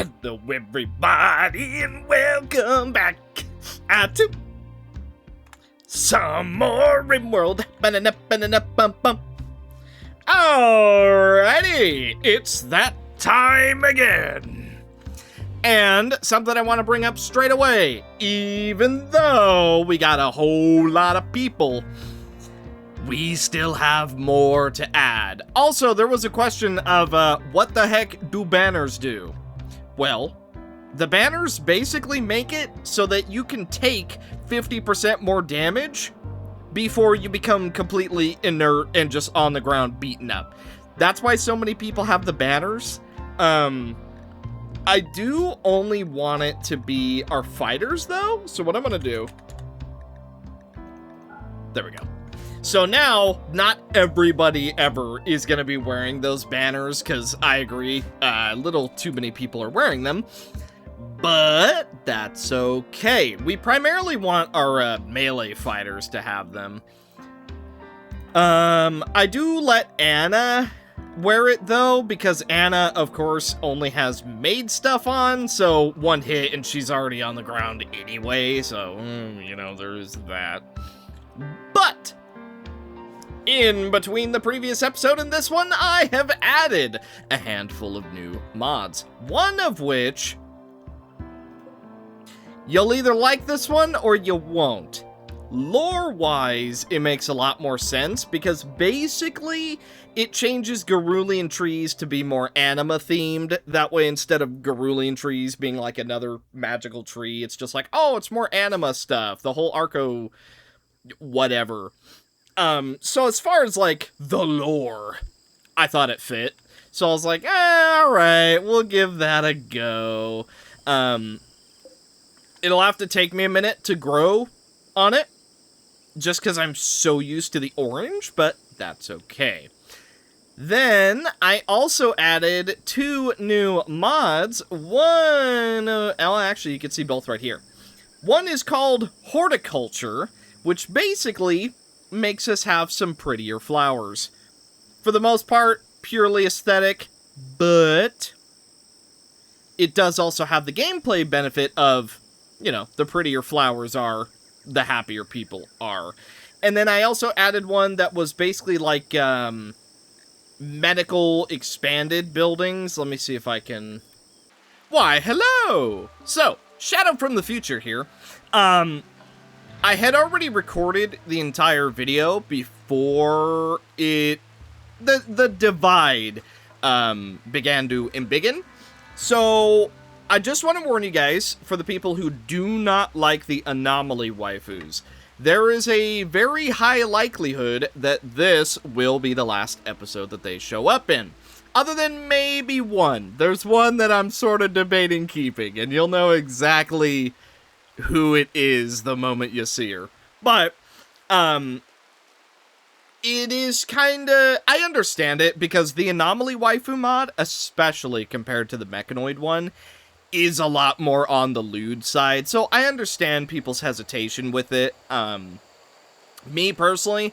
Hello everybody and welcome back to some more RimWorld. Alrighty, it's that time again. And something I want to bring up straight away, even though we got a whole lot of people, we still have more to add. Also, there was a question of what the heck do banners do? Well, the banners basically make it so that you can take 50% more damage before you become completely inert and just on the ground beaten up. That's why so many people have the banners. I do only want it to be our fighters though, so what I'm gonna do... There we go. So now, not everybody ever is going to be wearing those banners, because I agree, a little too many people are wearing them, but that's okay. We primarily want our melee fighters to have them. I do let Anna wear it, though, because Anna, of course, only has maid stuff on, so one hit and she's already on the ground anyway, so, you know, there's that. But... in between the previous episode and this one, I have added a handful of new mods. One of which, you'll either like this one or you won't. Lore-wise, it makes a lot more sense because basically it changes Gerulian trees to be more anima-themed. That way, instead of Gerulian trees being like another magical tree, it's just like, oh, it's more anima stuff. The whole Arco... whatever. So as far as, like, the lore, I thought it fit. So I was like, alright, we'll give that a go. It'll have to take me a minute to grow on it, just because I'm so used to the orange, but that's okay. Then, I also added 2 new mods. One, well, actually, you can see both right here. One is called Horticulture, which basically makes us have some prettier flowers. For the most part, purely aesthetic, but it does also have the gameplay benefit of, you know, the prettier flowers are, the happier people are. And then I also added one that was basically like, medical expanded buildings. Let me see if I can... Why, hello! So, Shadow from the future here. I had already recorded the entire video before the divide began to embiggen. So I just want to warn you guys, for the people who do not like the Anomaly waifus, there is a very high likelihood that this will be the last episode that they show up in. Other than maybe one. There's one that I'm sort of debating keeping, and you'll know exactly who it is the moment you see her. But, it is kinda... I understand it, because the Anomaly waifu mod, especially compared to the Mechanoid one, is a lot more on the lewd side, so I understand people's hesitation with it. Me, personally,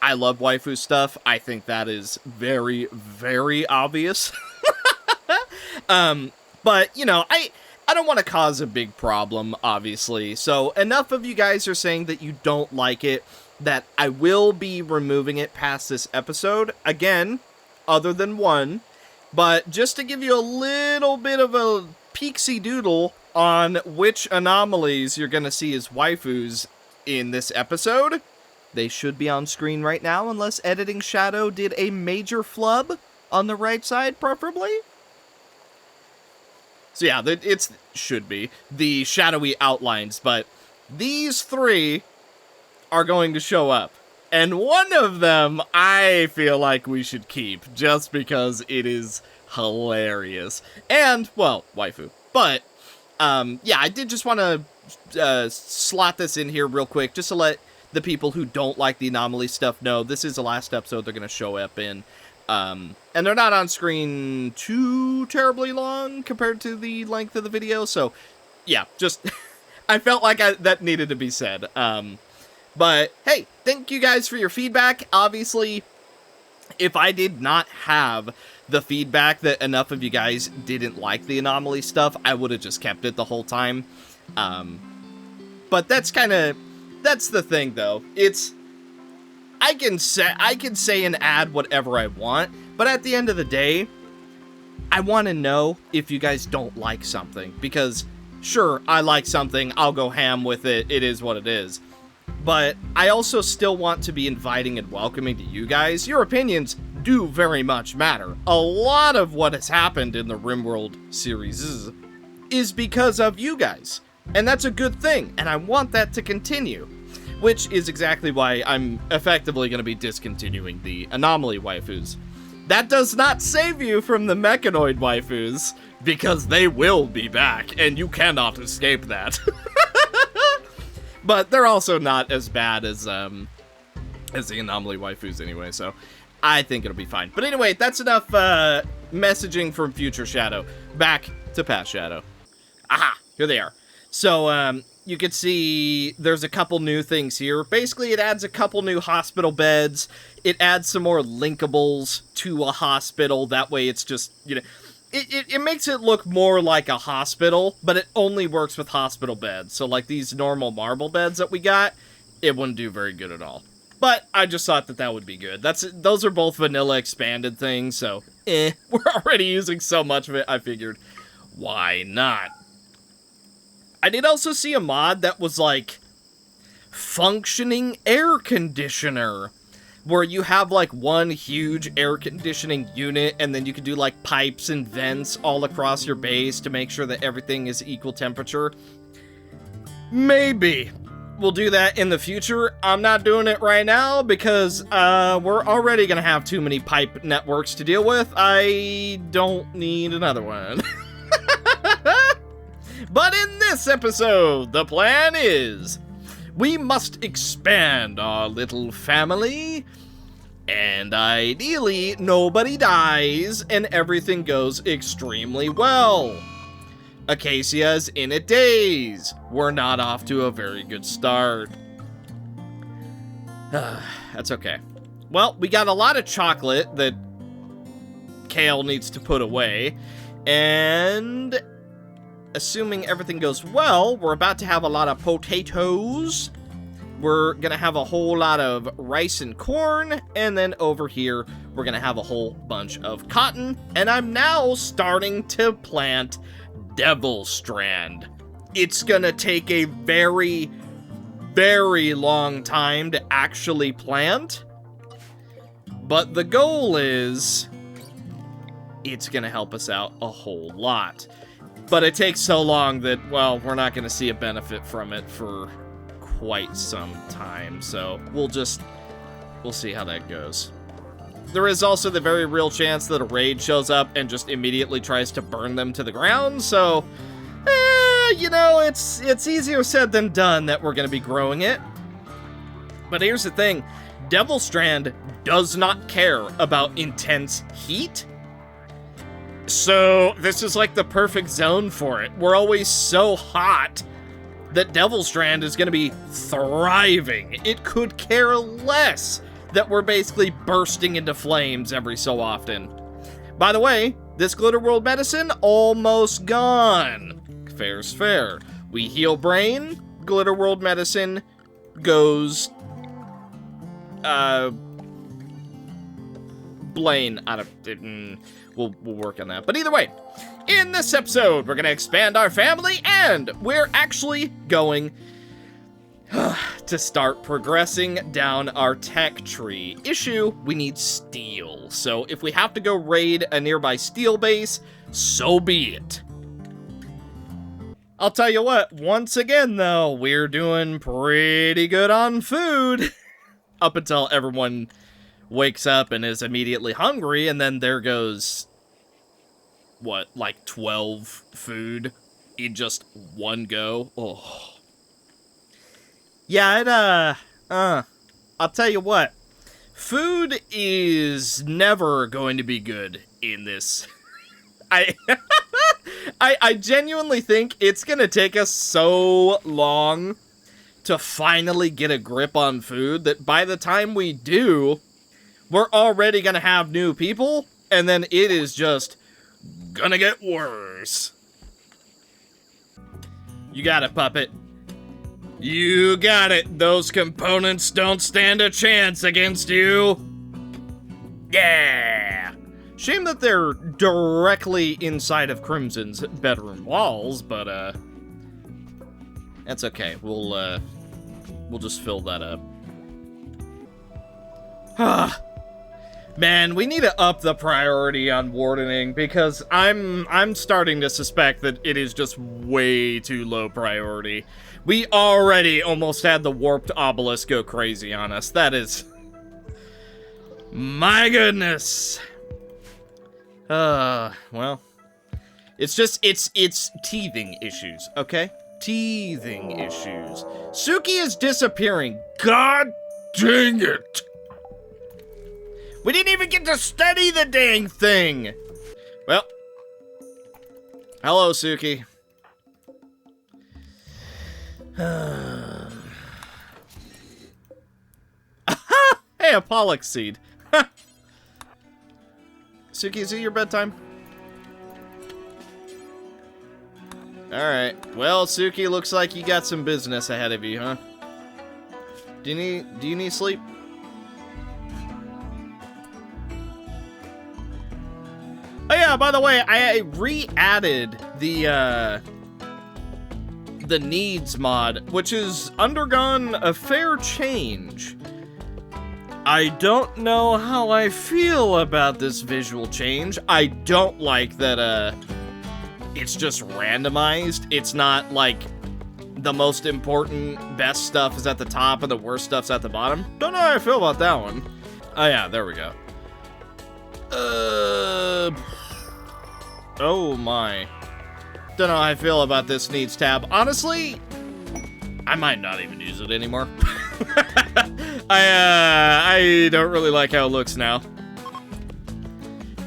I love waifu stuff. I think that is very, very obvious. But, you know, I don't want to cause a big problem, obviously, so enough of you guys are saying that you don't like it, that I will be removing it past this episode, again, other than one, but just to give you a little bit of a peeksy doodle on which anomalies you're going to see as waifus in this episode, they should be on screen right now, unless Editing Shadow did a major flub on the right side, preferably. So yeah, it should be the shadowy outlines, but these 3 are going to show up. And one of them I feel like we should keep, just because it is hilarious. And, well, waifu. But, yeah, I did just want to slot this in here real quick, just to let the people who don't like the Anomaly stuff know this is the last episode they're going to show up in. And they're not on screen too terribly long compared to the length of the video, so yeah, just I felt like that needed to be said. But hey, thank you guys for your feedback. Obviously, if I did not have the feedback that enough of you guys didn't like the Anomaly stuff, I would have just kept it the whole time. But that's the thing though. I can say and add whatever I want, but at the end of the day, I want to know if you guys don't like something, because sure, I like something, I'll go ham with it, it is what it is. But I also still want to be inviting and welcoming to you guys. Your opinions do very much matter. A lot of what has happened in the RimWorld series is because of you guys. And that's a good thing, and I want that to continue. Which is exactly why I'm effectively going to be discontinuing the Anomaly waifus. That does not save you from the Mechanoid waifus, because they will be back, and you cannot escape that. But they're also not as bad as the Anomaly waifus anyway, so I think it'll be fine. But anyway, that's enough messaging from future Shadow. Back to past Shadow. Aha! Here they are. So, you can see there's a couple new things here. Basically, it adds a couple new hospital beds. It adds some more linkables to a hospital. That way it's just, you know, it makes it look more like a hospital, but it only works with hospital beds. So, like, these normal marble beds that we got, it wouldn't do very good at all. But I just thought that would be good. Those are both vanilla expanded things, so, we're already using so much of it, I figured, why not? I did also see a mod that was like functioning air conditioner, where you have like one huge air conditioning unit and then you can do like pipes and vents all across your base to make sure that everything is equal temperature. Maybe we'll do that in the future. I'm not doing it right now because we're already gonna have too many pipe networks to deal with. I don't need another one. But in this episode, the plan is we must expand our little family, and ideally nobody dies and everything goes extremely well. Acacia's in it days. We're not off to a very good start. That's okay. Well, we got a lot of chocolate that Kale needs to put away, and assuming everything goes well, we're about to have a lot of potatoes. We're gonna have a whole lot of rice and corn, and then over here, we're gonna have a whole bunch of cotton, and I'm now starting to plant Devil Strand. It's gonna take a very, very long time to actually plant, but the goal is it's gonna help us out a whole lot. But it takes so long that, well, we're not going to see a benefit from it for quite some time. So we'll see how that goes. There is also the very real chance that a raid shows up and just immediately tries to burn them to the ground. So, you know, it's easier said than done that we're going to be growing it. But here's the thing. Devil Strand does not care about intense heat. So this is like the perfect zone for it. We're always so hot that Devil Strand is going to be thriving. It could care less that we're basically bursting into flames every so often. By the way, this Glitter World medicine almost gone. Fair's fair. We heal brain, Glitter World medicine goes Blaine out of we'll work on that. But either way, in this episode, we're going to expand our family, and we're actually going to start progressing down our tech tree. Issue, we need steel. So if we have to go raid a nearby steel base, so be it. I'll tell you what, once again, though, we're doing pretty good on food. Up until everyone wakes up and is immediately hungry, and then there goes, what, like 12 food in just one go? Oh. Yeah, I'll tell you what, food is never going to be good in this. I genuinely think it's gonna take us so long to finally get a grip on food that by the time we do, we're already gonna have new people, and then it is just gonna get worse. You got it, puppet. You got it. Those components don't stand a chance against you. Yeah. Shame that they're directly inside of Crimson's bedroom walls, but that's okay. We'll just fill that up. Man, we need to up the priority on wardening because I'm starting to suspect that it is just way too low priority. We already almost had the warped obelisk go crazy on us. That is... my goodness. Well, it's just, it's teething issues, okay? Teething issues. Suki is disappearing. God dang it. We didn't even get to study the dang thing. Well, hello, Suki. Hey, a pollock seed. Suki, is it your bedtime? Alright. Well, Suki, looks like you got some business ahead of you, huh? Do you need sleep? Oh yeah, by the way, I re-added the needs mod, which has undergone a fair change. I don't know how I feel about this visual change. I don't like that, it's just randomized. It's not like the most important, best stuff is at the top and the worst stuff's at the bottom. Don't know how I feel about that one. Oh yeah, there we go. Oh my. Don't know how I feel about this needs tab. Honestly, I might not even use it anymore. I don't really like how it looks now.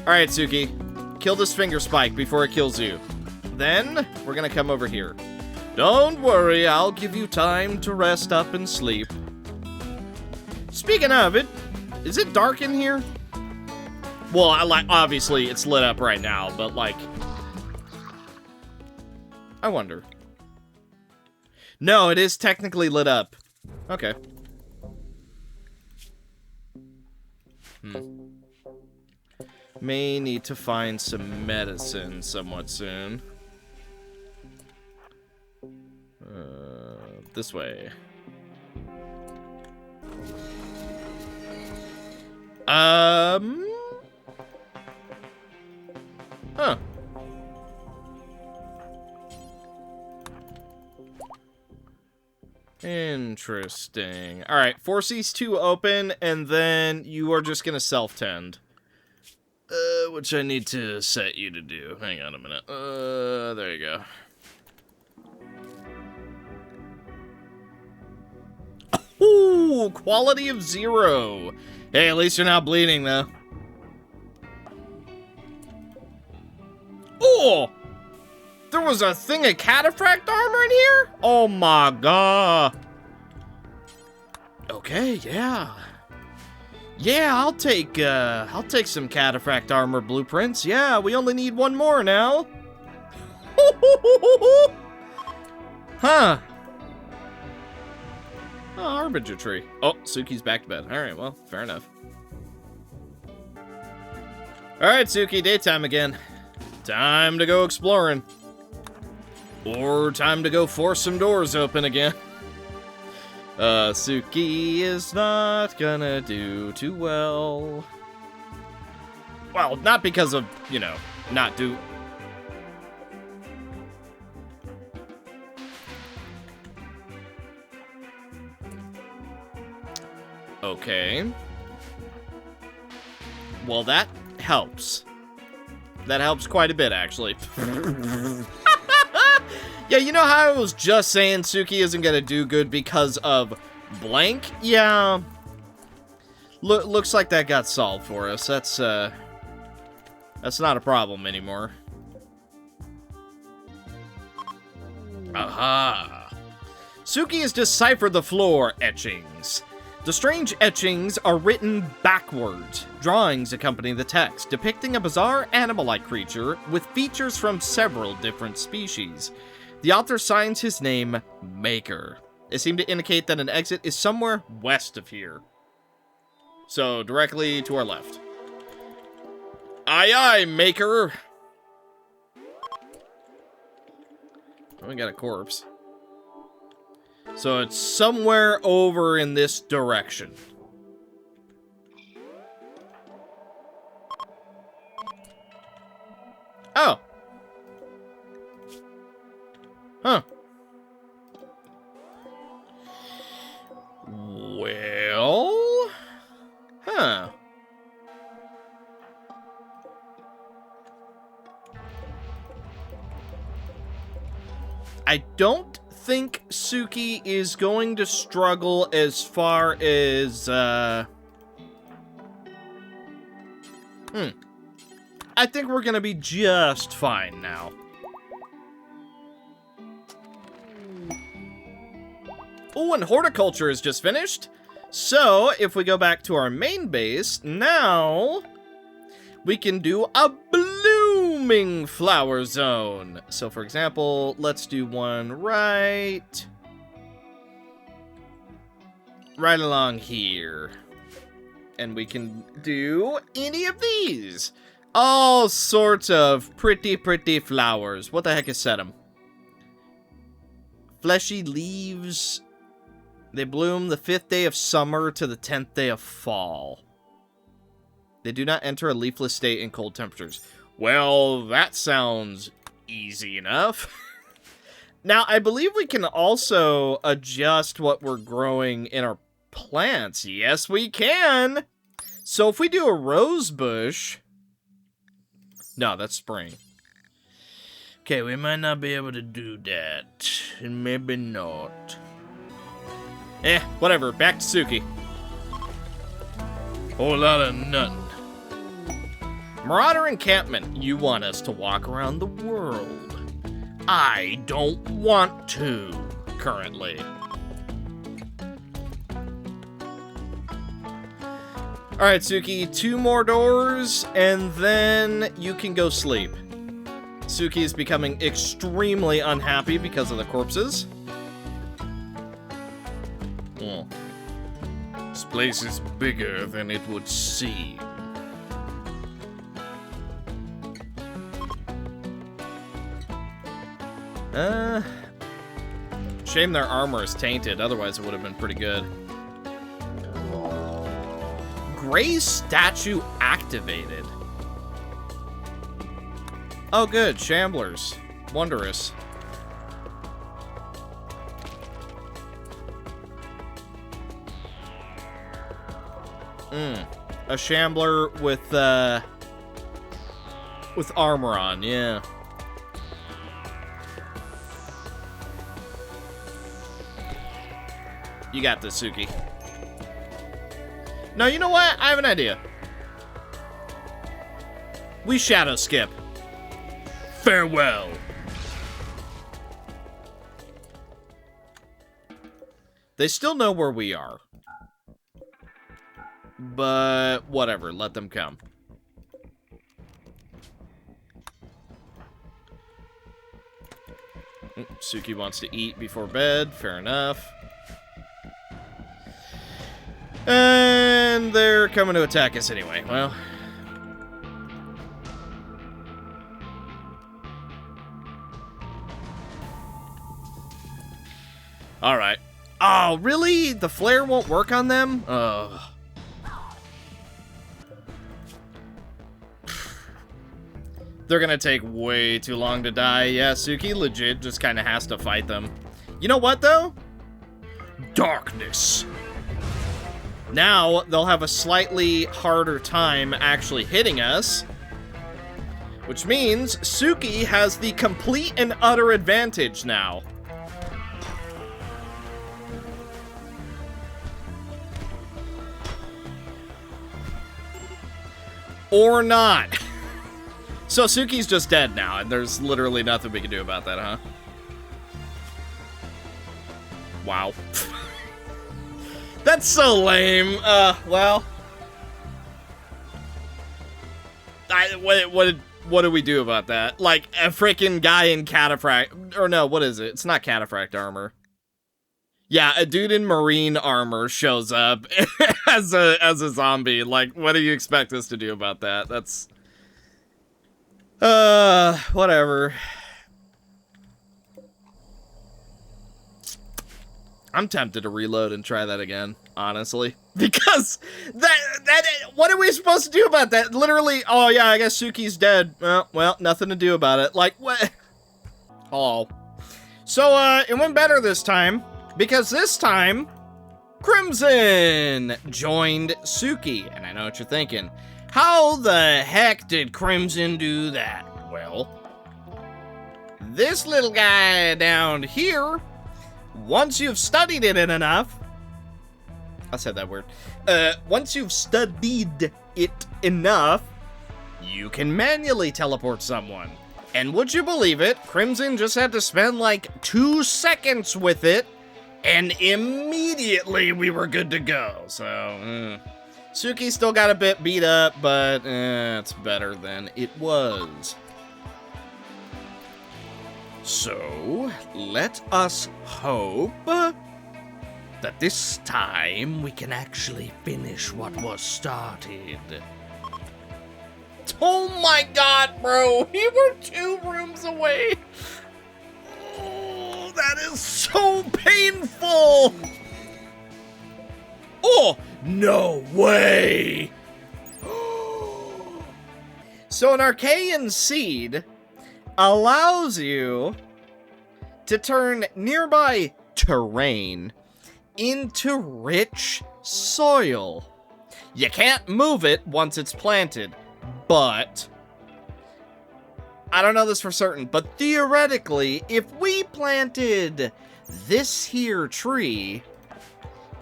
Alright, Suki. Kill this finger spike before it kills you. Then, we're gonna come over here. Don't worry, I'll give you time to rest up and sleep. Speaking of it, is it dark in here? Well, obviously it's lit up right now, but like... I wonder. No, it is technically lit up. Okay. May need to find some medicine somewhat soon. This way. Huh. Interesting. Alright, force these two open, and then you are just gonna self-tend. Which I need to set you to do. Hang on a minute. There you go. Ooh, quality of 0. Hey, at least you're not bleeding, though. Oh! There was a thing of cataphract armor in here? Oh my god. Okay, yeah. Yeah, I'll take some cataphract armor blueprints. Yeah, we only need one more now. Huh. Oh, harbinger tree. Oh, Suki's back to bed. Alright, well, fair enough. Alright, Suki, daytime again. Time to go exploring. Or time to go force some doors open again. Suki is not gonna do too well. Well, not because of, you know, not do... Okay. Well, that helps. That helps quite a bit, actually. Yeah, you know how I was just saying Suki isn't gonna do good because of blank? Yeah. Looks like that got solved for us. That's not a problem anymore. Aha. Suki has deciphered the floor etchings. The strange etchings are written backwards. Drawings accompany the text, depicting a bizarre animal-like creature with features from several different species. The author signs his name, Maker. They seem to indicate that an exit is somewhere west of here. So, directly to our left. Aye, aye, Maker! Oh, we got a corpse. So it's somewhere over in this direction. Oh. Huh. Well. Huh. I don't think Suki is going to struggle as far as, I think we're gonna be just fine now. Oh, and horticulture is just finished. So, if we go back to our main base, now we can do a blooming flower zone. So, for example, let's do one right along here. And we can do any of these. All sorts of pretty, pretty flowers. What the heck is sedum? Fleshy leaves. They bloom the 5th day of summer to the 10th day of fall. They do not enter a leafless state in cold temperatures. Well, that sounds easy enough. Now, I believe we can also adjust what we're growing in our plants. Yes, we can. So if we do a rose bush... No, that's spring. Okay, we might not be able to do that. Maybe not. Whatever. Back to Suki. Whole lot of nothing. Marauder encampment. You want us to walk around the world. I don't want to, currently. Alright, Suki, 2 more doors, and then you can go sleep. Suki is becoming extremely unhappy because of the corpses. Oh. This place is bigger than it would seem. Shame their armor is tainted, otherwise it would have been pretty good. Gray statue activated. Oh good, Shamblers. Wondrous. A Shambler with armor on, yeah. You got this, Suki. No, you know what? I have an idea. We shadow skip. Farewell. They still know where we are. But whatever, let them come. Suki wants to eat before bed. Fair enough. And they're coming to attack us anyway. Well. Alright. Oh, really? The flare won't work on them? Ugh. They're gonna take way too long to die. Yeah, Suki legit just kind of has to fight them. You know what, though? Darkness. Now, they'll have a slightly harder time actually hitting us. Which means Suki has the complete and utter advantage now. Or not. So Suki's just dead now, and there's literally nothing we can do about that, huh? That's so lame. Well. What do we do about that? Like, a freaking guy in cataphract, or no, what is it? It's not cataphract armor. Yeah, a dude in marine armor shows up as a zombie. Like, what do you expect us to do about that? That's, whatever. I'm tempted to reload and try that again, honestly. Because what are we supposed to do about that? Literally, oh yeah, I guess Suki's dead. Well, nothing to do about it. Like, what? Oh. So, it went better this time, because this time, Crimson joined Suki. And I know what you're thinking. How the heck did Crimson do that? Well, this little guy down here, once you've studied it enough, I said that word. Once you've studied it enough, you can manually teleport someone. And would you believe it, Crimson just had to spend like 2 seconds with it, and immediately we were good to go. So, Suki still got a bit beat up, but it's better than it was. So, let us hope that this time we can actually finish what was started. Oh my god, bro! We were 2 rooms away! Oh, that is so painful! Oh, no way! So an Archaean seed allows you to turn nearby terrain into rich soil. You can't move it once it's planted, but I don't know this for certain, but theoretically, if we planted this here tree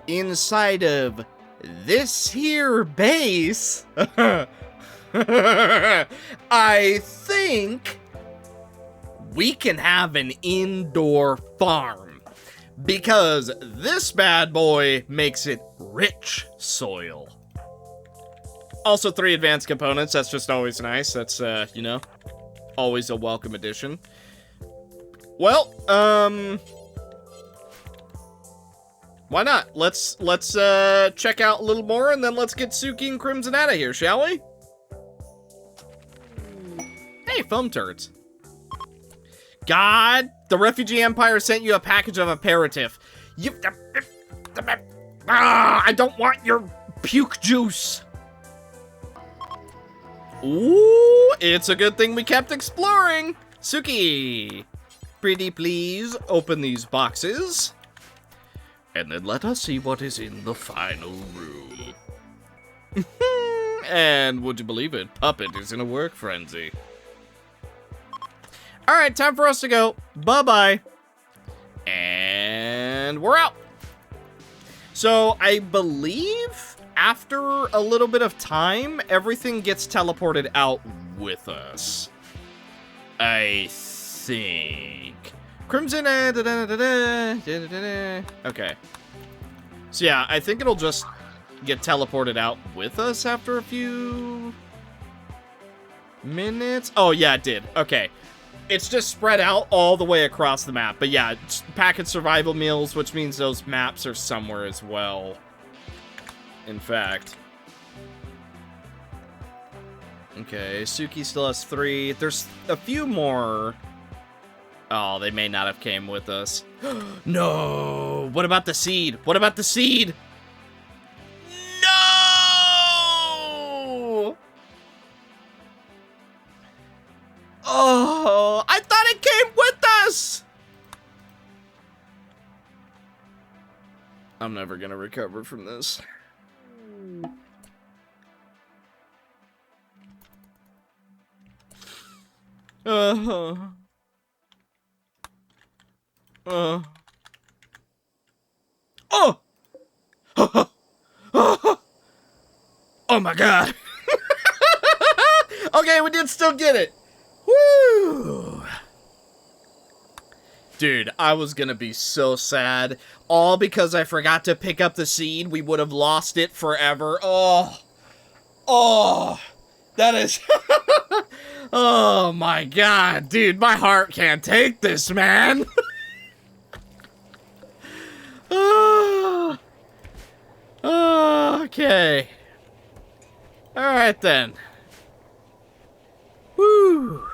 inside of this here base, I think we can have an indoor farm, because this bad boy makes it rich soil. Also 3 advanced components, that's just always nice. That's, you know, always a welcome addition. Well, why not? Let's check out a little more, and then let's get Suki and Crimson out of here, shall we? Hey, foam turds. God, the Refugee Empire sent you a package of aperitif. I don't want your puke juice. Ooh, it's a good thing we kept exploring. Suki, pretty please open these boxes, and then let us see what is in the final room. And would you believe it, Puppet is in a work frenzy. All right, time for us to go. Bye-bye. And we're out. So I believe after a little bit of time, everything gets teleported out with us. I think. Crimson. Okay. So yeah, I think it'll just get teleported out with us after a few minutes. Oh yeah, it did. Okay. It's just spread out all the way across the map. But yeah, packet survival meals, which means those maps are somewhere as well. In fact. Okay, Suki still has 3. There's a few more. Oh, they may not have came with us. No! What about the seed? What about the seed? No! Oh, I thought it came with us! I'm never gonna recover from this. Oh my god. Okay, we did still get it. Woo! Dude, I was gonna be so sad. All because I forgot to pick up the seed. We would have lost it forever. Oh. Oh. That is... Oh my god, dude. My heart can't take this, man. Oh. Okay. Alright then. Woo.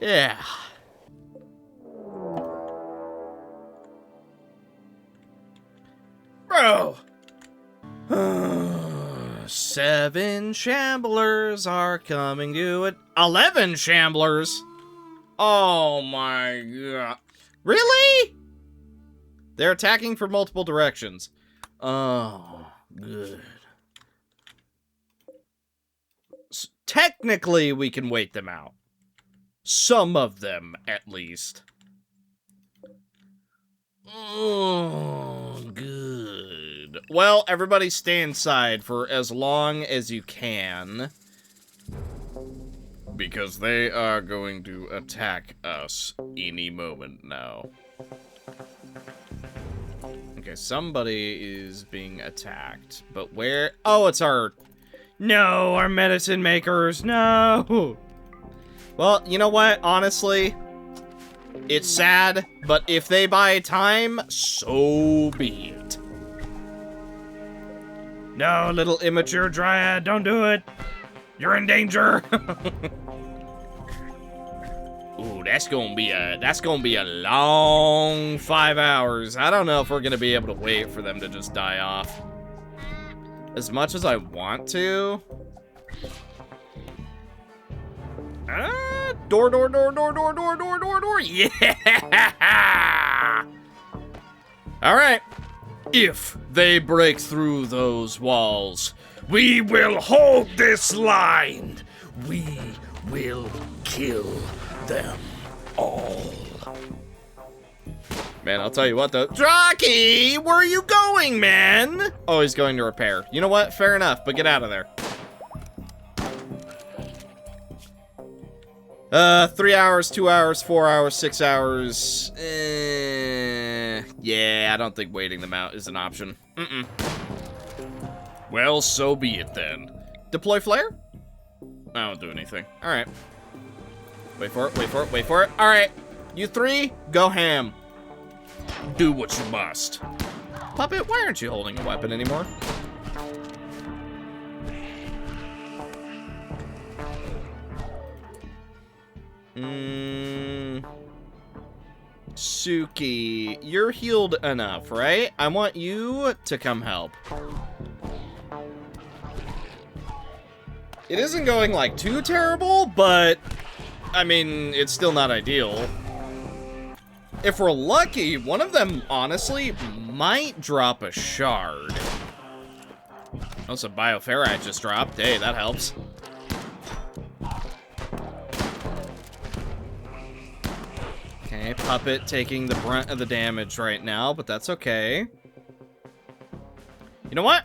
Yeah. Bro. 7 shamblers are coming to it. 11 shamblers? Oh my god. Really? They're attacking from multiple directions. Oh, good. Technically, we can wait them out. Some of them, at least. Oh, good. Well, everybody stay inside for as long as you can. Because they are going to attack us any moment now. Okay, somebody is being attacked. But where? Oh, it's our... No, our medicine makers. No. Well, you know what? Honestly, it's sad, but if they buy time, so be it. No, little immature dryad, don't do it. You're in danger. Ooh, that's gonna be a long 5 hours. I don't know if we're gonna be able to wait for them to just die off. As much as I want to. Door. Yeah! Alright. If they break through those walls, we will hold this line. We will kill them all. Man, I'll tell you what, though. Draki, where are you going, man? Oh, he's going to repair. You know what? Fair enough, but get out of there. 3 hours, 2 hours, 4 hours, 6 hours. Yeah, I don't think waiting them out is an option. Well, so be it then. Deploy flare? I won't do anything. All right. Wait for it, wait for it, wait for it. All right, you three, go ham. Do what you must. Puppet, why aren't you holding a weapon anymore? Suki, you're healed enough, right? I want you to come help. It isn't going, like, too terrible, but, I mean, it's still not ideal. If we're lucky, one of them, honestly, might drop a shard. Oh, some bioferrite just dropped. Hey, that helps. Okay, Puppet taking the brunt of the damage right now, but that's okay. You know what?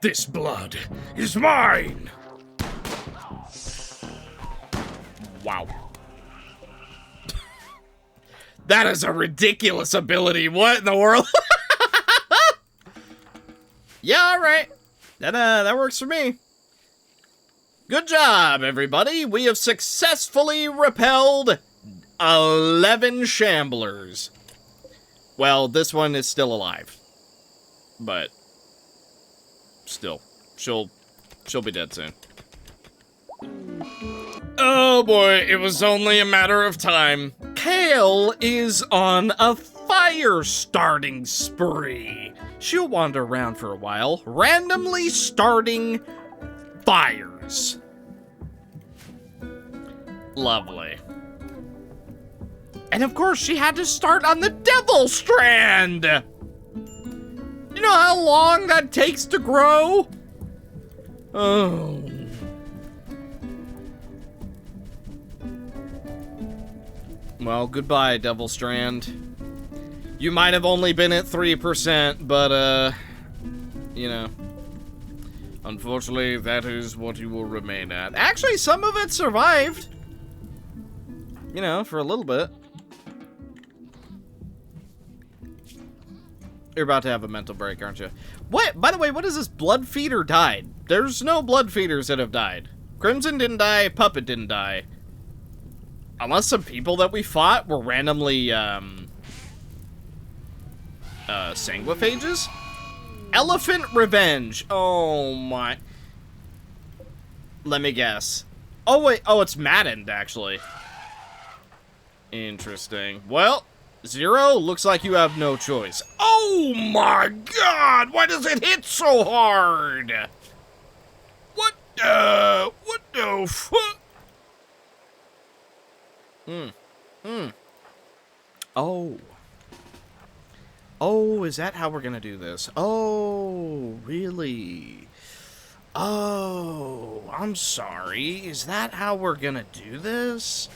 This blood is mine! Wow. That is a ridiculous ability. What in the world? Yeah, all right. That works for me. Good job, everybody. We have successfully repelled 11 shamblers. Well, this one is still alive. But still, she'll be dead soon. Oh boy, it was only a matter of time. Kale is on a fire starting spree. She'll wander around for a while, randomly starting fires. Lovely. And of course, she had to start on the Devil Strand. You know how long that takes to grow? Oh. Well, goodbye, Devil Strand. You might have only been at 3%, but, you know. Unfortunately, that is what you will remain at. Actually, some of it survived. You know, for a little bit. You're about to have a mental break, aren't you? What? By the way, what is this? Blood Feeder died. There's no Blood Feeders that have died. Crimson didn't die. Puppet didn't die. Unless some people that we fought were randomly, sanguiphages? Elephant Revenge. Oh, my. Let me guess. Oh, wait. Oh, it's maddened, actually. Interesting. Well, Zero, looks like you have no choice. Oh my god! Why does it hit so hard? What the fuck? Oh. Oh, is that how we're gonna do this? Oh, really? Oh, I'm sorry. Is that how we're gonna do this?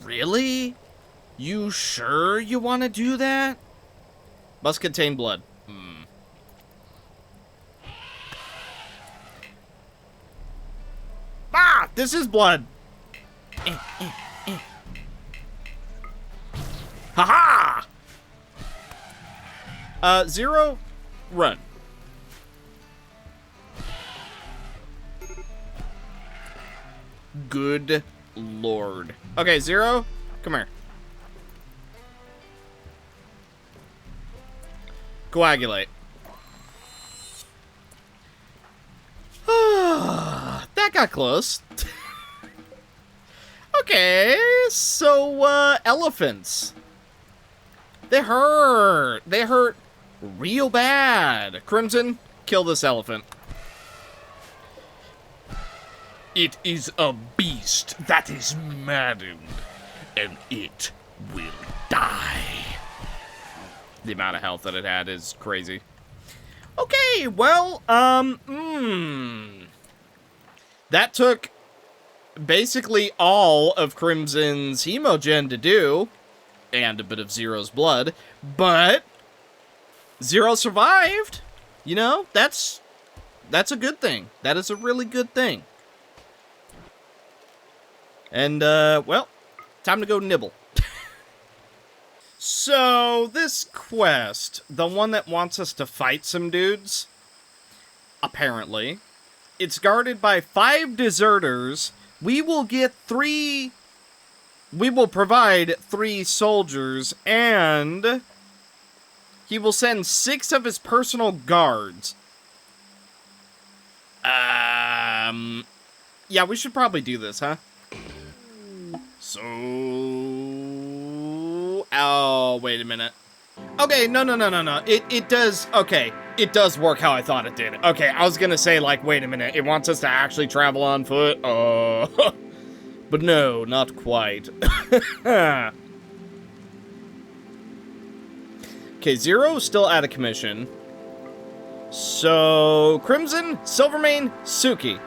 Really? You sure you want to do that? Must contain blood. Ah! This is blood! Ha-ha! Zero, run. Good lord. Okay, Zero, come here. Coagulate. That got close. Okay, so, elephants. They hurt. They hurt real bad. Crimson, kill this elephant. It is a beast that is maddened, and it will die. The amount of health that it had is crazy. Okay, well, that took basically all of Crimson's hemogen to do, and a bit of Zero's blood, but Zero survived. You know, that's a good thing. That is a really good thing. And, well, time to go nibble. So, this quest, the one that wants us to fight some dudes, apparently, it's guarded by 5 deserters. We will provide 3 soldiers, and he will send 6 of his personal guards. Yeah, we should probably do this, huh? So... Oh, wait a minute. Okay, no. It does, okay. It does work how I thought it did. Okay, I was gonna say, like, wait a minute. It wants us to actually travel on foot? But no, not quite. Okay, Zero's still out of commission. So, Crimson, Silvermane, Suki.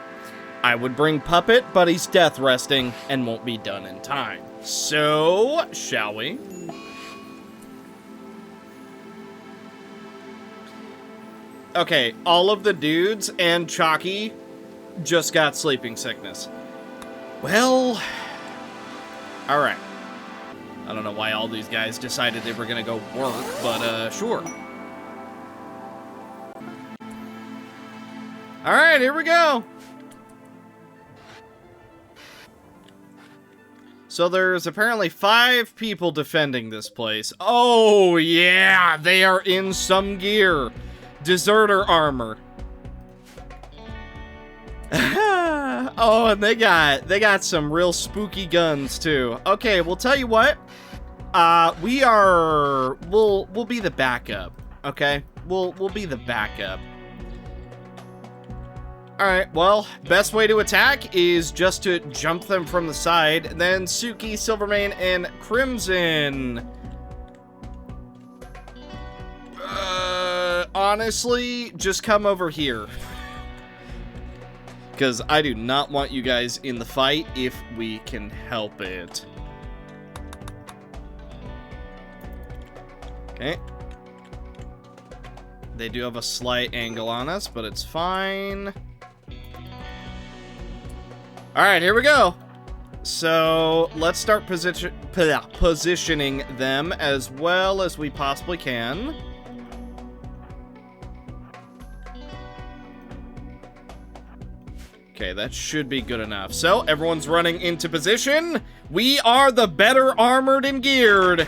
I would bring Puppet, but he's death resting and won't be done in time. So, shall we? Okay, all of the dudes and Chalky just got sleeping sickness. Well, alright. I don't know why all these guys decided they were gonna go work, but, sure. Alright, here we go! So there's apparently 5 people defending this place. Oh, yeah, they are in some gear. Deserter armor. Oh, and they got some real spooky guns too. Okay, we'll tell you what. We'll be the backup. Okay, we'll be the backup. All right. Well, best way to attack is just to jump them from the side. Then Suki, Silvermane, and Crimson. Honestly, just come over here. Because I do not want you guys in the fight if we can help it. Okay. They do have a slight angle on us, but it's fine. Alright, here we go. So let's start positioning them as well as we possibly can. Okay, that should be good enough. So, everyone's running into position. We are the better armored and geared.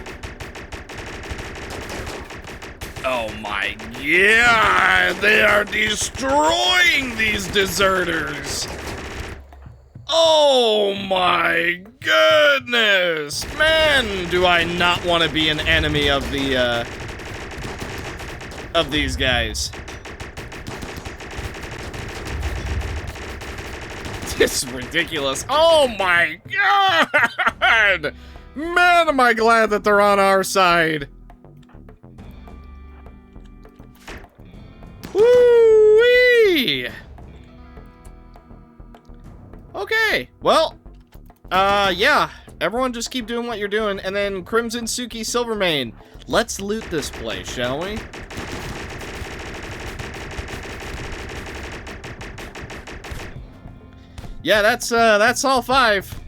Oh my god, they are destroying these deserters. Oh my goodness. Man, do I not want to be an enemy of the, of these guys. This is ridiculous. Oh my god! Man, am I glad that they're on our side. Woo-wee! Okay, well, yeah. Everyone just keep doing what you're doing, and then Crimson Suki Silvermane. Let's loot this place, shall we? Yeah, that's all 5.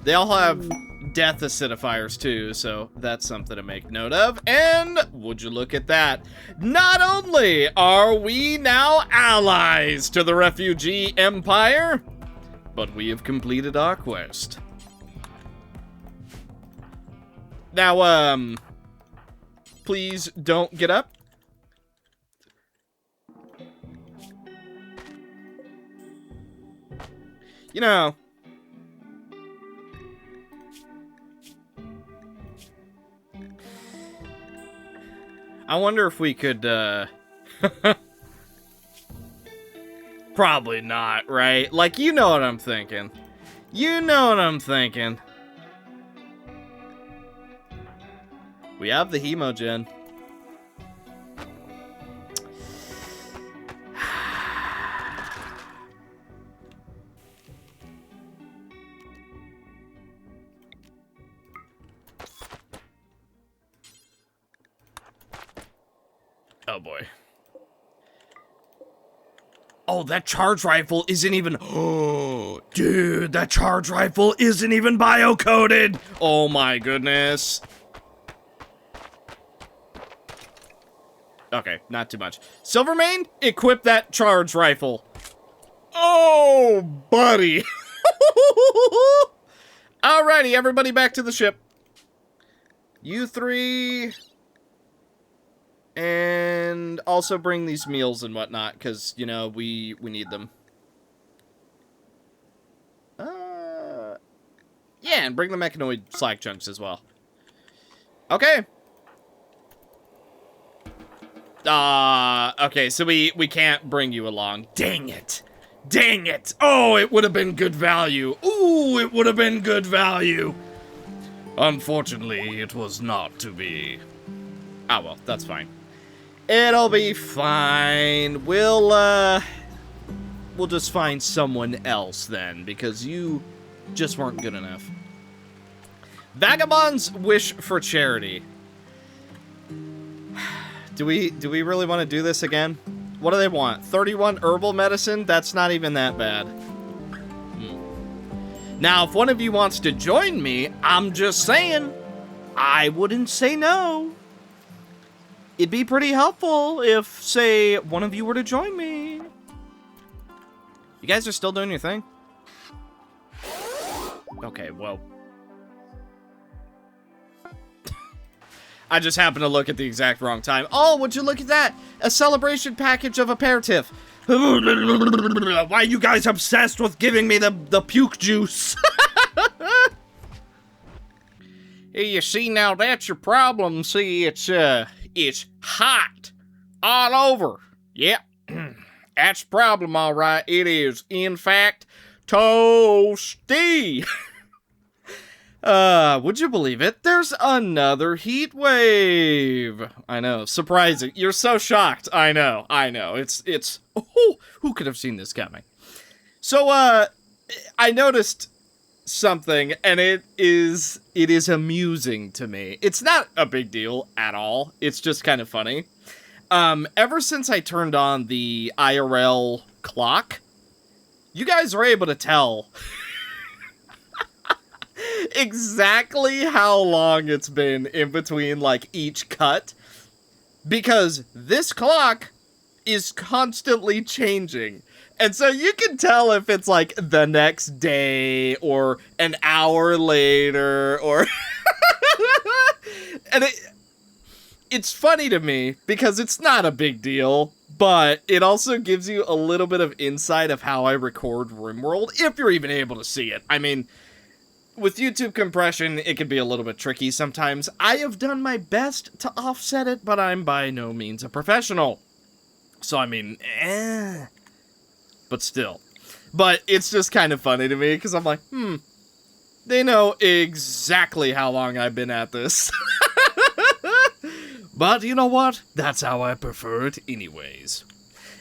They all have death acidifiers too, so that's something to make note of. And would you look at that? Not only are we now allies to the refugee empire, but we have completed our quest. Now, please don't get up. You know, I wonder if we could, probably not, right? Like, you know what I'm thinking. You know what I'm thinking. We have the hemogen. Oh boy. Oh, that charge rifle isn't even... Oh, dude, that charge rifle isn't even bio-coded! Oh my goodness. Okay, not too much. Silvermane, equip that charge rifle. Oh, buddy. Alrighty, everybody back to the ship. You 3... And also bring these meals and whatnot, because, you know, we need them. Yeah, and bring the mechanoid slag chunks as well. Okay. Okay, so we can't bring you along. Dang it. Dang it. Oh, it would have been good value. Ooh, it would have been good value. Unfortunately, it was not to be. Ah, well, that's fine. It'll be fine. We'll just find someone else then, because you just weren't good enough. Vagabond's wish for charity. Do we really want to do this again? What do they want? 31 herbal medicine? That's not even that bad. Now, if one of you wants to join me, I'm just saying, I wouldn't say no. It'd be pretty helpful if, say, one of you were to join me. You guys are still doing your thing? Okay, well. I just happened to look at the exact wrong time. Oh, would you look at that? A celebration package of aperitif. Why are you guys obsessed with giving me the puke juice? Hey, you see, now that's your problem. See, it's hot all over. Yep. That's the problem, all right. It is, in fact, toasty. Would you believe it? There's another heat wave. I know, surprising. You're so shocked. I know. It's, oh, who could have seen this coming? So, I noticed something, and it is amusing to me. It's not a big deal at all. It's just kind of funny. Ever since I turned on the IRL clock, you guys are able to tell exactly how long it's been in between, like, each cut. Because this clock is constantly changing. And so you can tell if it's, like, the next day or an hour later or... And it's funny to me because it's not a big deal, but it also gives you a little bit of insight of how I record RimWorld, if you're even able to see it. I mean, with YouTube compression, it can be a little bit tricky sometimes. I have done my best to offset it, but I'm by no means a professional. So, I mean, but still. But it's just kind of funny to me, because I'm like, they know exactly how long I've been at this. But you know what? That's how I prefer it anyways.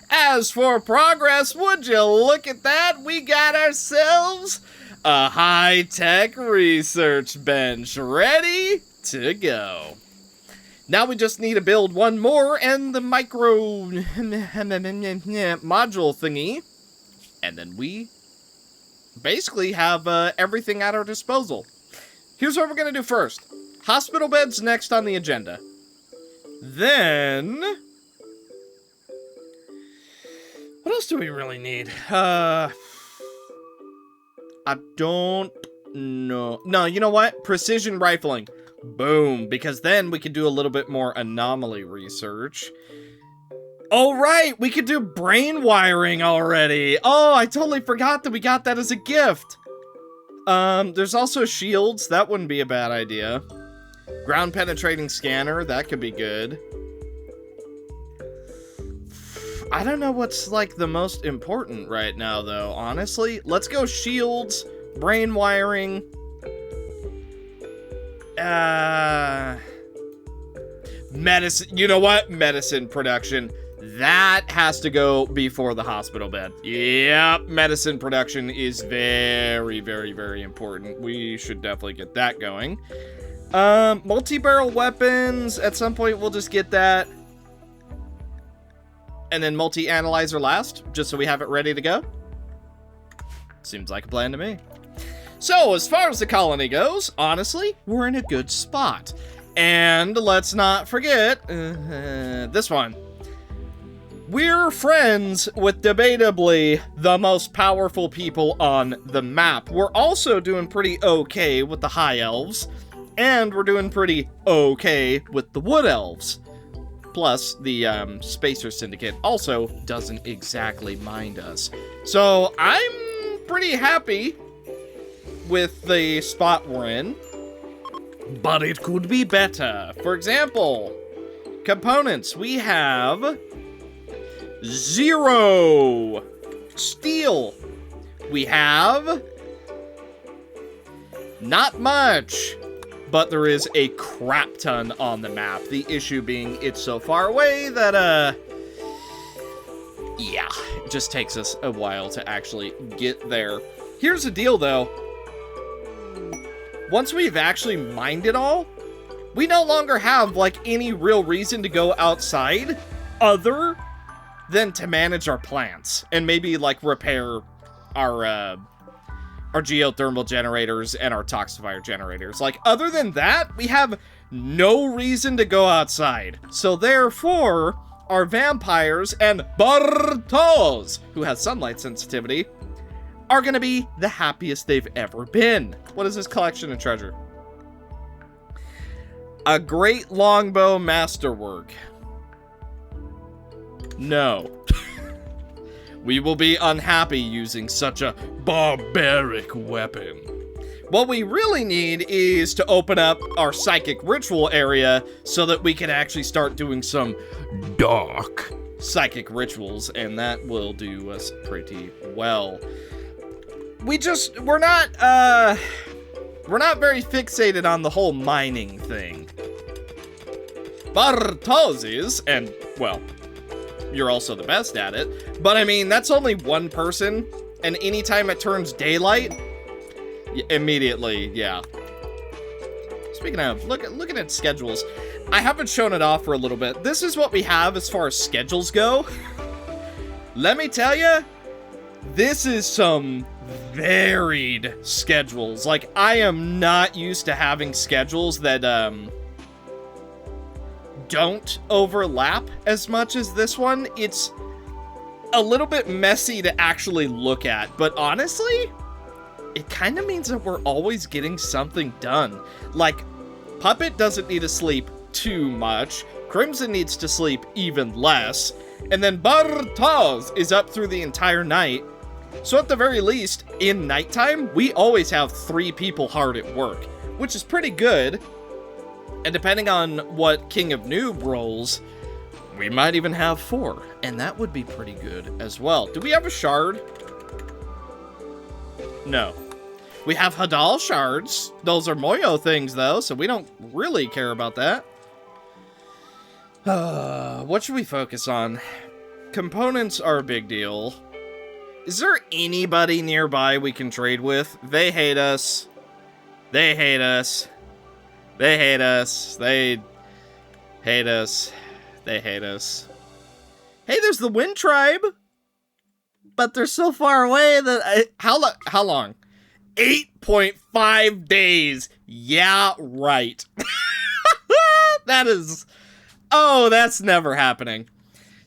As for progress, would you look at that? We got ourselves a high-tech research bench ready to go. Now we just need to build one more and the micro module thingy. And then we basically have everything at our disposal. Here's what we're going to do first. Hospital beds next on the agenda. Then... what else do we really need? I don't know. No, you know what? Precision rifling. Boom. Because then we could do a little bit more anomaly research. Oh, right. We could do brain wiring already. Oh, I totally forgot that we got that as a gift. There's also shields. That wouldn't be a bad idea. Ground penetrating scanner. That could be good. I don't know what's, like, the most important right now, though, honestly. Let's go shields, brain wiring. Medicine. You know what? Medicine production. That has to go before the hospital bed. Yep, medicine production is very, very, very important. We should definitely get that going. Multi-barrel weapons. At some point, we'll just get that. And then multi-analyzer last, just so we have it ready to go. Seems like a plan to me. So, as far as the colony goes, honestly, we're in a good spot. And let's not forget this one. We're friends with debatably the most powerful people on the map. We're also doing pretty okay with the high elves, and we're doing pretty okay with the wood elves. Plus, the Spacer Syndicate also doesn't exactly mind us. So, I'm pretty happy with the spot we're in. But it could be better. For example, components. We have 0 steel. We have not much. But there is a crap ton on the map. The issue being it's so far away that, yeah, it just takes us a while to actually get there. Here's the deal, though. Once we've actually mined it all, we no longer have, like, any real reason to go outside other than to manage our plants and maybe, like, repair our geothermal generators and our toxifier generators. Like, other than that, we have no reason to go outside. So therefore, our vampires and Bartos, who has sunlight sensitivity, are gonna be the happiest they've ever been. What is this collection of treasure? A great longbow masterwork. No. We will be unhappy using such a barbaric weapon. What we really need is to open up our psychic ritual area so that we can actually start doing some dark psychic rituals, and that will do us pretty well. We're not very fixated on the whole mining thing. Bartos is, and, well, you're also the best at it. But I mean, that's only one person, and anytime it turns daylight, immediately, yeah. Speaking of, looking at schedules, I haven't shown it off for a little bit. This is what we have as far as schedules go. Let me tell you, this is some varied schedules. Like, I am not used to having schedules that, don't overlap as much as this one. It's a little bit messy to actually look at, but honestly, it kind of means that we're always getting something done. Like, Puppet doesn't need to sleep too much, Crimson needs to sleep even less, and then Bartaz is up through the entire night. So at the very least, in nighttime, we always have 3 people hard at work, which is pretty good. And depending on what King of Noob rolls, we might even have 4, and that would be pretty good as well. Do we have a shard? No. We have Hadal shards. Those are Moyo things, though, so we don't really care about that. What should we focus on? Components are a big deal. Is there anybody nearby we can trade with? They hate us. They hate us. They hate us. They hate us. They hate us. Hey, there's the Wind Tribe. But they're so far away that how long? 8.5 days. Yeah, right. That is... Oh, that's never happening.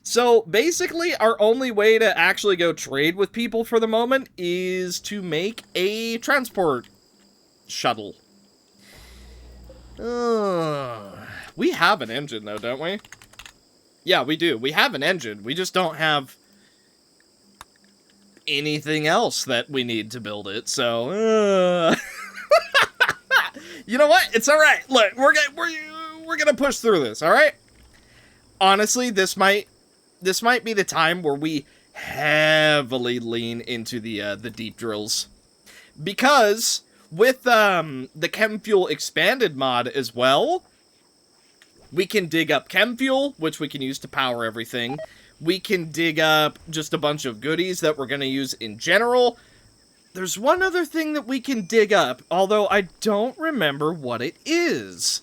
So, basically, our only way to actually go trade with people for the moment is to make a transport shuttle. We have an engine, though, don't we? Yeah, we do. We have an engine. We just don't have anything else that we need to build it, so... You know what? It's alright. Look, we're gonna push through this, alright? Honestly, this might be the time where we heavily lean into the deep drills. Because with the chem fuel expanded mod as well, we can dig up chem fuel, which we can use to power everything. We can dig up just a bunch of goodies that we're going to use in general. There's one other thing that we can dig up, although I don't remember what it is.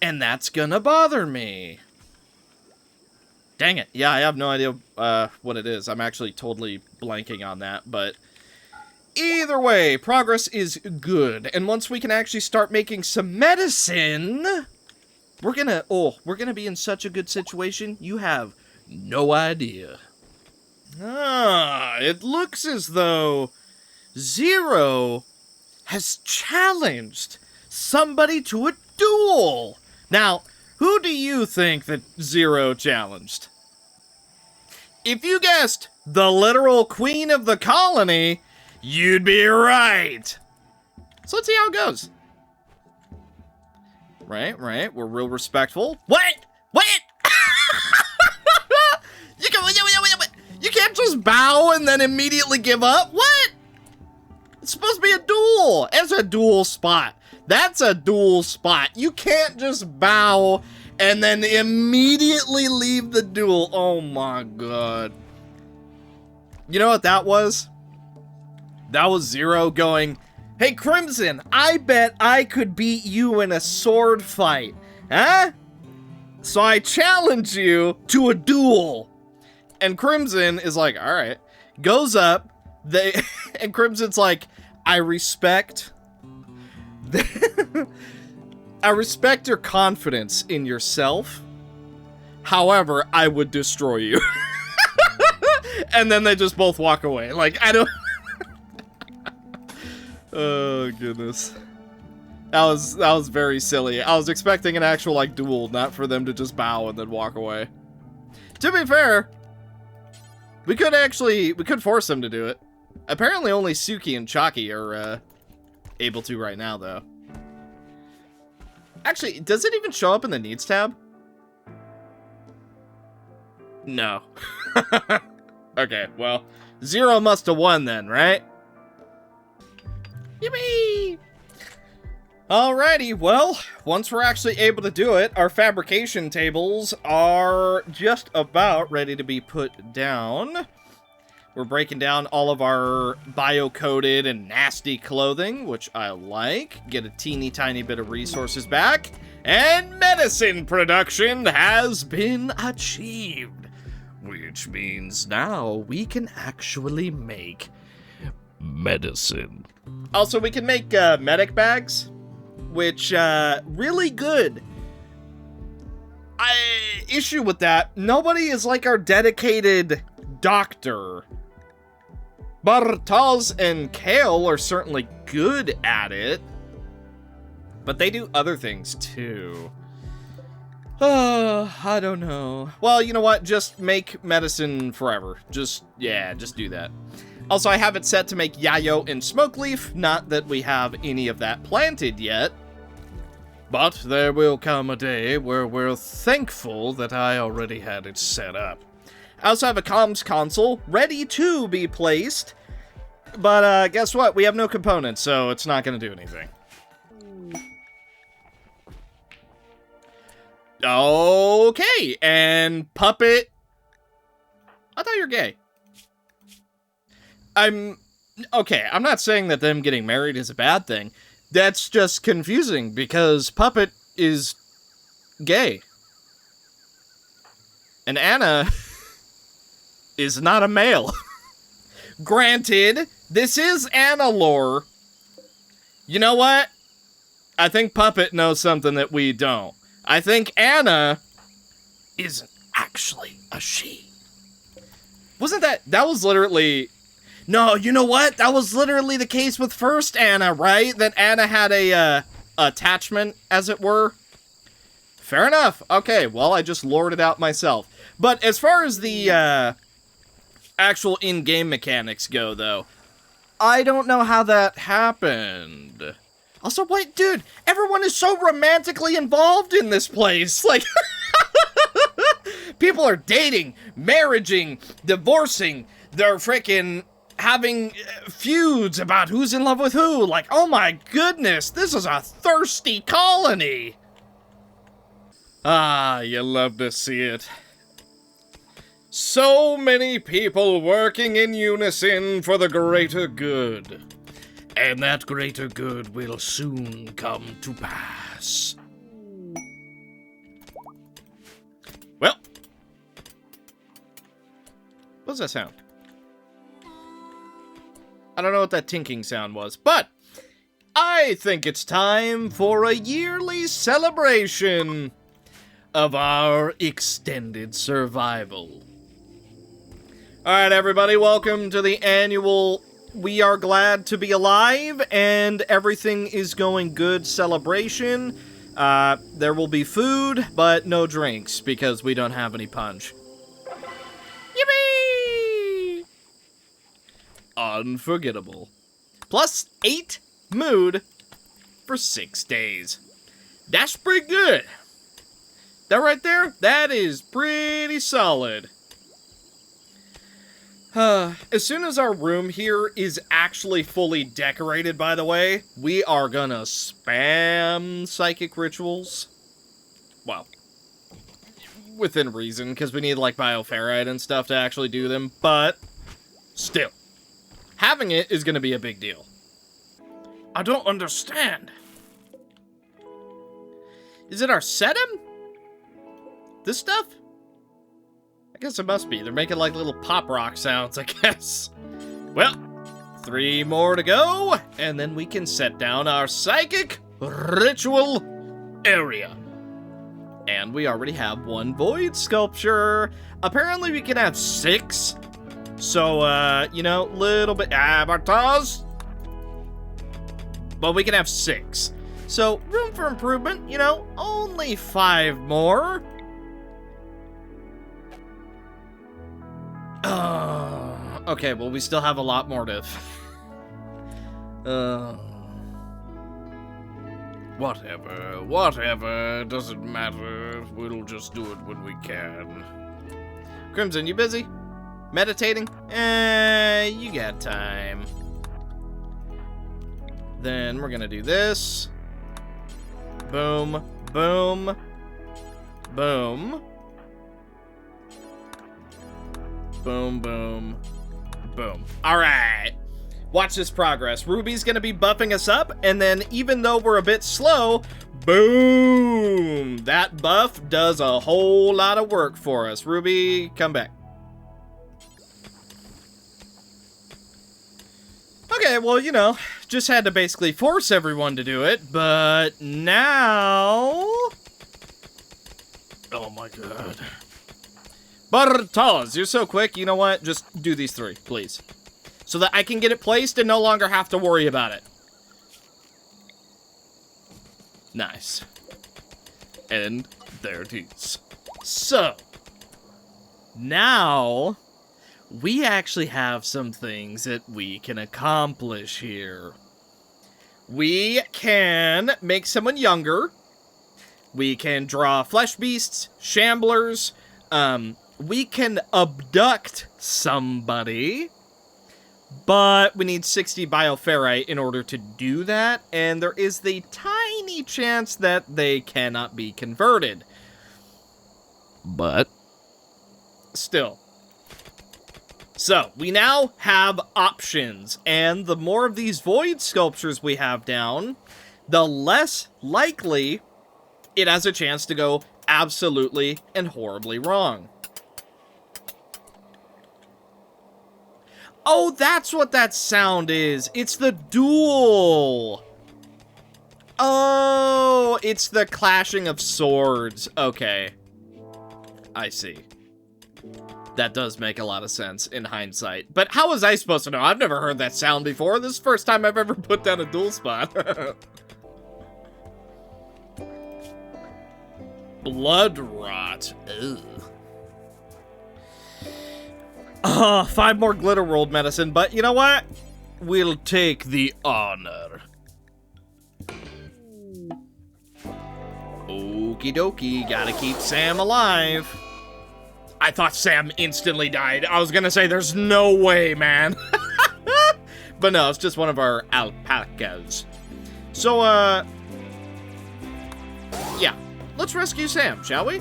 And that's gonna bother me. Dang it. Yeah, I have no idea what it is. I'm actually totally blanking on that, but... Either way, progress is good. And once we can actually start making some medicine, we're gonna be in such a good situation, you have no idea. It looks as though Zero has challenged somebody to a duel. Now, who do you think that Zero challenged? If you guessed the literal queen of the colony, you'd be right. So let's see how it goes. Right. We're real respectful. What? You can't just bow and then immediately give up? What? It's supposed to be a duel. It's a duel spot. That's a duel spot. You can't just bow and then immediately leave the duel. Oh my god. You know what that was? That was Zero going, "Hey Crimson, I bet I could beat you in a sword fight. Huh? So I challenge you to a duel." And Crimson is like, "Alright." Goes up, and Crimson's like, I respect your confidence in yourself. However, I would destroy you." And then they just both walk away. Like, I don't... Oh, goodness. That was very silly. I was expecting an actual, like, duel, not for them to just bow and then walk away. To be fair, we could force them to do it. Apparently only Suki and Chalky are, able to right now, though. Actually, does it even show up in the needs tab? No. Okay, well, Zero must have won then, right? Yippee! Alrighty, well, once we're actually able to do it, our fabrication tables are just about ready to be put down. We're breaking down all of our bio-coated and nasty clothing, which I like. Get a teeny tiny bit of resources back. And medicine production has been achieved. Which means now we can actually make medicine. Also, we can make medic bags, which, really good. Issue with that, nobody is like our dedicated doctor. Bartaz and Kale are certainly good at it, but they do other things too. I don't know. Well, you know what? Just make medicine forever. Just do that. Also, I have it set to make Yayo and Smoke Leaf. Not that we have any of that planted yet. But there will come a day where we're thankful that I already had it set up. I also have a comms console ready to be placed. But guess what? We have no components, so it's not going to do anything. Okay, and Puppet. I thought you were gay. Okay, I'm not saying that them getting married is a bad thing. That's just confusing, because Puppet is gay. And Anna is not a male. Granted, this is Anna lore. You know what? I think Puppet knows something that we don't. I think Anna isn't actually a she. Wasn't that was literally... No, you know what? That was literally the case with first Anna, right? That Anna had a attachment, as it were. Fair enough. Okay, well, I just lored it out myself. But as far as the actual in-game mechanics go, though, I don't know how that happened. Also, wait, dude, everyone is so romantically involved in this place. Like, people are dating, marrying, divorcing, they're freaking having feuds about who's in love with who. Like, oh my goodness, this is a thirsty colony. Ah, you love to see it. So many people working in unison for the greater good. And that greater good will soon come to pass. Well. What's that sound? I don't know what that tinking sound was, but I think it's time for a yearly celebration of our extended survival. Alright, everybody, welcome to the annual We Are Glad to Be Alive and Everything is Going Good celebration. There will be food, but no drinks, because we don't have any punch. Yippee! Unforgettable. Plus 8 mood for 6 days. That's pretty good. That right there, that is pretty solid. As soon as our room here is actually fully decorated, by the way, we are gonna spam psychic rituals. Well, within reason, because we need, like, bioferrite and stuff to actually do them, but still. Having it is gonna be a big deal. I don't understand. Is it our sedum? This stuff? I guess it must be. They're making like little pop rock sounds, I guess. Well, 3 more to go, and then we can set down our psychic ritual area. And we already have 1 void sculpture. Apparently we can have 6. So, you know, little bit... Bartaz! But we can have 6. So, room for improvement, you know, only 5 more. Okay, well, we still have a lot more to... Whatever, doesn't matter. We'll just do it when we can. Crimson, you busy? Meditating? You got time. Then we're gonna do this. Boom, boom, boom. Boom, boom, boom. Alright. Watch this progress. Ruby's gonna be buffing us up, and then even though we're a bit slow, boom! That buff does a whole lot of work for us. Ruby, come back. Okay, well, you know, just had to basically force everyone to do it, but now... Oh my god. Bartaz, you're so quick, you know what? Just do these 3, please. So that I can get it placed and no longer have to worry about it. Nice. And there it is. So, now... we actually have some things that we can accomplish here. We can make someone younger. We can draw flesh beasts, shamblers. We can abduct somebody. But we need 60 bioferrite in order to do that. And there is the tiny chance that they cannot be converted. But still. So, we now have options, and the more of these void sculptures we have down, the less likely it has a chance to go absolutely and horribly wrong. Oh, that's what that sound is! It's the duel! Oh, it's the clashing of swords. Okay. I see. That does make a lot of sense in hindsight. But how was I supposed to know? I've never heard that sound before. This is the first time I've ever put down a duel spot. Blood rot. Ugh. 5 more glitter world medicine, but you know what? We'll take the honor. Okie dokie, gotta keep Sam alive. I thought Sam instantly died. I was gonna say, there's no way, man. But no, it's just one of our alpacas. So, yeah. Let's rescue Sam, shall we?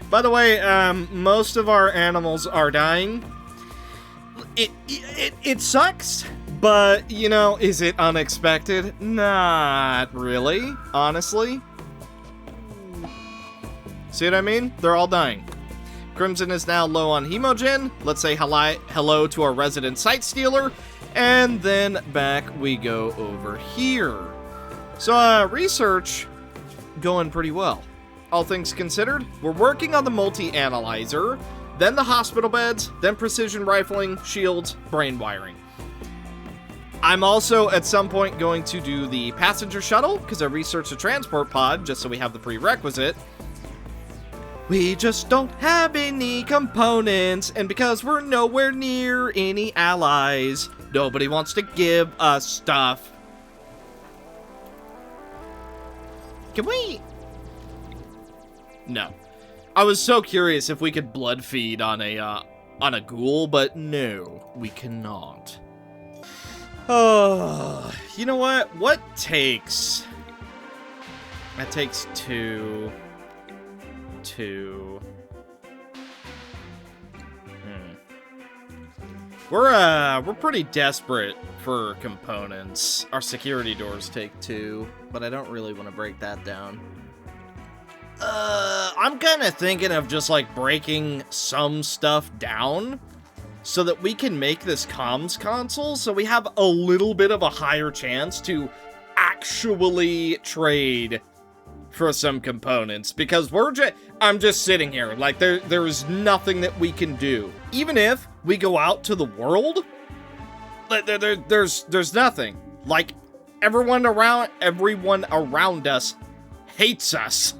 By the way, most of our animals are dying. It sucks, but, you know, is it unexpected? Not really, honestly. See what I mean? They're all dying. Crimson is now low on hemogen. Let's say hello to our resident site stealer. And then back we go over here. So, research going pretty well. All things considered, we're working on the multi-analyzer, then the hospital beds, then precision rifling, shields, brain wiring. I'm also, at some point, going to do the passenger shuttle, because I researched the transport pod, just so we have the prerequisite. We just don't have any components, and because we're nowhere near any allies, nobody wants to give us stuff. Can we? No. I was so curious if we could blood feed on a ghoul, but no, we cannot. Oh, you know what? What takes? That takes 2. We're pretty desperate for components. Our security doors take 2, but I don't really want to break that down. I'm kind of thinking of just like breaking some stuff down so that we can make this comms console so we have a little bit of a higher chance to actually trade for some components, because I'm just sitting here like there is nothing that we can do. Even if we go out to the world, there's nothing. Like everyone around us hates us.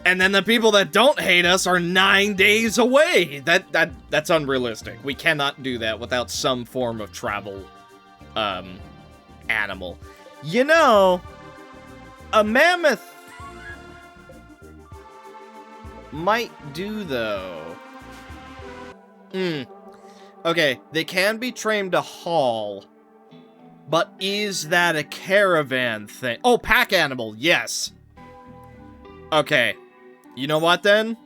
And then the people that don't hate us are 9 days away. That's unrealistic. We cannot do that without some form of travel animal. You know, a mammoth might do, though. Okay, they can be trained to haul, but is that a caravan thing? Oh, pack animal, yes. Okay, you know what then?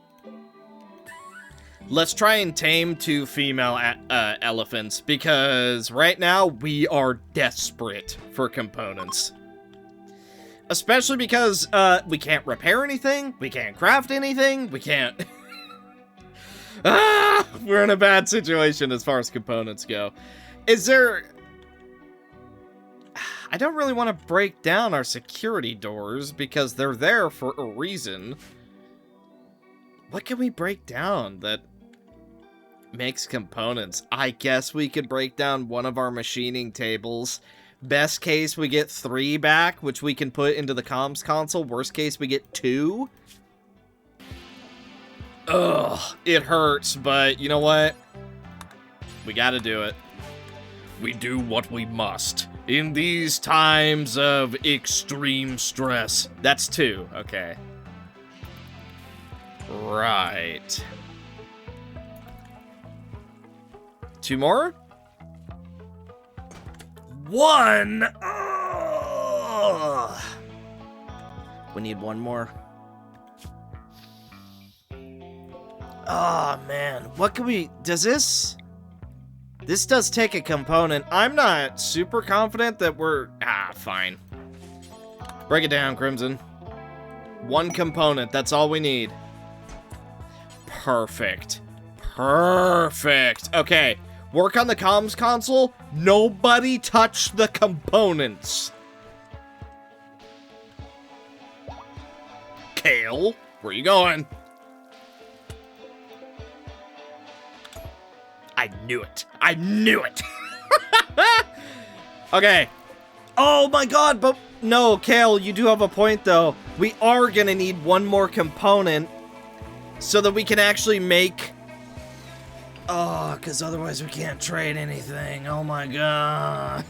Let's try and tame 2 female elephants, because right now we are desperate for components. Especially because we can't repair anything, we can't craft anything, we can't... We're in a bad situation as far as components go. Is there... I don't really want to break down our security doors because they're there for a reason. What can we break down that makes components? I guess we could break down one of our machining tables. Best case, we get 3 back, which we can put into the comms console. Worst case, we get 2. Ugh, it hurts, but you know what? We gotta do it. We do what we must in these times of extreme stress. That's 2, okay. Right. 2 more? 1! Ugh. We need 1 more. Oh, man. What can we... Does this... This does take a component. I'm not super confident that we're... fine. Break it down, Crimson. 1 component. That's all we need. Perfect. Perfect. Okay. Work on the comms console. Nobody touch the components. Kale, where you going? I knew it. I knew it. Okay. Oh my god, but no, Kale, you do have a point though. We are gonna need 1 more component so that we can actually make... Oh, because otherwise we can't trade anything. Oh my god.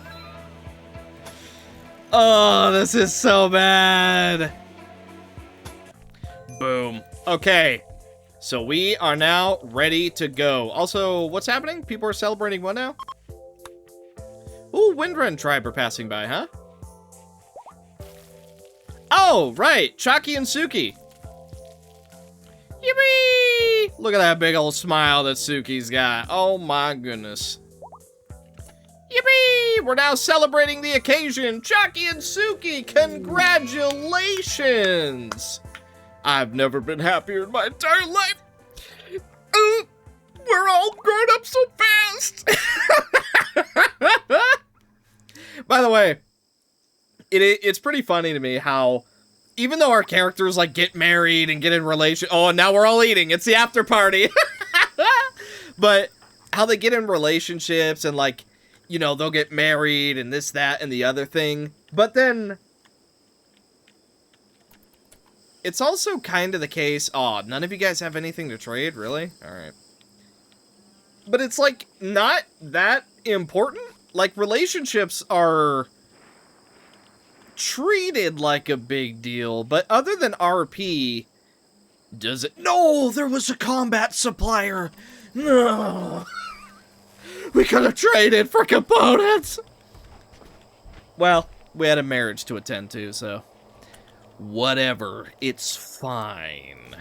Oh, this is so bad. Boom. Okay. So we are now ready to go. Also, what's happening? People are celebrating what now? Ooh, Windrun tribe are passing by, huh? Oh, right. Chaki and Suki. Yippee! Look at that big old smile that Suki's got. Oh my goodness. Yippee! We're now celebrating the occasion. Chaki and Suki, congratulations! I've never been happier in my entire life. We're all grown up so fast. By the way, it's pretty funny to me how even though our characters like get married and get in relation, oh, now we're all eating. It's the after party. But how they get in relationships and like, you know, they'll get married and this, that, and the other thing. But then it's also kind of the case, oh, none of you guys have anything to trade, really? All right. But it's like not that important. Like relationships are treated like a big deal, but other than RP, does it? No, there was a combat supplier. No. We could have traded for components. Well, we had a marriage to attend to, so whatever. It's fine.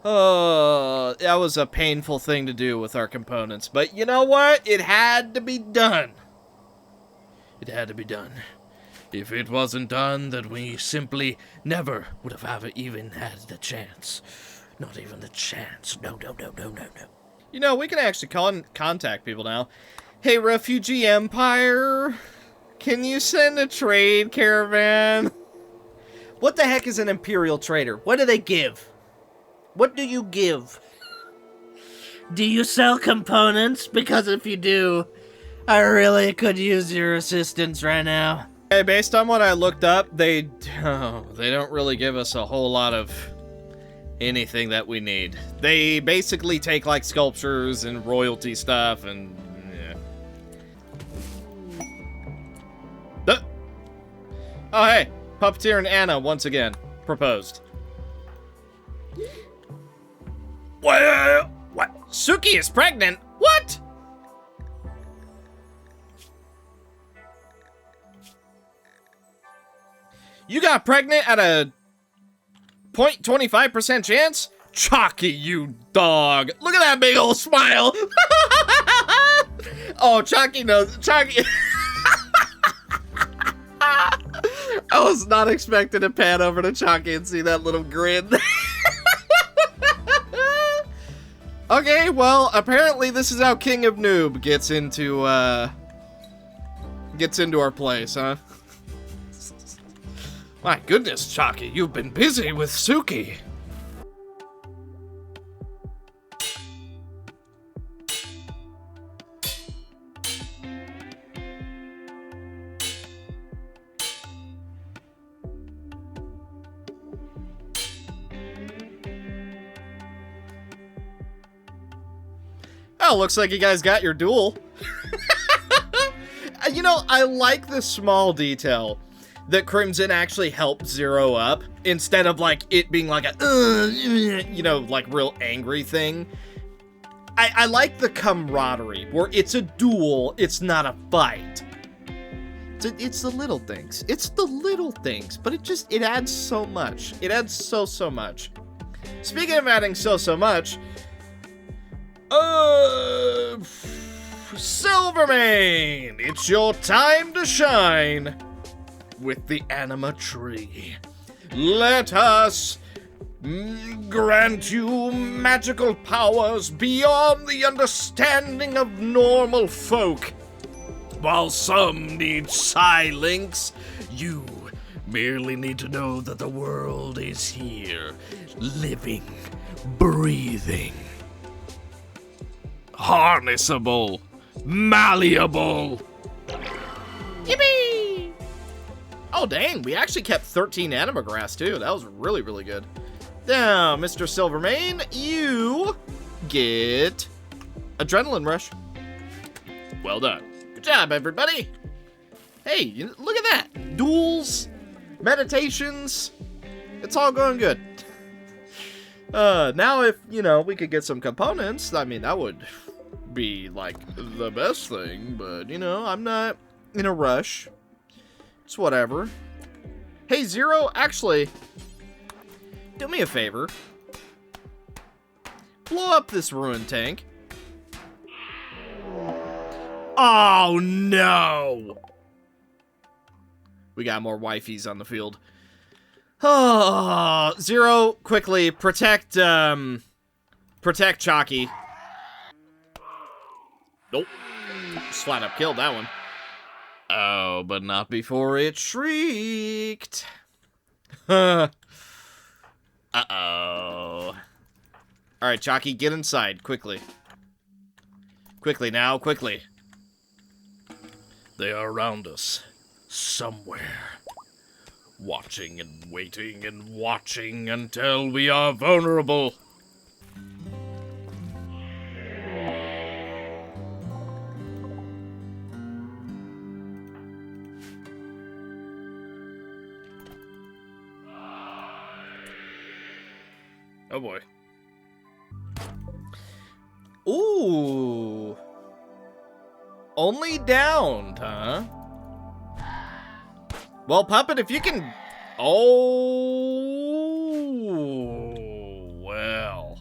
Oh, that was a painful thing to do with our components, but you know what? It had to be done. It had to be done. If it wasn't done, then we simply never would have even had the chance. Not even the chance. No, no, no, no, no, no. You know, we can actually contact people now. Hey, Refugee Empire, can you send a trade caravan? What the heck is an Imperial Trader? What do they give? What do you give? Do you sell components? Because if you do, I really could use your assistance right now. Hey, based on what I looked up, they don't really give us a whole lot of anything that we need. They basically take like sculptures and royalty stuff and yeah. Oh hey, Puppeteer and Anna once again proposed. What? Suki is pregnant? What? You got pregnant at a 0.25% chance? Chalky, you dog. Look at that big old smile. Oh, Chalky knows. Chalky. I was not expecting to pan over to Chalky and see that little grin. Okay, well, apparently this is how King of Noob gets into our place, huh? My goodness, Chalky, you've been busy with Suki. Oh, looks like you guys got your duel. You know, I like the small detail that Crimson actually helped Zero up instead of like it being like a, you know, like real angry thing. I like the camaraderie where it's a duel, it's not a fight. It's the little things. It's the little things, but it adds so much. It adds so much. Speaking of adding so much, Silvermane, it's your time to shine with the anima tree. Let us grant you magical powers beyond the understanding of normal folk. While some need psi-links, you merely need to know that the world is here, living, breathing. Harnessable, malleable. Yippee! Oh dang, we actually kept 13 anima grass too. That was really good. Now, Mr. Silvermane, you get adrenaline rush. Well done. Good job, everybody. Hey, look at that. Duels, meditations, it's all going good. Now if, you know, we could get some components, I mean, that would be, like, the best thing, but, you know, I'm not in a rush. It's whatever. Hey, Zero, actually, do me a favor. Blow up this ruined tank. Oh, no! We got more wifeys on the field. Oh, Zero, quickly, protect Chalky. Nope. Just flat up killed that one. Oh, but not before it shrieked. Uh-oh. Alright, Chalky, get inside, quickly. Quickly now, quickly. They are around us. Somewhere. Watching and waiting and watching until we are vulnerable. Oh boy. Ooh. Only downed, huh? Well, Puppet, if you can... Oh, well.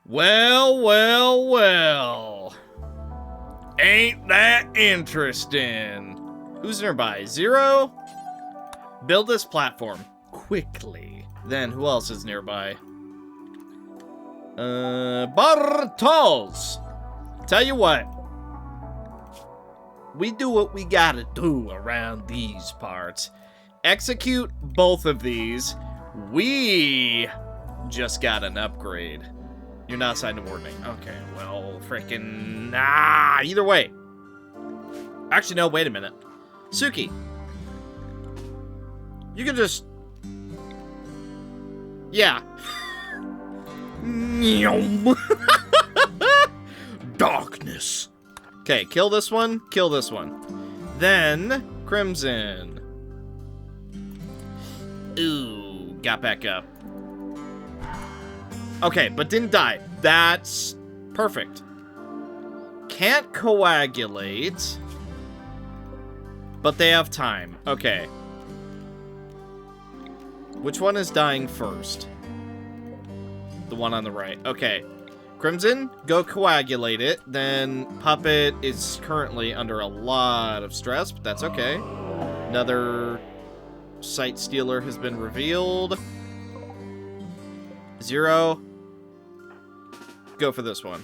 Well. Ain't that interesting? Who's nearby? Zero? Build this platform. Quickly. Then, who else is nearby? Bartels! Tell you what. We do what we gotta do around these parts. Execute both of these. We just got an upgrade. You're not signed a warning. Okay, well, frickin' nah. Either way. Actually, no, wait a minute. Suki. You can just... Yeah. Darkness. Okay, kill this one, kill this one. Then, Crimson. Ooh, got back up. Okay, but didn't die. That's perfect. Can't coagulate. But they have time. Okay. Which one is dying first? The one on the right. Okay. Crimson, go coagulate it. Then Puppet is currently under a lot of stress, but that's okay. Another Sight Stealer has been revealed. Zero. go for this one.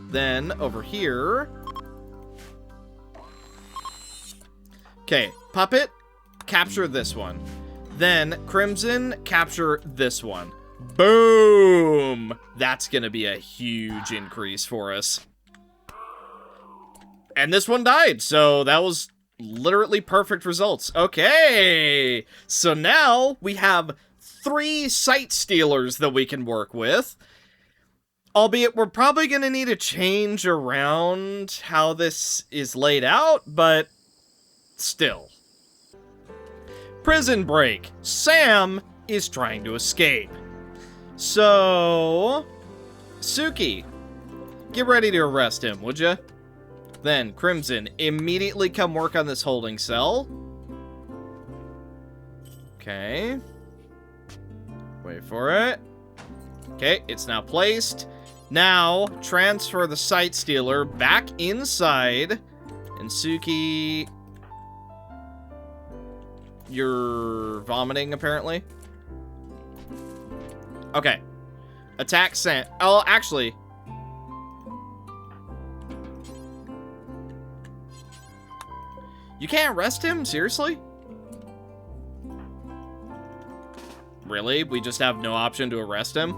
Then, over here... Okay, Puppet, capture this one. Then, Crimson, capture this one. Boom! That's gonna be a huge increase for us. And this one died, so that was literally perfect results. Okay! So now we have 3 Sight Stealers that we can work with. Albeit, we're probably gonna need to change around how this is laid out, but still. Prison break. Sam is trying to escape. So, Suki, get ready to arrest him, would ya? Then, Crimson, immediately come work on this holding cell. Okay. Wait for it. Okay, it's now placed. Now, transfer the Sight Stealer back inside. And Suki... You're vomiting, apparently. Okay. Attack Sam. Oh, actually... You can't arrest him? Seriously? Really? We just have no option to arrest him?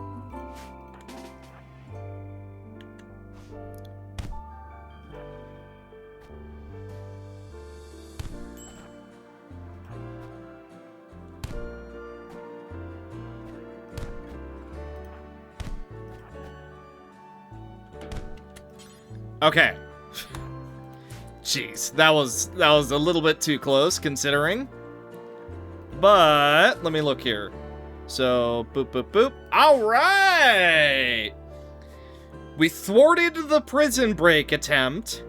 Okay. Jeez, that was a little bit too close, considering. But, let me look here. So, boop, boop, boop. Alright! We thwarted the prison break attempt,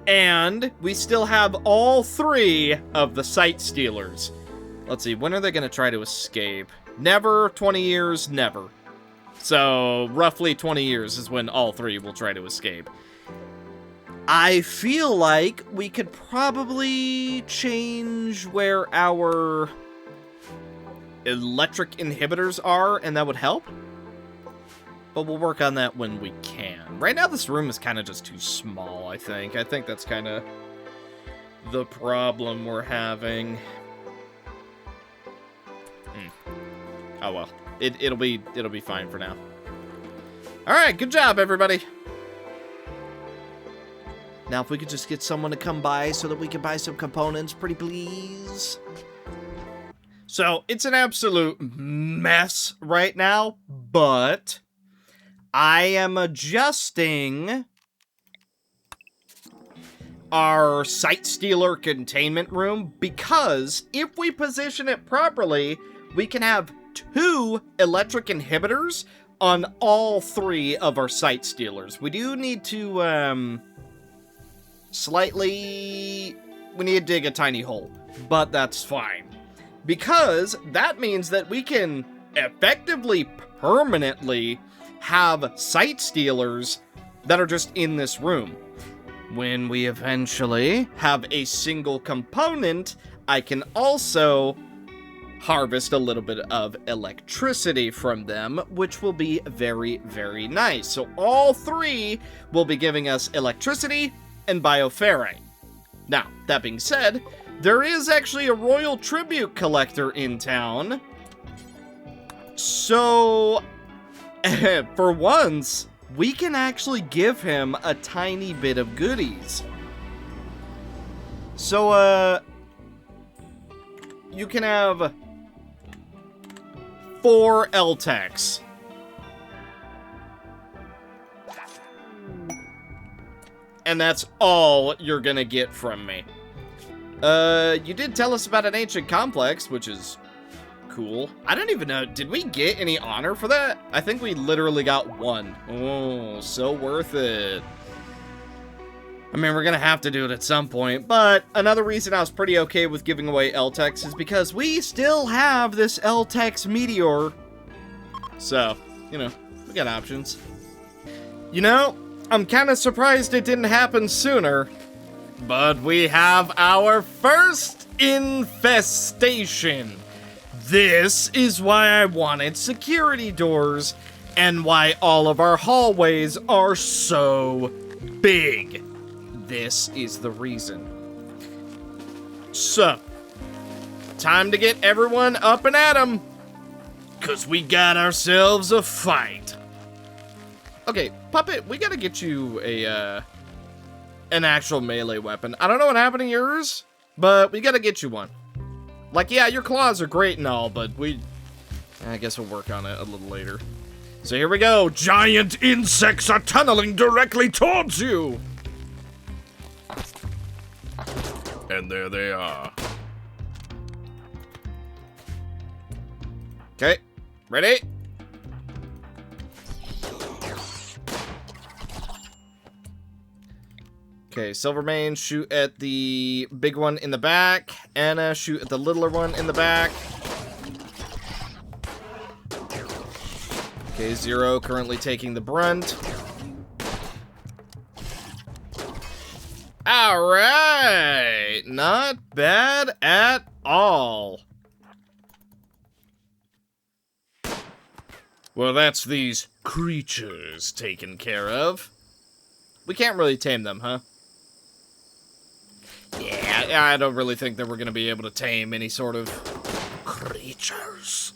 and we still have all 3 of the Sight Stealers. Let's see, when are they going to try to escape? Never, 20 years, never. So, roughly 20 years is when all 3 will try to escape. I feel like we could probably change where our electric inhibitors are, and that would help. But we'll work on that when we can. Right now, this room is kind of just too small, I think. I think that's kind of the problem we're having. Oh, well. It'll be fine for now. All right, good job, everybody. Now, if we could just get someone to come by so that we can buy some components, pretty please. So, it's an absolute mess right now, but I am adjusting our Sight Stealer containment room because if we position it properly, we can have 2 electric inhibitors on all 3 of our Sight Stealers. We do need to, we need to dig a tiny hole, but that's fine. Because that means that we can effectively, permanently have Sight Stealers that are just in this room. When we eventually have a single component, I can also harvest a little bit of electricity from them, which will be very, very nice. So all 3 will be giving us electricity and bioferrite. Now, that being said, there is actually a royal tribute collector in town. So, for once, we can actually give him a tiny bit of goodies. So, you can have 4 LTECs. And that's all you're gonna get from me. You did tell us about an ancient complex, which is cool. I don't even know, did we get any honor for that? I think we literally got 1. Oh, so worth it. I mean, we're gonna have to do it at some point, but another reason I was pretty okay with giving away LTEX is because we still have this LTEX Meteor. So, you know, we got options. You know, I'm kind of surprised it didn't happen sooner, but we have our first infestation. This is why I wanted security doors. and why all of our hallways are so big. This is the reason. So, time to get everyone up and at 'em, 'cause we got ourselves a fight. Okay, Puppet, we gotta get you an actual melee weapon. I don't know what happened to yours, but we gotta get you one. Like, yeah, your claws are great and all, but I guess we'll work on it a little later. So here we go. Giant insects are tunneling directly towards you. And there they are. Okay, ready? Okay, Silvermane, shoot at the big one in the back. Anna, shoot at the littler one in the back. Okay, Zero currently taking the brunt. Alright! Not bad at all. Well, that's these creatures taken care of. We can't really tame them, huh? Yeah, I don't really think that we're gonna be able to tame any sort of creatures.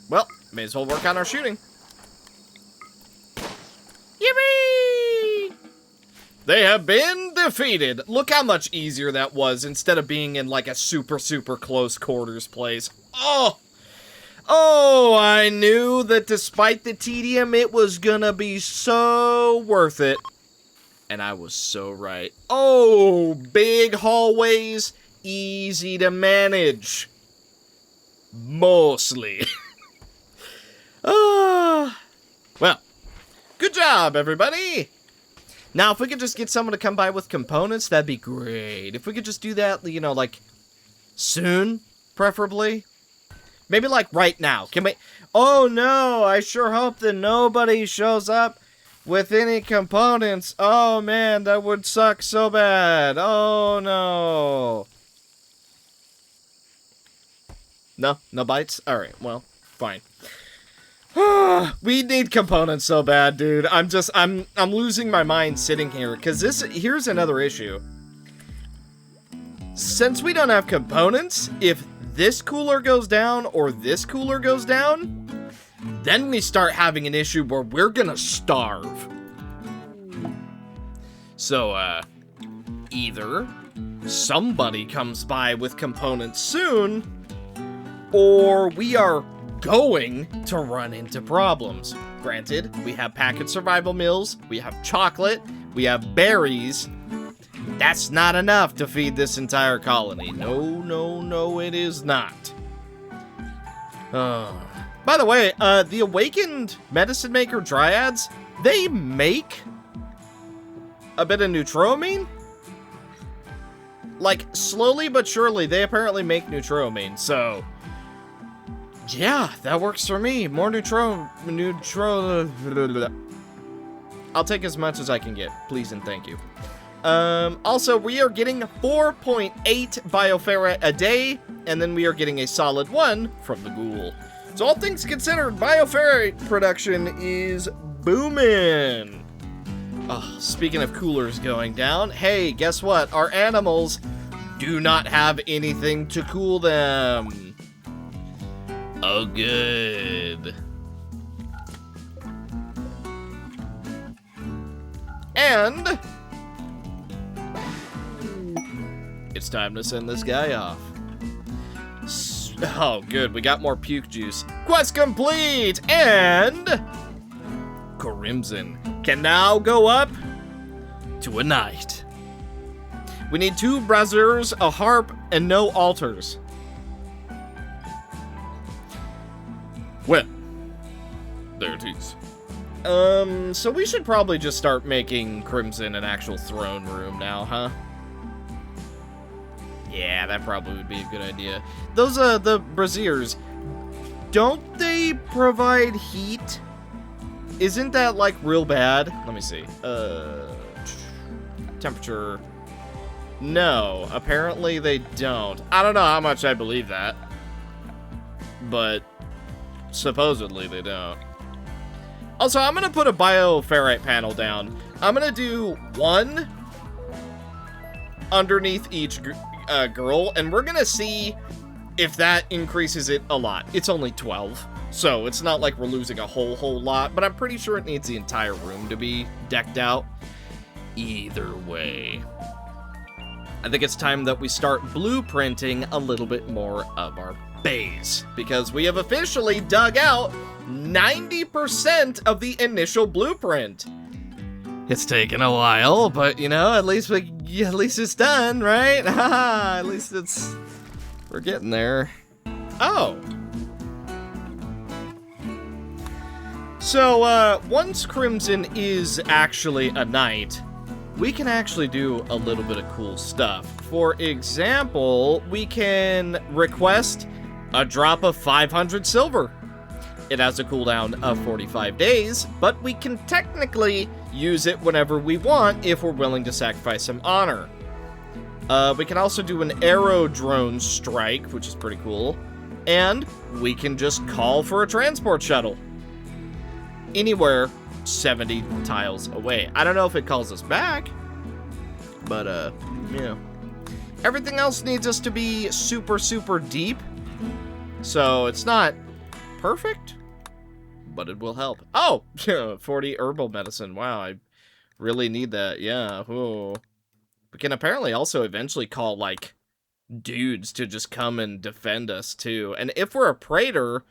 Well, may as well work on our shooting. Yippee! They have been defeated. Look how much easier that was instead of being in like a super close quarters place. Oh, I knew that despite the tedium, it was gonna be so worth it. And I was so right. Oh, big hallways, easy to manage. Mostly. Well, good job, everybody. Now, if we could just get someone to come by with components, that'd be great. If we could just do that, you know, like, soon, preferably. Maybe, like, right now. Can we... Oh, no, I sure hope that nobody shows up with any components. Oh, man, that would suck so bad. Oh, no. No? No bites? Alright, well, fine. We need components so bad, dude. I'm losing my mind sitting here, because here's another issue. Since we don't have components, if this cooler goes down or this cooler goes down, then we start having an issue where we're gonna starve. So, either somebody comes by with components soon, or we are going to run into problems. Granted, we have packet survival meals, we have chocolate, we have berries. That's not enough to feed this entire colony. No, it is not. By the way, the awakened medicine maker dryads, they make a bit of neutroamine? Like, slowly but surely, they apparently make neutroamine, so... yeah, that works for me. More neutro... I'll take as much as I can get. Please and thank you. Also, we are getting 4.8 Bioferret a day, and then we are getting a solid 1 from the ghoul. So all things considered, Bioferret production is booming. Oh, speaking of coolers going down, hey, guess what? Our animals do not have anything to cool them. Oh, good. And it's time to send this guy off. Oh, good. We got more puke juice. Quest complete! And Crimson can now go up to a knight. We need 2 braziers, a harp, and no altars. Well, there it is. So we should probably just start making Crimson an actual throne room now, huh? Yeah, that probably would be a good idea. Those, the braziers, don't they provide heat? Isn't that, like, real bad? Let me see. Temperature. No, apparently they don't. I don't know how much I believe that, but supposedly they don't. Also, I'm gonna put a bioferrite panel down. I'm gonna do one underneath each girl, and we're gonna see if that increases it a lot. It's only 12, so it's not like we're losing a whole lot, but I'm pretty sure it needs the entire room to be decked out. Either way, I think it's time that we start blueprinting a little bit more of our base, because we have officially dug out 90% of the initial blueprint. It's taken a while, but you know, at least it's done, right? Haha, at least we're getting there. Oh. So, once Crimson is actually a knight, we can actually do a little bit of cool stuff. For example, we can request a drop of 500 silver. It has a cooldown of 45 days, but we can technically use it whenever we want if we're willing to sacrifice some honor. We can also do an arrow drone strike, which is pretty cool. And we can just call for a transport shuttle anywhere 70 tiles away. I don't know if it calls us back, but, yeah. Everything else needs us to be super, super deep, so it's not perfect, but it will help. Oh, 40 herbal medicine. Wow, I really need that. Yeah. Whoa. We can apparently also eventually call, like, dudes to just come and defend us, too. And if we're a praetor,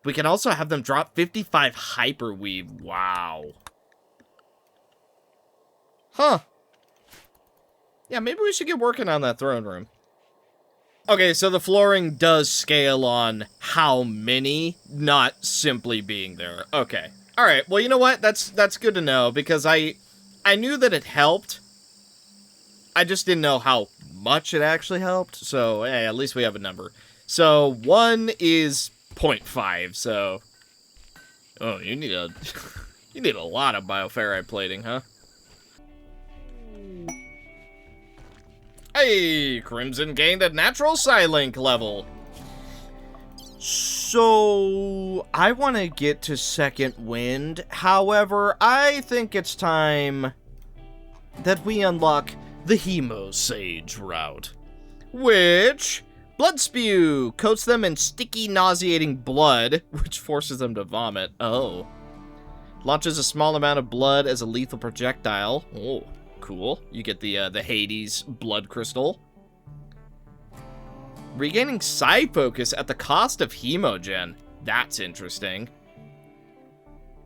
we can also have them drop 55 hyperweave. Wow. Huh. Yeah, maybe we should get working on that throne room. Okay, so the flooring does scale on how many, not simply being there. Okay. Alright, well, you know what? That's good to know, because I knew that it helped. I just didn't know how much it actually helped, so hey, at least we have a number. So 1 is 0.5, so... Oh, you need a... you need a lot of bioferrite plating, huh? Hey, Crimson gained a natural Psylink level. So, I want to get to second wind. However, I think it's time that we unlock the Hemo Sage route, which blood spew coats them in sticky, nauseating blood, which forces them to vomit. Oh. Launches a small amount of blood as a lethal projectile. Oh, cool. You get the Hades blood crystal. Regaining Psi focus at the cost of Hemogen. That's interesting.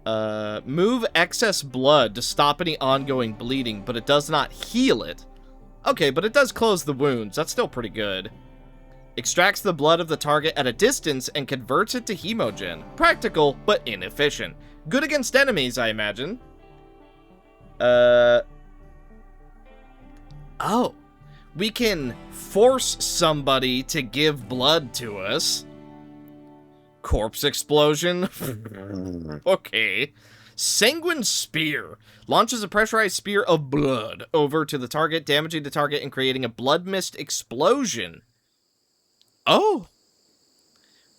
Move excess blood to stop any ongoing bleeding, but it does not heal it. Okay, but it does close the wounds. That's still pretty good. Extracts the blood of the target at a distance and converts it to Hemogen. Practical, but inefficient. Good against enemies, I imagine. Oh. We can force somebody to give blood to us. Corpse explosion. Okay. Sanguine Spear. Launches a pressurized spear of blood over to the target, damaging the target and creating a blood mist explosion. Oh.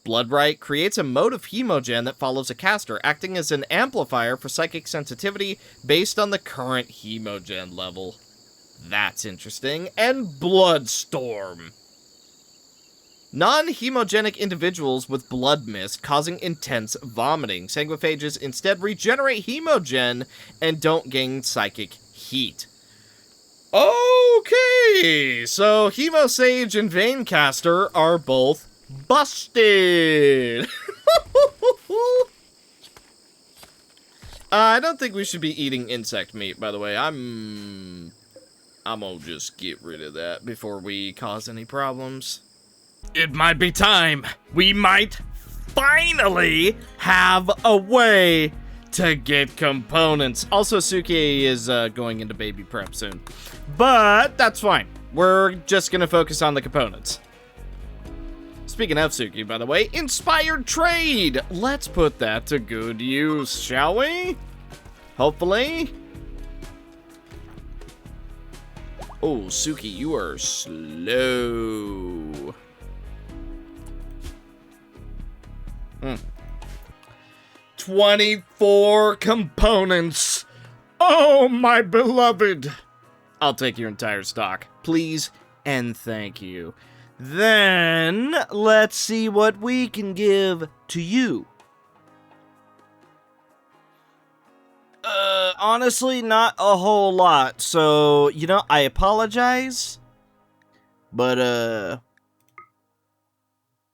Bloodbright creates a mode of Hemogen that follows a caster, acting as an amplifier for psychic sensitivity based on the current Hemogen level. That's interesting. And Bloodstorm. Non-hemogenic individuals with blood mist causing intense vomiting. Sanguiphages instead regenerate hemogen and don't gain psychic heat. Okay, so Hemosage and Venecaster are both busted. I don't think we should be eating insect meat, by the way. I'm gonna just get rid of that before we cause any problems. It might be time. We might finally have a way to get components. Also, Suki is going into baby prep soon. But that's fine. We're just gonna focus on the components. Speaking of Suki, by the way, inspired trade. Let's put that to good use, shall we? Hopefully. Oh, Suki, you are slow. 24 components. Oh, my beloved. I'll take your entire stock, please and thank you. Then, let's see what we can give to you. Honestly, not a whole lot. So, I apologize. But,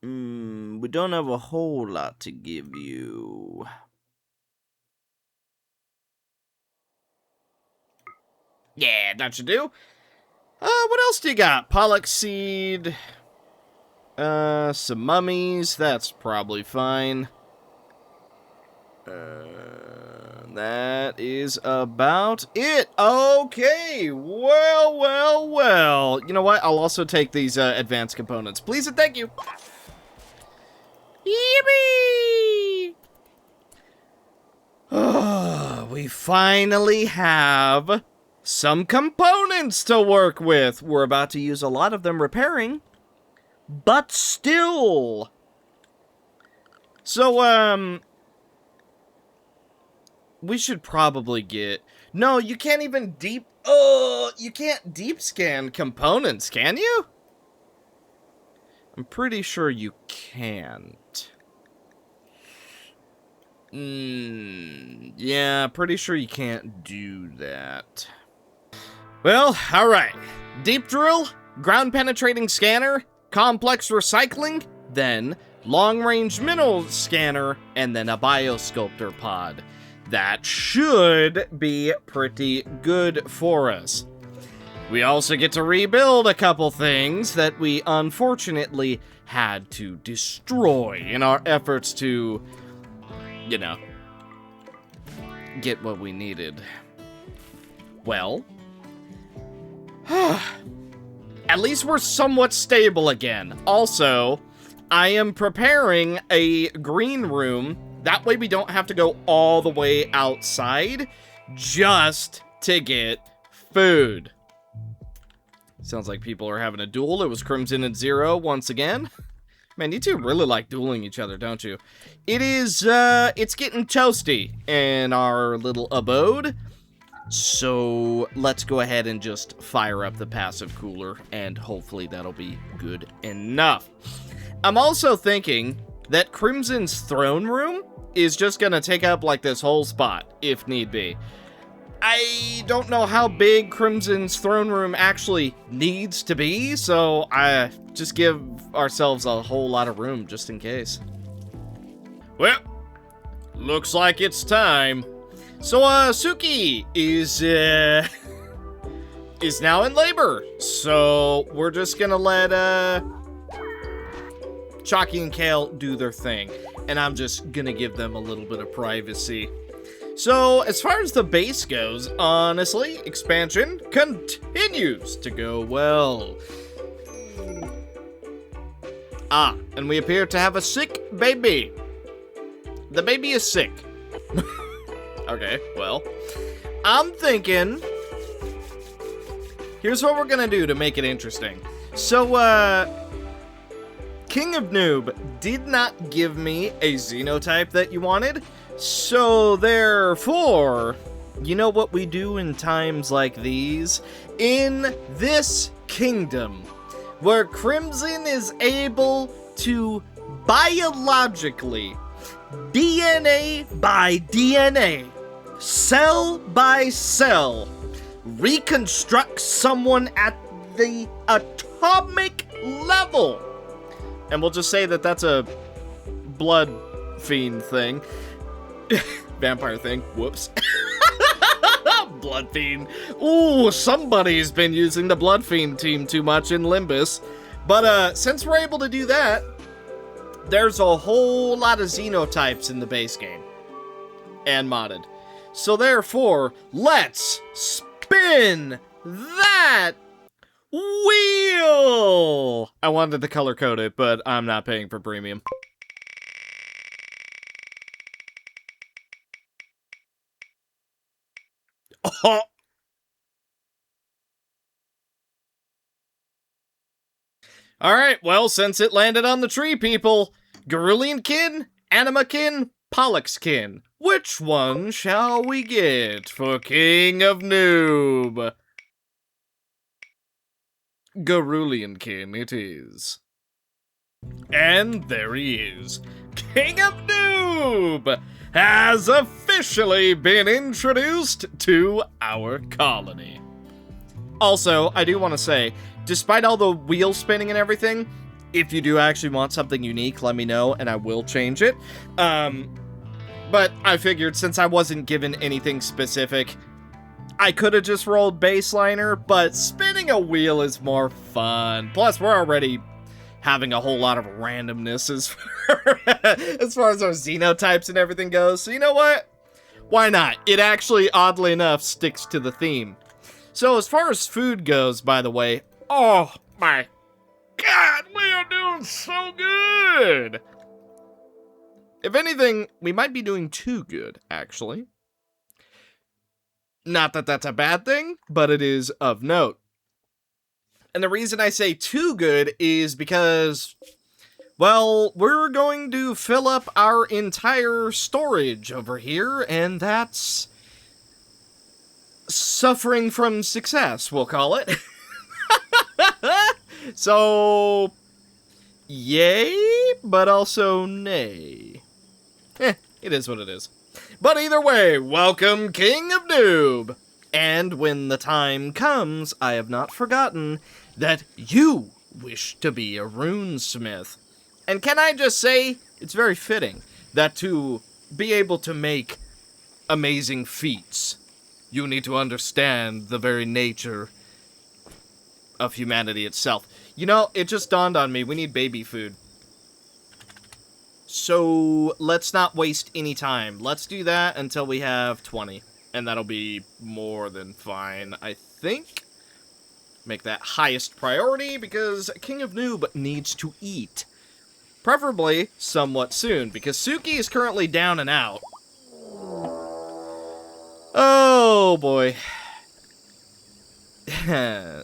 we don't have a whole lot to give you. Yeah, that should do. What else do you got? Pollock seed. Some mummies. That's probably fine. That is about it. Okay, well. You know what? I'll also take these advanced components. Please and thank you. Yippee! We finally have some components to work with. We're about to use a lot of them repairing, but still. So, we should probably get... No, you can't even you can't deep scan components, can you? I'm pretty sure you can't. Yeah, pretty sure you can't do that. Well, alright. Deep drill, ground penetrating scanner, complex recycling, then long-range mineral scanner, and then a biosculptor pod. That should be pretty good for us. We also get to rebuild a couple things that we unfortunately had to destroy in our efforts to, get what we needed. Well, at least we're somewhat stable again. Also, I am preparing a green room. That way we don't have to go all the way outside just to get food. Sounds like people are having a duel. It was Crimson and Zero once again. Man, you two really like dueling each other, don't you? It is, it's getting toasty in our little abode. So let's go ahead and just fire up the passive cooler, and hopefully that'll be good enough. I'm also thinking that Crimson's throne room is just gonna take up like this whole spot, if need be. I don't know how big Crimson's throne room actually needs to be, so I just give ourselves a whole lot of room just in case. Well, looks like it's time. So, Suki is now in labor, so we're just gonna let, Chalky and Kale do their thing, and I'm just gonna give them a little bit of privacy. So, as far as the base goes, honestly, expansion continues to go well. Ah, and we appear to have a sick baby. The baby is sick. Okay, well, I'm thinking, here's what we're gonna do to make it interesting. So, King of Noob did not give me a xenotype that you wanted, so therefore, you know what we do in times like these? In this kingdom, where Crimson is able to biologically, DNA by DNA, cell by cell, reconstruct someone at the atomic level. And we'll just say that that's a blood fiend thing. Vampire thing. Whoops. Blood fiend. Ooh, somebody's been using the blood fiend team too much in Limbus. But since we're able to do that, there's a whole lot of xenotypes in the base game. And modded. So therefore, let's spin that wheel! I wanted to color code it, but I'm not paying for premium. Oh. Alright, well, since it landed on the tree, people, Garuliankin, Animakin, Pollux-kin. Which one shall we get for King of Noob? Garuliankin it is. And there he is. King of Noob has officially been introduced to our colony. Also, I do want to say, despite all the wheel spinning and everything, if you do actually want something unique, let me know and I will change it. But I figured since I wasn't given anything specific, I could have just rolled baseliner, but spinning a wheel is more fun. Plus, we're already having a whole lot of randomness as far as our xenotypes and everything goes. So you know what? Why not? It actually, oddly enough, sticks to the theme. So as far as food goes, by the way, oh my god, we are doing so good! If anything, we might be doing too good, actually. Not that that's a bad thing, but it is of note. And the reason I say too good is because, well, we're going to fill up our entire storage over here, and that's suffering from success, we'll call it. So, yay, but also nay. It is what it is. But either way, welcome, King of Noob! And when the time comes, I have not forgotten that you wish to be a runesmith. And can I just say, it's very fitting that to be able to make amazing feats, you need to understand the very nature of humanity itself. You know, it just dawned on me, we need baby food. So, let's not waste any time. Let's do that until we have 20. And that'll be more than fine, I think. Make that highest priority, because King of Noob needs to eat. Preferably somewhat soon, because Suki is currently down and out. Oh, boy.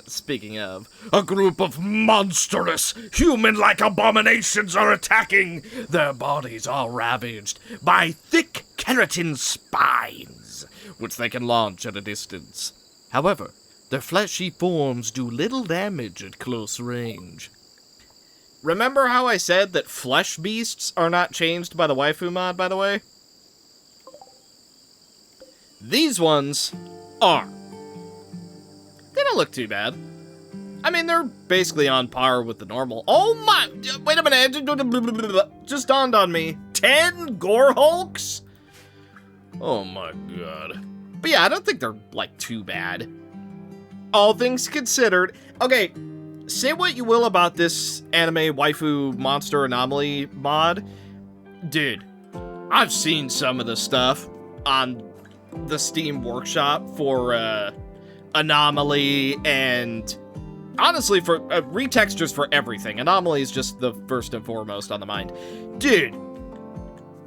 Speaking of, A group of monstrous, human-like abominations are attacking. Their bodies are ravaged by thick keratin spines, which they can launch at a distance. However, their fleshy forms do little damage at close range. remember how I said that flesh beasts are not changed by the waifu mod, by the way? These ones are. They don't look too bad. I mean, they're basically on par with the normal. Oh my, wait a minute, just dawned on me. 10 gore hulks? Oh my god. But yeah, I don't think they're, like, too bad. All things considered. Okay, say what you will about this anime waifu monster anomaly mod. Dude, I've seen some of the stuff on the Steam Workshop for, Anomaly, and honestly, for retextures for everything. Anomaly is just the first and foremost on the mind. Dude,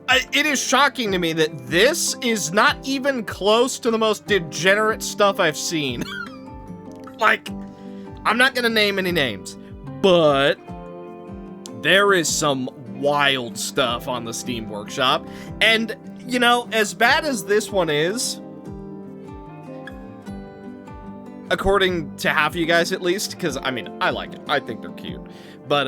it is shocking to me that this is not even close to the most degenerate stuff I've seen. Like, I'm not gonna name any names, but there is some wild stuff on the Steam Workshop. And, you know, as bad as this one is, according to half of you guys at least, because, I mean, I like it. I think they're cute. But,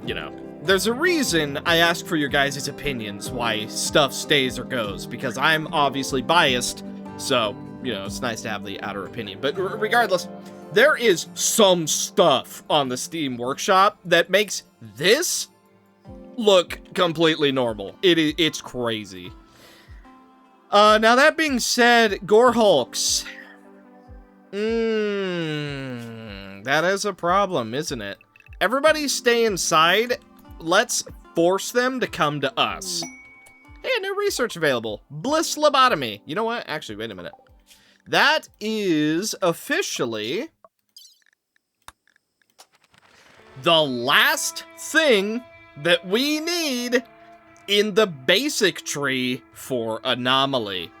you know, there's a reason I ask for your guys' opinions why stuff stays or goes, because I'm obviously biased, so, you know, it's nice to have the outer opinion. But regardless, there is some stuff on the Steam Workshop that makes this look completely normal. It's crazy. Now that being said, Gore Hulks. That is a problem, isn't it? Everybody stay inside. Let's force them to come to us. Hey, new research available. Bliss lobotomy. You know what? Actually, wait a minute. That is officially the last thing that we need in the basic tree for Anomaly.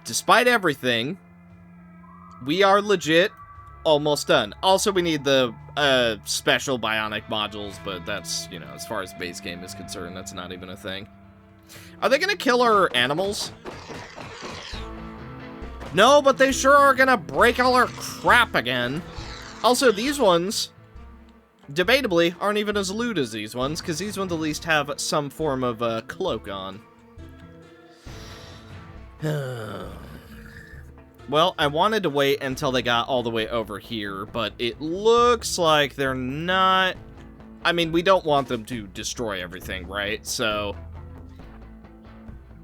Despite everything, we are legit almost done. Also, we need the special bionic modules, but that's, you know, as far as base game is concerned, that's not even a thing. Are they gonna kill our animals? No, but they sure are gonna break all our crap again. Also, these ones, debatably, aren't even as loot as these ones, because these ones at least have some form of cloak on. Well, I wanted to wait until they got all the way over here, but it looks like they're not... I mean, we don't want them to destroy everything, right? So...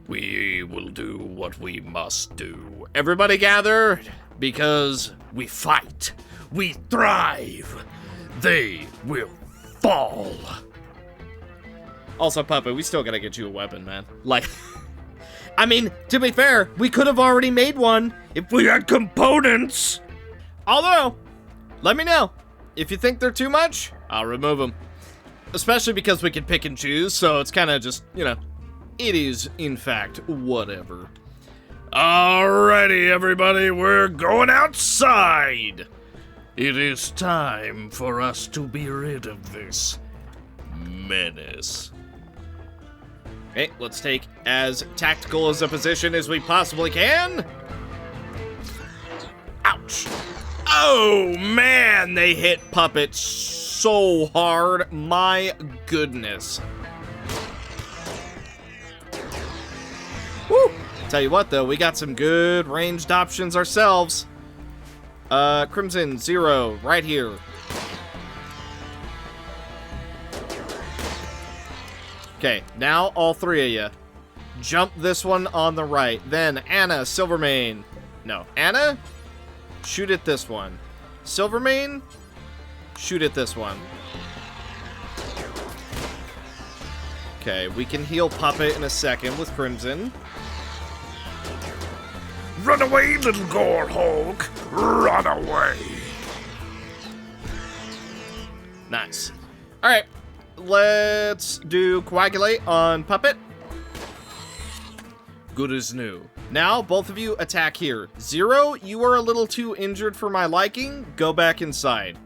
We will do what we must do. everybody gather, Because we fight. We thrive. They will fall. Also, Puppet, we still gotta get you a weapon, man. Like... I mean, to be fair, we could have already made one If we had components. Although, let me know. If you think they're too much, I'll remove them. Especially because we can pick and choose, so it's kind of just, you know, it is, in fact, whatever. Alrighty, everybody, we're going outside. It is time for us to be rid of this menace. Okay, let's take as tactical as a position as we possibly can. Ouch. Oh, man, they hit Puppet so hard. My goodness. Woo! Tell you what, though, we got some good ranged options ourselves. Crimson, 0, right here. Okay, now all three of you. Jump this one on the right. Then Anna, Silvermane. No, Anna, shoot at this one. Silvermane, shoot at this one. Okay, we can heal Puppet in a second with Crimson. Run away, little Gore Hulk. Run away. Nice. All right, let's do Coagulate on Puppet. Good as new. Now, both of you attack here. 0, you are a little too injured for my liking. Go back inside.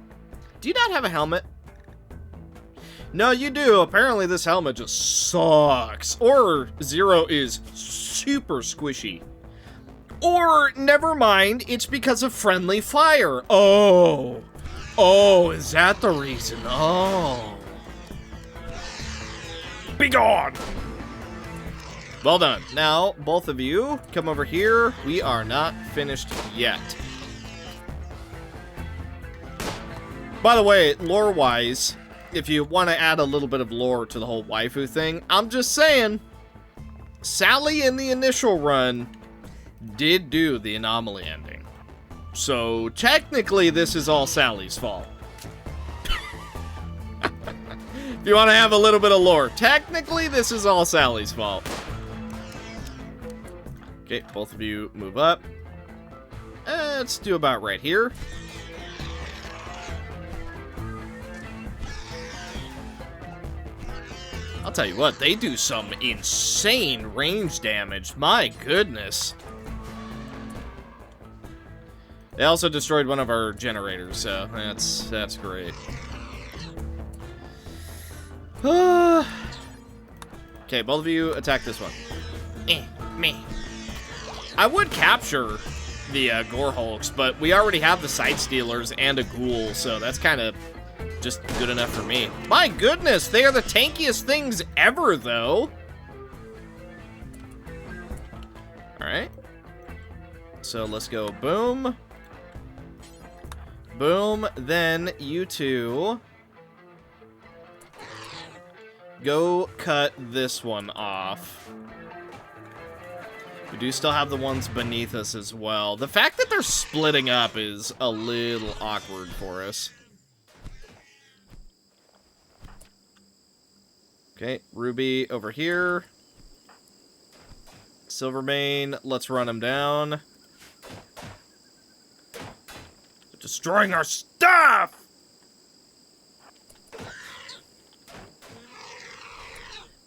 Do you not have a helmet? No, you do. Apparently this helmet just sucks. Or 0 is super squishy. Or, never mind, it's because of friendly fire. Oh. Oh, is that the reason? Oh. Be gone. Well done. Now, both of you, come over here. We are not finished yet. By the way, lore-wise, if you want to add a little bit of lore to the whole waifu thing, I'm just saying, Sally in the initial run did do the Anomaly ending. So, technically, this is all Sally's fault. If you want to have a little bit of lore, technically, this is all Sally's fault. Okay, both of you move up. Let's do about right here. I'll tell you what, they do some insane range damage. My goodness. They also destroyed one of our generators, so that's great. Okay, both of you attack this one. Me. I would capture the Gore Hulks, but we already have the Sight Stealers and a Ghoul, so that's kind of just good enough for me. My goodness, they are the tankiest things ever, though. Alright. So let's go boom. Boom. Then you two go cut this one off. We do still have the ones beneath us as well. The fact that they're splitting up is a little awkward for us. Okay, Ruby over here. Silvermane, let's run him down. They're destroying our stuff!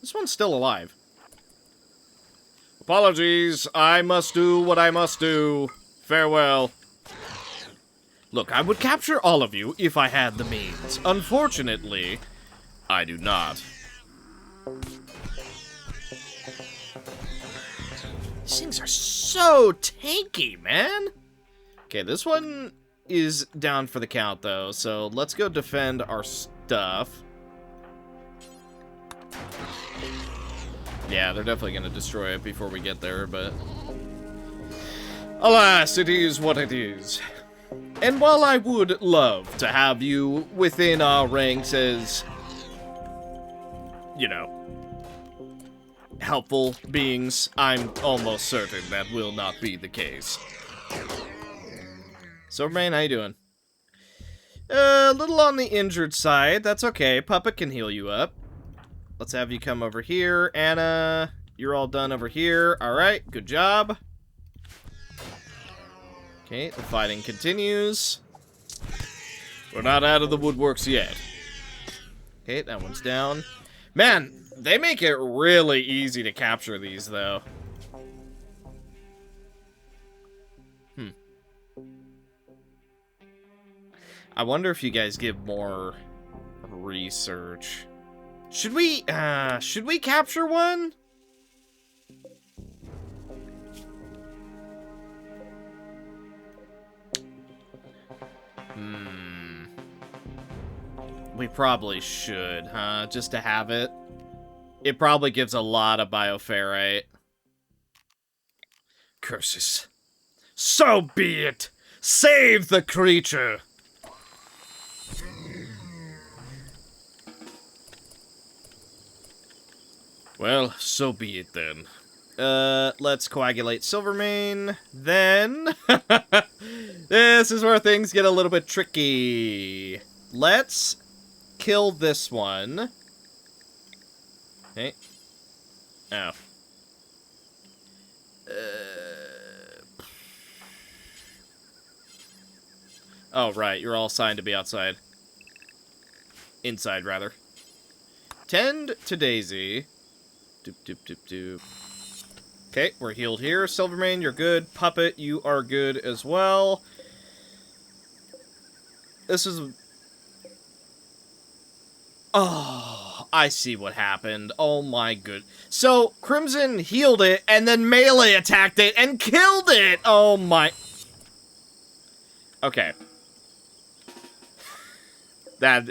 This one's still alive. Apologies, I must do what I must do. Farewell. Look, I would capture all of you if I had the means. Unfortunately, I do not. These things are so tanky, man. Okay, this one is down for the count, though, so let's go defend our stuff. Yeah, they're definitely going to destroy it before we get there, but... alas, it is what it is. And while I would love to have you within our ranks as, you know, helpful beings, I'm almost certain that will not be the case. Silvermane, how you doing? A little on the injured side. That's okay. Puppet can heal you up. Let's have you come over here. Anna, you're all done over here. Alright, good job. Okay, the fighting continues. We're not out of the woodworks yet. Okay, that one's down. Man, they make it really easy to capture these, though. I wonder if you guys give more research. Should we capture one? We probably should, huh? Just to have it. It probably gives a lot of bioferrite. Curses. So be it! Save the creature! Well, so be it then. Let's coagulate Silvermane. Then... this is where things get a little bit tricky. Let's kill this one. Okay. Oh. Oh, right. You're all signed to be outside. Inside, rather. Tend to Daisy. Doop, doop, doop, doop. Okay, we're healed here. Silvermane, you're good. Puppet, you are good as well. This is... oh, I see what happened. Oh my good. So, Crimson healed it, and then melee attacked it, and killed it! Oh my... okay. That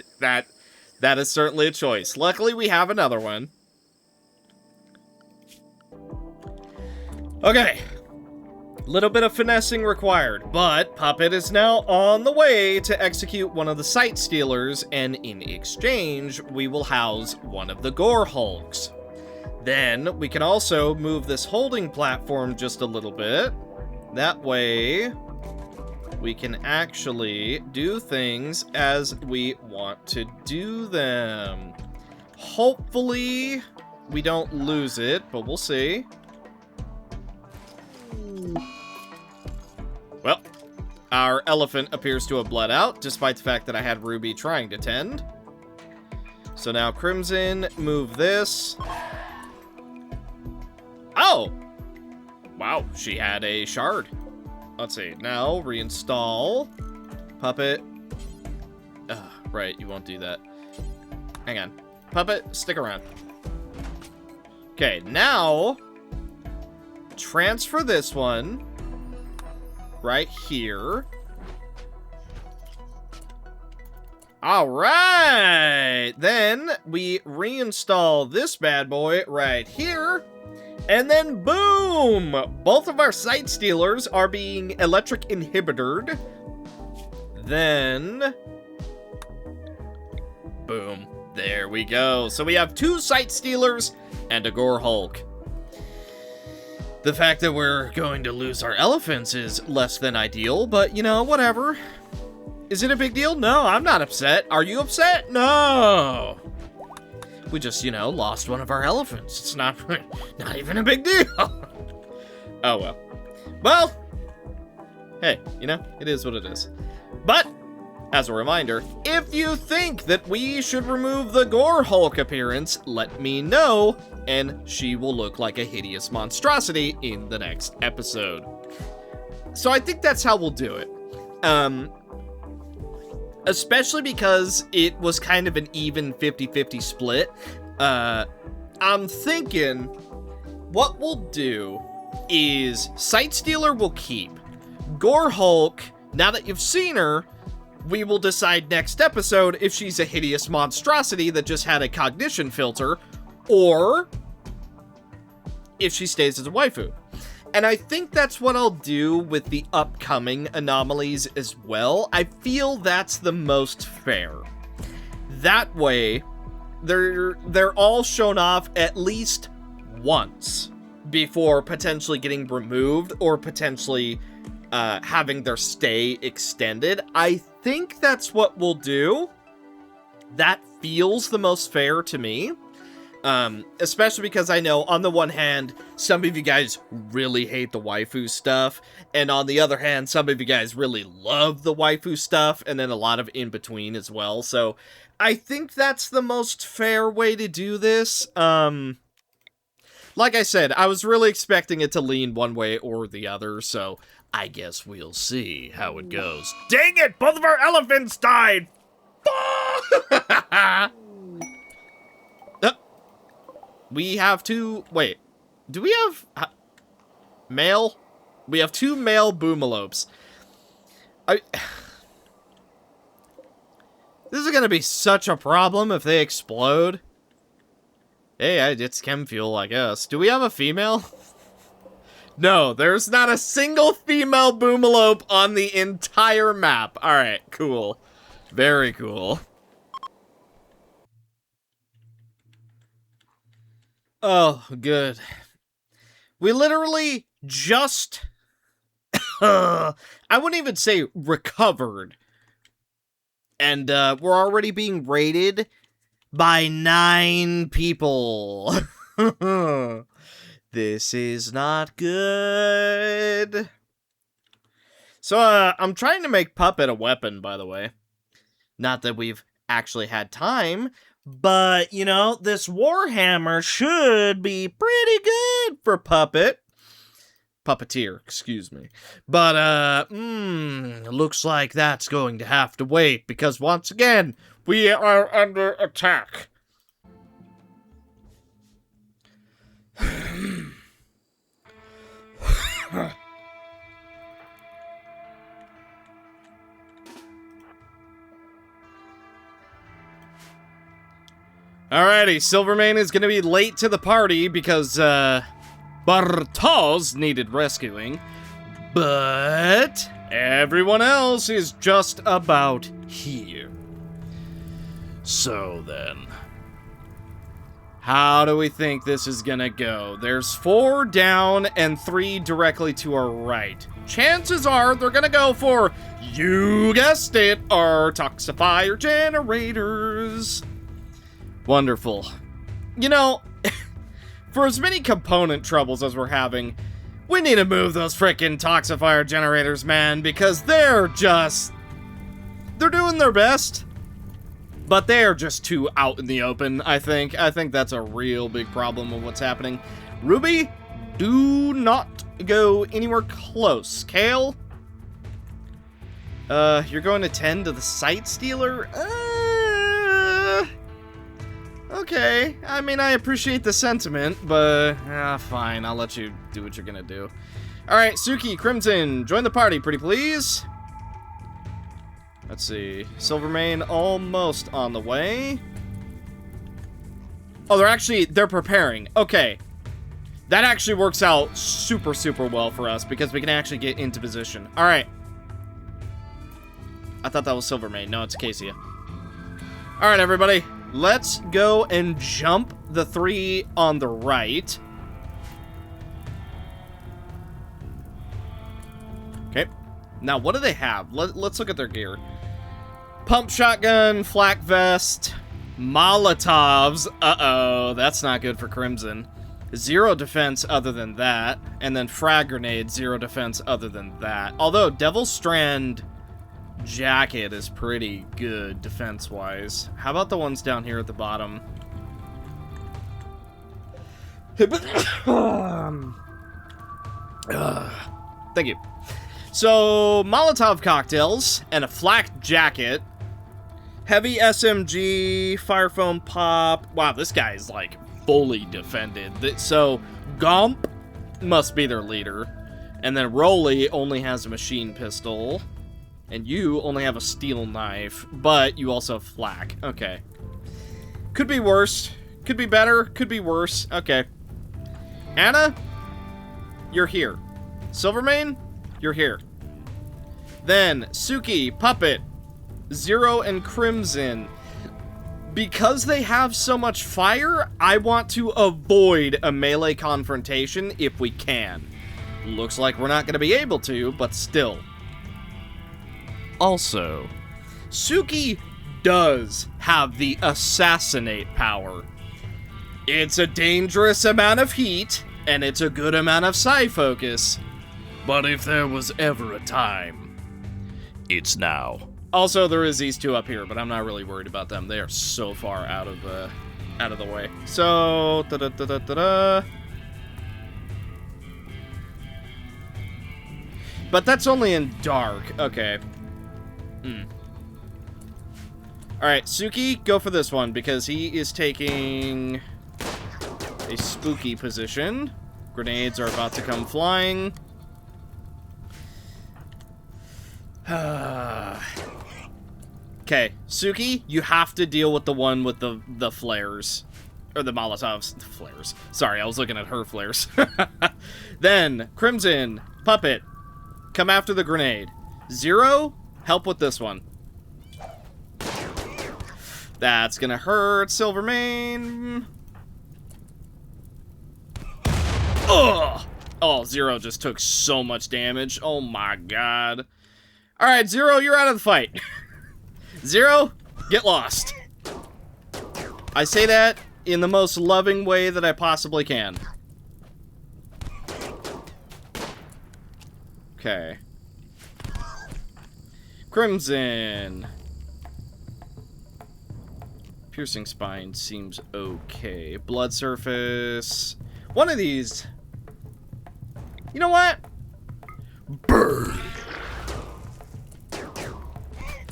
is certainly a choice. Luckily, we have another one. Okay. Little bit of finessing required, but Puppet is now on the way to execute one of the Sight Stealers, and in exchange, we will house one of the Gore Hulks. Then, we can also move this holding platform just a little bit. That way, we can actually do things as we want to do them. Hopefully, we don't lose it, but we'll see. Well, our elephant appears to have bled out, despite the fact that I had Ruby trying to tend. So now Crimson, move this. Oh! Wow, she had a shard. Let's see, now reinstall. Puppet. Right, you won't do that. Hang on. Puppet, stick around. Okay, now transfer this one right here. All right, then we reinstall this bad boy right here, and then boom, both of our Sight Stealers are being electric inhibited. Then boom, there we go. So we have 2 Sight Stealers and a Gore Hulk. The fact that we're going to lose our elephants is less than ideal, but, you know, whatever. Is it a big deal? No, I'm not upset. Are you upset? No. We just, you know, lost one of our elephants. It's not even a big deal. Oh, well. Well, hey, you know, it is what it is. But, as a reminder, if you think that we should remove the Gore Hulk appearance, let me know, and she will look like a hideous monstrosity in the next episode. So I think that's how we'll do it. especially because it was kind of an even 50-50 split. I'm thinking what we'll do is Sight Stealer will keep. Gore Hulk, now that you've seen her, we will decide next episode if she's a hideous monstrosity that just had a cognition filter, or if she stays as a waifu. And I think that's what I'll do with the upcoming anomalies as well. I feel that's the most fair. That way, they're all shown off at least once before potentially getting removed or potentially having their stay extended. I think that's what we'll do. That feels the most fair to me. Especially because I know, on the one hand, some of you guys really hate the waifu stuff, and on the other hand, some of you guys really love the waifu stuff, and then a lot of in between as well. So I think that's the most fair way to do this. Like I said, I was really expecting it to lean one way or the other, so I guess we'll see how it goes. Dang it! Both of our elephants died! We have two... Wait. Do we have... male? We have two male boomalopes. This is gonna be such a problem if they explode. Hey, it's chem fuel, I guess. Do we have a female? No, there's not a single female boomalope on the entire map. Alright, cool. Very cool. Oh, good. We literally just... I wouldn't even say recovered. And we're already being raided by 9 people. This is not good. So, I'm trying to make Puppet a weapon, by the way. Not that we've actually had time, but, you know, this Warhammer should be pretty good for Puppeteer, excuse me. But, looks like that's going to have to wait, because once again, we are under attack. Alrighty, Silvermane is gonna be late to the party because, Bartos needed rescuing, but everyone else is just about here. So then, how do we think this is gonna go? There's 4 down and 3 directly to our right. Chances are they're gonna go for, you guessed it, our toxifier generators. Wonderful. You know, for as many component troubles as we're having, we need to move those frickin' toxifier generators, man, because they're doing their best, but they're just too out in the open, I think. I think that's a real big problem of what's happening. Ruby, do not go anywhere close. Kale, you're going to tend to the Sight Stealer? Okay, I mean, I appreciate the sentiment, but, fine, I'll let you do what you're gonna do. Alright, Suki, Crimson, join the party, pretty please. Let's see, Silvermane almost on the way. Oh, they're preparing, okay. That actually works out super, super well for us, because we can actually get into position. Alright. I thought that was Silvermane, no, it's Acacia. Alright, everybody. Let's go and jump the 3 on the right. Okay. Now, what do they have? Let's look at their gear. Pump shotgun, flak vest, Molotovs. Uh-oh, that's not good for Crimson. 0 defense other than that. And then frag grenade, 0 defense other than that. Although, Devil Strand jacket is pretty good defense-wise. How about the ones down here at the bottom? Thank you. So, Molotov cocktails and a flak jacket Heavy SMG, fire foam pop. Wow, this guy's like fully defended. So Gomp must be their leader. And then Rolly only has a machine pistol. And you only have a steel knife. But you also have flak. Okay. Could be worse. Could be better. Could be worse. Okay. Anna, you're here. Silvermane, you're here. Then Suki, Puppet, Zero, and Crimson. Because they have so much fire, I want to avoid a melee confrontation if we can. Looks like we're not going to be able to, but still. Also, Suki does have the assassinate power. It's a dangerous amount of heat, and it's a good amount of psi focus. But if there was ever a time, it's now. Also, there is these two up here, but I'm not really worried about them. They are so far out of the way. So, But that's only in dark. Okay. Alright, Suki, go for this one, because he is taking a spooky position. Grenades are about to come flying. Okay, Suki, you have to deal with the one with the flares. Or the Molotovs. Flares. Sorry, I was looking at her flares. Then, Crimson, Puppet, come after the grenade. Zero, help with this one. That's gonna hurt, Silvermane. Ugh! Oh, Zero just took so much damage. Oh my god. Alright, Zero, you're out of the fight. Zero, get lost. I say that in the most loving way that I possibly can. Okay. Crimson. Piercing spine seems okay. Blood surface. One of these. You know what? Burn.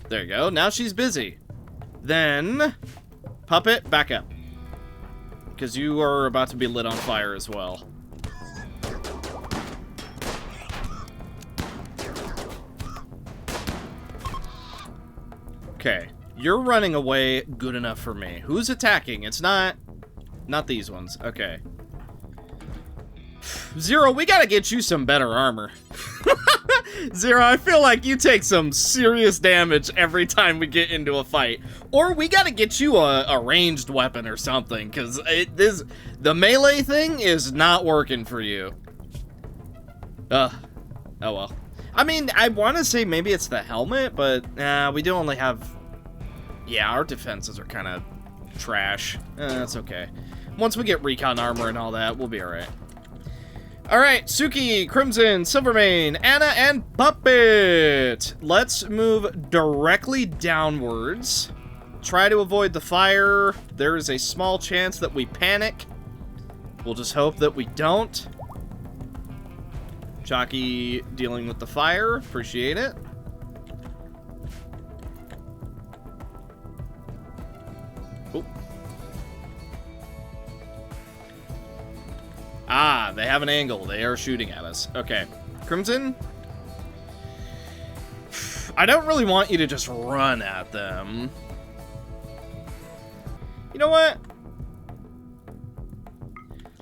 There you go. Now she's busy. Then, Puppet, back up. Because you are about to be lit on fire as well. Okay. You're running away good enough for me. Who's attacking? It's not these ones. Okay. Zero, we gotta get you some better armor. Zero, I feel like you take some serious damage every time we get into a fight. Or we gotta get you a ranged weapon or something, because the melee thing is not working for you. Oh well. I mean, I want to say maybe it's the helmet, but we do only have... Yeah, our defenses are kind of trash. That's okay. Once we get recon armor and all that, we'll be alright. Alright, Suki, Crimson, Silvermane, Anna, and Puppet! Let's move directly downwards. Try to avoid the fire. There is a small chance that we panic. We'll just hope that we don't. Chalky dealing with the fire. Appreciate it. Oh. Ah, they have an angle. They are shooting at us. Okay. Crimson? I don't really want you to just run at them. You know what?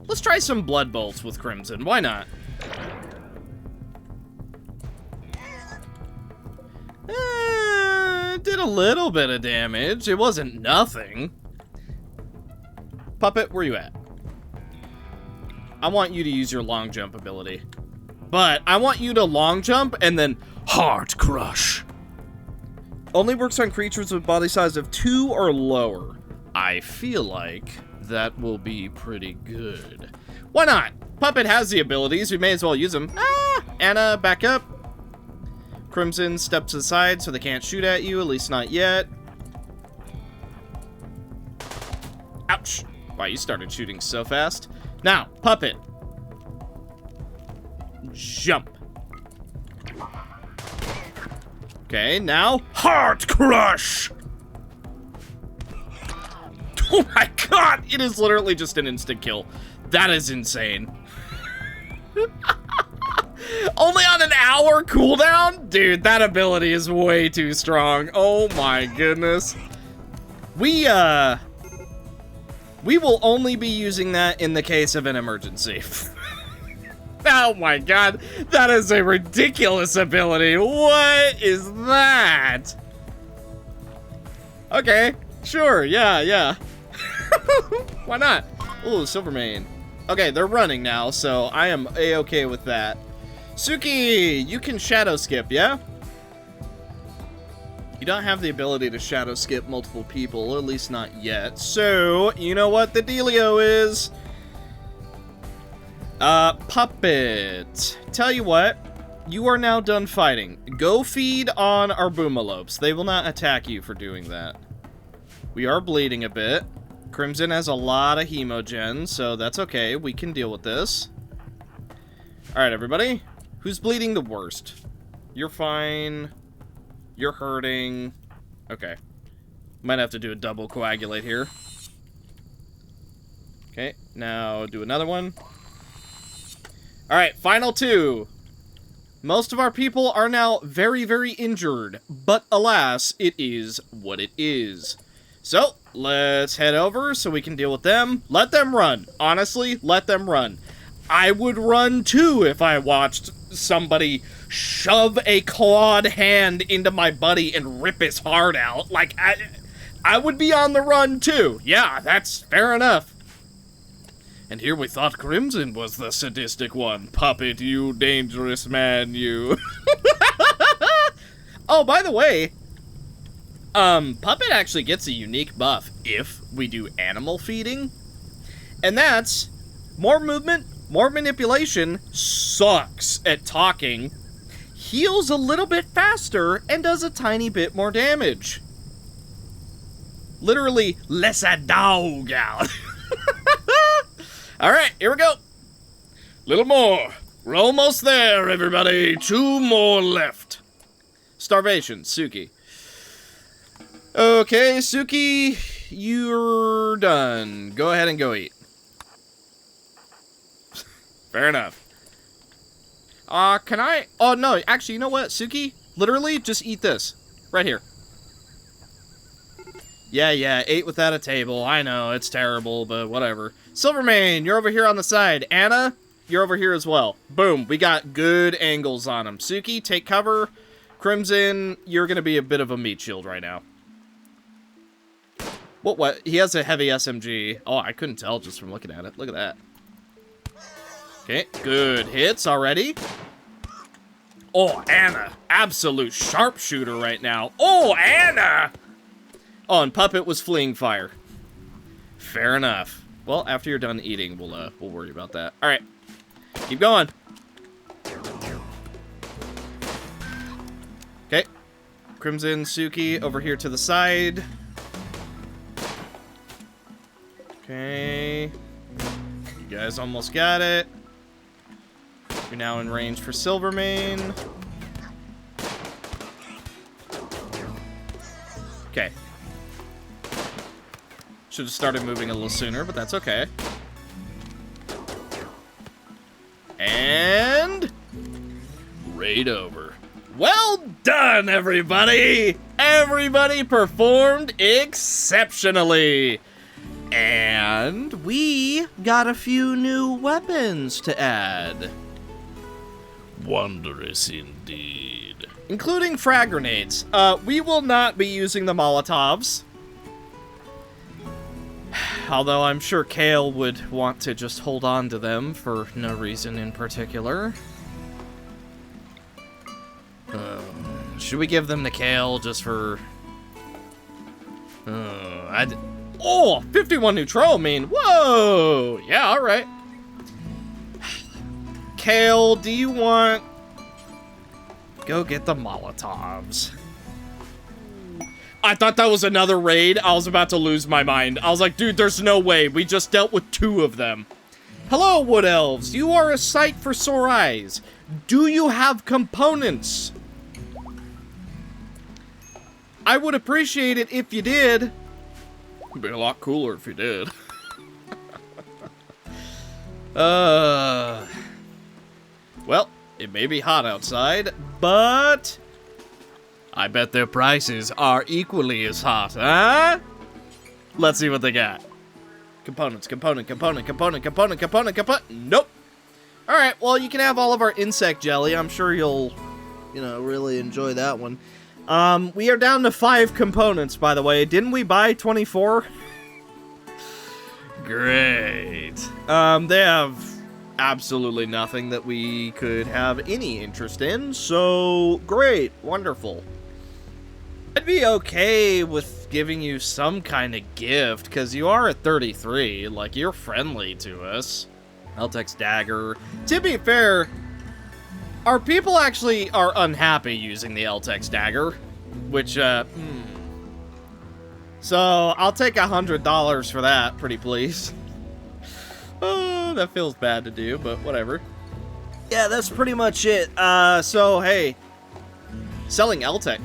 Let's try some blood bolts with Crimson. Why not? Did a little bit of damage. It wasn't nothing. Puppet, where you at? I want you to use your long jump ability. But I want you to long jump and then Heart Crush. Only works on creatures with body size of 2 or lower. I feel like that will be pretty good. Why not? Puppet has the abilities. We may as well use them. Ah! Anna, back up. Crimson steps aside so they can't shoot at you, at least not yet. Ouch. Wow, you started shooting so fast. Now, Puppet. Jump. Okay, now, Heart Crush! Oh my god! It is literally just an instant kill. That is insane. Only on an hour cooldown? Dude, that ability is way too strong. Oh my goodness. We will only be using that in the case of an emergency. Oh my god, that is a ridiculous ability. What is that? Okay, sure, yeah. Why not? Ooh, Silvermane. Okay, they're running now, so I am a-okay with that. Suki, you can shadow skip, yeah? You don't have the ability to shadow skip multiple people, at least not yet. So, you know what the dealio is? Puppet. Tell you what, you are now done fighting. Go feed on our Boomalopes. They will not attack you for doing that. We are bleeding a bit. Crimson has a lot of hemogen, so that's okay. We can deal with this. Alright, everybody. Who's bleeding the worst? You're fine. You're hurting. Okay. Might have to do a double coagulate here. Okay, now do another one. Alright, final two. Most of our people are now very, very injured, but alas, it is what it is. So, let's head over so we can deal with them. Let them run. Honestly, let them run. I would run too if I watched somebody shove a clawed hand into my buddy and rip his heart out. Like, I would be on the run too. Yeah, that's fair enough. And here we thought Crimson was the sadistic one. Puppet, you dangerous man, you. Oh, by the way, Puppet actually gets a unique buff if we do animal feeding. And that's more movement, more manipulation, sucks at talking, heals a little bit faster, and does a tiny bit more damage. Literally, less a dog out. Alright, here we go. Little more. We're almost there, everybody. 2 more left. Starvation, Suki. Okay, Suki, you're done. Go ahead and go eat. Fair enough. Can I? Oh, no, actually, you know what, Suki? Literally, just eat this. Right here. Yeah, ate without a table. I know, it's terrible, but whatever. Silvermane, you're over here on the side. Anna, you're over here as well. Boom, we got good angles on him. Suki, take cover. Crimson, you're gonna be a bit of a meat shield right now. What? He has a heavy SMG. Oh, I couldn't tell just from looking at it. Look at that. Okay, good hits already. Oh, Anna. Absolute sharpshooter right now. Oh, Anna! Oh, and Puppet was fleeing fire. Fair enough. Well, after you're done eating, we'll worry about that. All right. Keep going. Okay. Crimson, Suki, over here to the side. Okay. You guys almost got it. You're now in range for Silvermane. Okay. Should have started moving a little sooner, but that's okay. And raid over. Well done, everybody! Everybody performed exceptionally. And we got a few new weapons to add. Wondrous indeed. Including frag grenades. We will not be using the Molotovs. Although I'm sure Kale would want to just hold on to them for no reason in particular. Should we give them to Kale just for... Oh, 51 neutral, whoa! Yeah, alright. Kale, do you want... Go get the Molotovs. I thought that was another raid. I was about to lose my mind. I was like, dude, there's no way. We just dealt with 2 of them. Hello, Wood Elves. You are a sight for sore eyes. Do you have components? I would appreciate it if you did. It'd be a lot cooler if you did. Well, it may be hot outside, but I bet their prices are equally as hot, huh? Let's see what they got. Components. Nope. Alright, well, you can have all of our insect jelly. I'm sure you'll, really enjoy that one. We are down to 5 components, by the way. Didn't we buy 24? Great. They have absolutely nothing that we could have any interest in, so great. Wonderful. I'd be okay with giving you some kind of gift, because you are at 33. Like, you're friendly to us. Eltex Dagger. To be fair, our people actually are unhappy using the Eltex Dagger, which, So, I'll take $100 for that, pretty please. Oh, that feels bad to do, but whatever. Yeah, that's pretty much it. So, hey. Selling Eltex.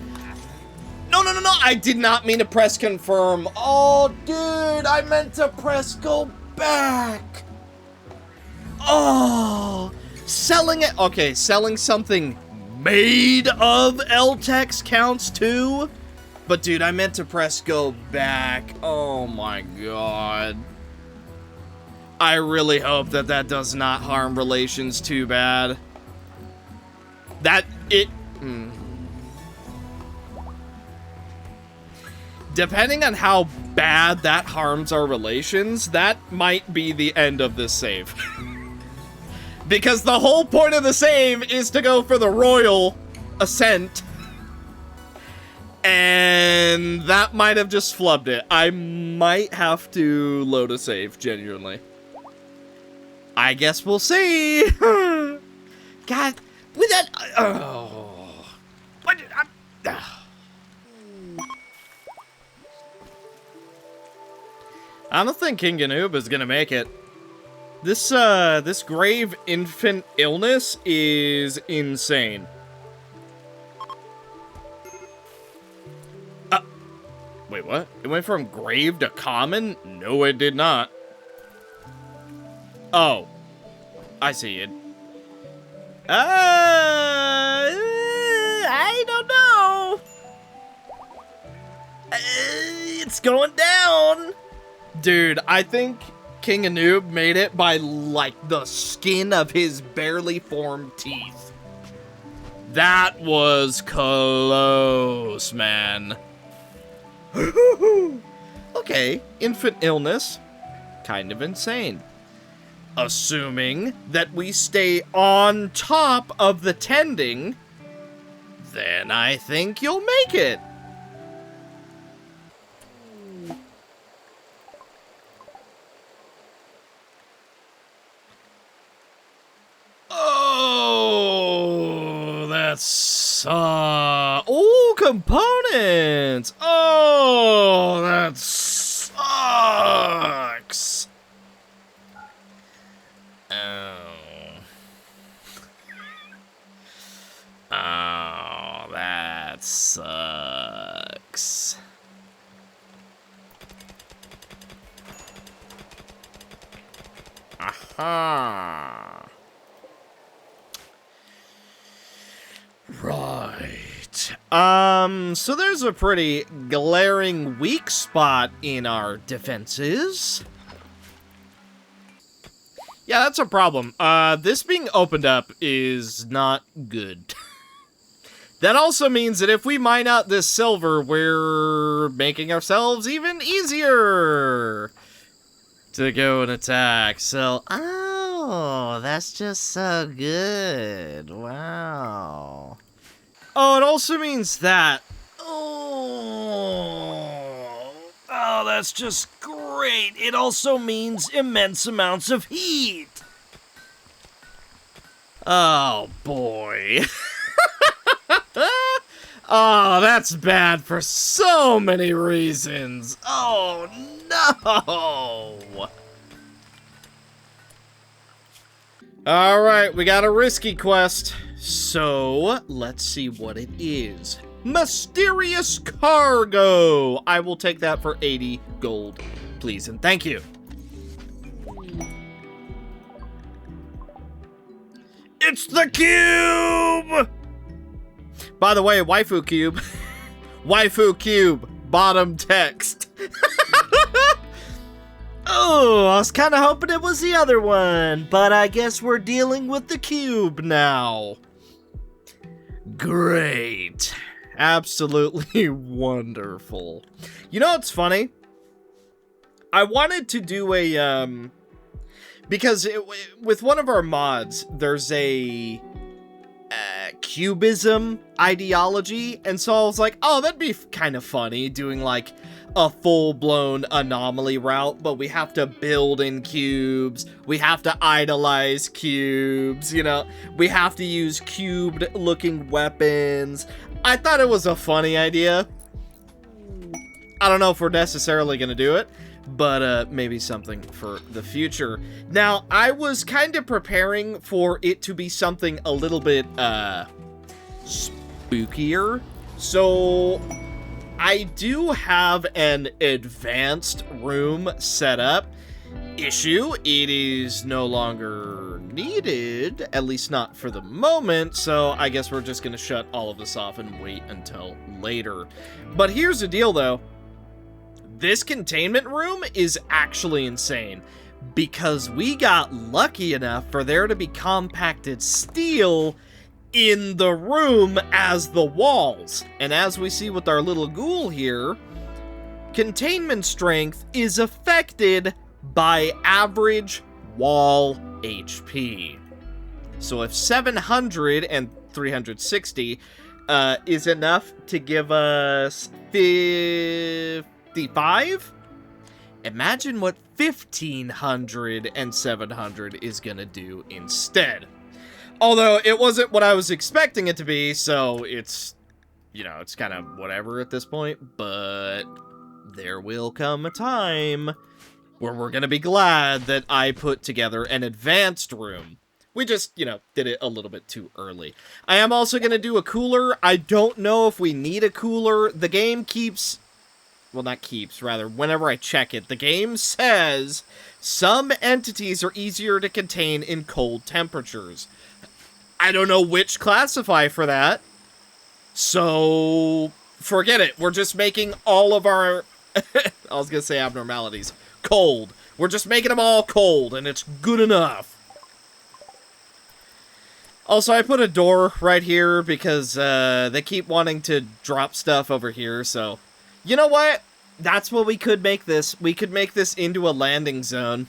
No, I did not mean to press confirm. Oh, dude, I meant to press go back. Oh, selling it. Okay, selling something made of Eltex counts too. But dude, I meant to press go back. Oh my god. I really hope that that does not harm relations too bad. Depending on how bad that harms our relations, that might be the end of this save. Because the whole point of the save is to go for the royal ascent. And that might have just flubbed it. I might have to load a save, genuinely. I guess we'll see. God, with that... Oh. What? I don't think King Ganoob is gonna make it. This grave infant illness is insane. Wait, what? It went from grave to common? No, it did not. Oh. I see it. I don't know. It's going down. Dude, I think King Anub made it by, like, the skin of his barely formed teeth. That was close, man. Okay, infant illness. Kind of insane. Assuming that we stay on top of the tending, then I think you'll make it. Oh, that's oh, components. Oh, that sucks. Oh, that sucks. Aha. Right. So there's a pretty glaring weak spot in our defenses. Yeah, that's a problem. This being opened up is not good. That also means that if we mine out this silver, we're making ourselves even easier to go and attack. So, oh, that's just so good. Wow. Oh, it also means that. Oh, that's just great. It also means immense amounts of heat. Oh, boy. Oh, that's bad for so many reasons. Oh, no. All right, we got a risky quest. So, let's see what it is. Mysterious cargo! I will take that for 80 gold, please, and thank you. It's the cube! By the way, waifu cube. Waifu cube, bottom text. Oh, I was kind of hoping it was the other one, but I guess we're dealing with the cube now. Great. Absolutely wonderful. You know what's funny? I wanted to do a, because with one of our mods, there's a cubism ideology, and so I was like, oh, that'd be kind of funny doing like a full-blown anomaly route, but we have to build in cubes, we have to idolize cubes, you know, we have to use cubed looking weapons. I thought it was a funny idea. I don't know if we're necessarily gonna do it, but maybe something for the future. Now, I was kind of preparing for it to be something a little bit spookier, so I do have an advanced room set up. Issue, it is no longer needed, at least not for the moment, so I guess we're just gonna shut all of this off and wait until later. But here's the deal though. This containment room is actually insane, because we got lucky enough for there to be compacted steel in the room as the walls. And as we see with our little ghoul here, containment strength is affected by average wall HP. So if 700 and 360 is enough to give us 55, imagine what 1500 and 700 is gonna do instead. Although it wasn't what I was expecting it to be, so it's, you know, it's kind of whatever at this point, but there will come a time where we're gonna be glad that I put together an advanced room. We just, you know, did it a little bit too early. I am also gonna do a cooler. I don't know if we need a cooler. The game keeps, well, not keeps, rather, whenever I check it, the game says some entities are easier to contain in cold temperatures. I don't know which classify for that, so forget it. We're just making all of our, I was gonna say abnormalities, cold. We're just making them all cold, and it's good enough. Also, I put a door right here because they keep wanting to drop stuff over here, so you know what? That's what we could make this. We could make this into a landing zone.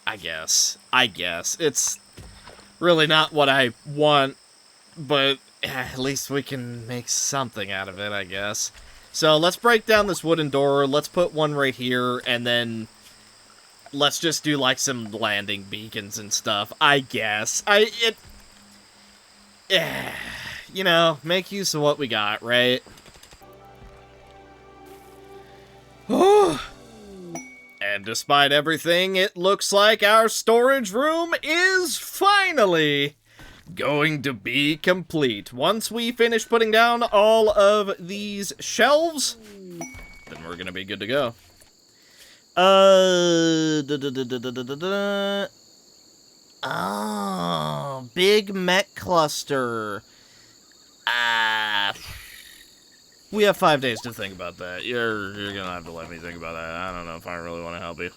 I guess. It's really not what I want, but at least we can make something out of it, I guess. So let's break down this wooden door. Let's put one right here, and then let's just do like some landing beacons and stuff, I guess. You know, make use of what we got, right? And despite everything, it looks like our storage room is finally going to be complete. Once we finish putting down all of these shelves, then we're gonna be good to go. Oh, big mech cluster. We have 5 days to think about that. You're gonna have to let me think about that. I don't know if I really want to help you.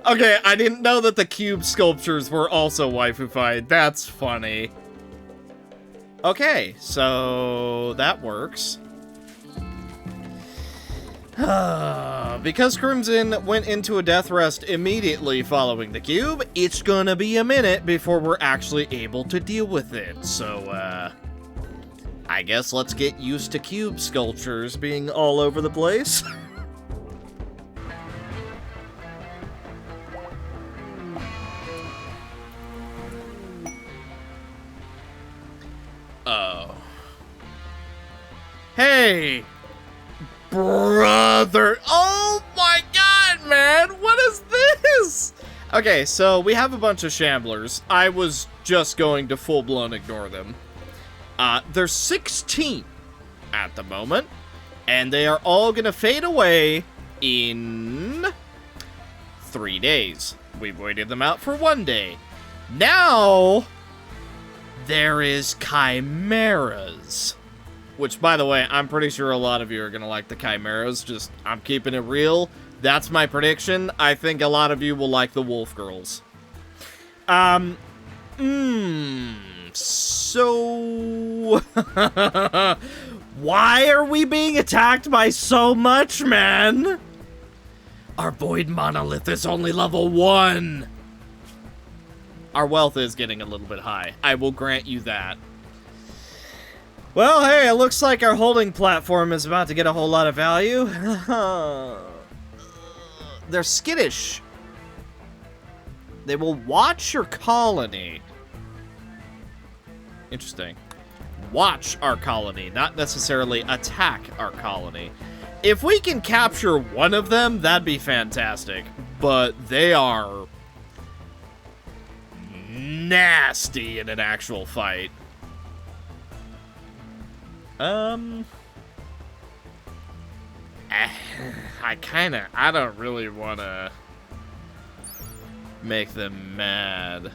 Okay, I didn't know that the cube sculptures were also waifu-fied. That's funny. Okay, so that works. Because Crimson went into a death rest immediately following the cube, it's gonna be a minute before we're actually able to deal with it. So, I guess let's get used to cube sculptures being all over the place. way! Brother! Oh my god, man! What is this? Okay, so we have a bunch of shamblers. I was just going to full-blown ignore them. There's 16 at the moment, and they are all gonna fade away in 3 days. We've waited them out for 1 day. Now, there is chimeras. Which, by the way, I'm pretty sure a lot of you are gonna like the chimeras. Just, I'm keeping it real. That's my prediction. I think a lot of you will like the wolf girls. So... why are we being attacked by so much, man? Our void monolith is only level 1. Our wealth is getting a little bit high. I will grant you that. Well, hey, it looks like our holding platform is about to get a whole lot of value. They're skittish. They will watch your colony. Interesting. Watch our colony, not necessarily attack our colony. If we can capture one of them, that'd be fantastic. But they are nasty in an actual fight. I don't really want to make them mad.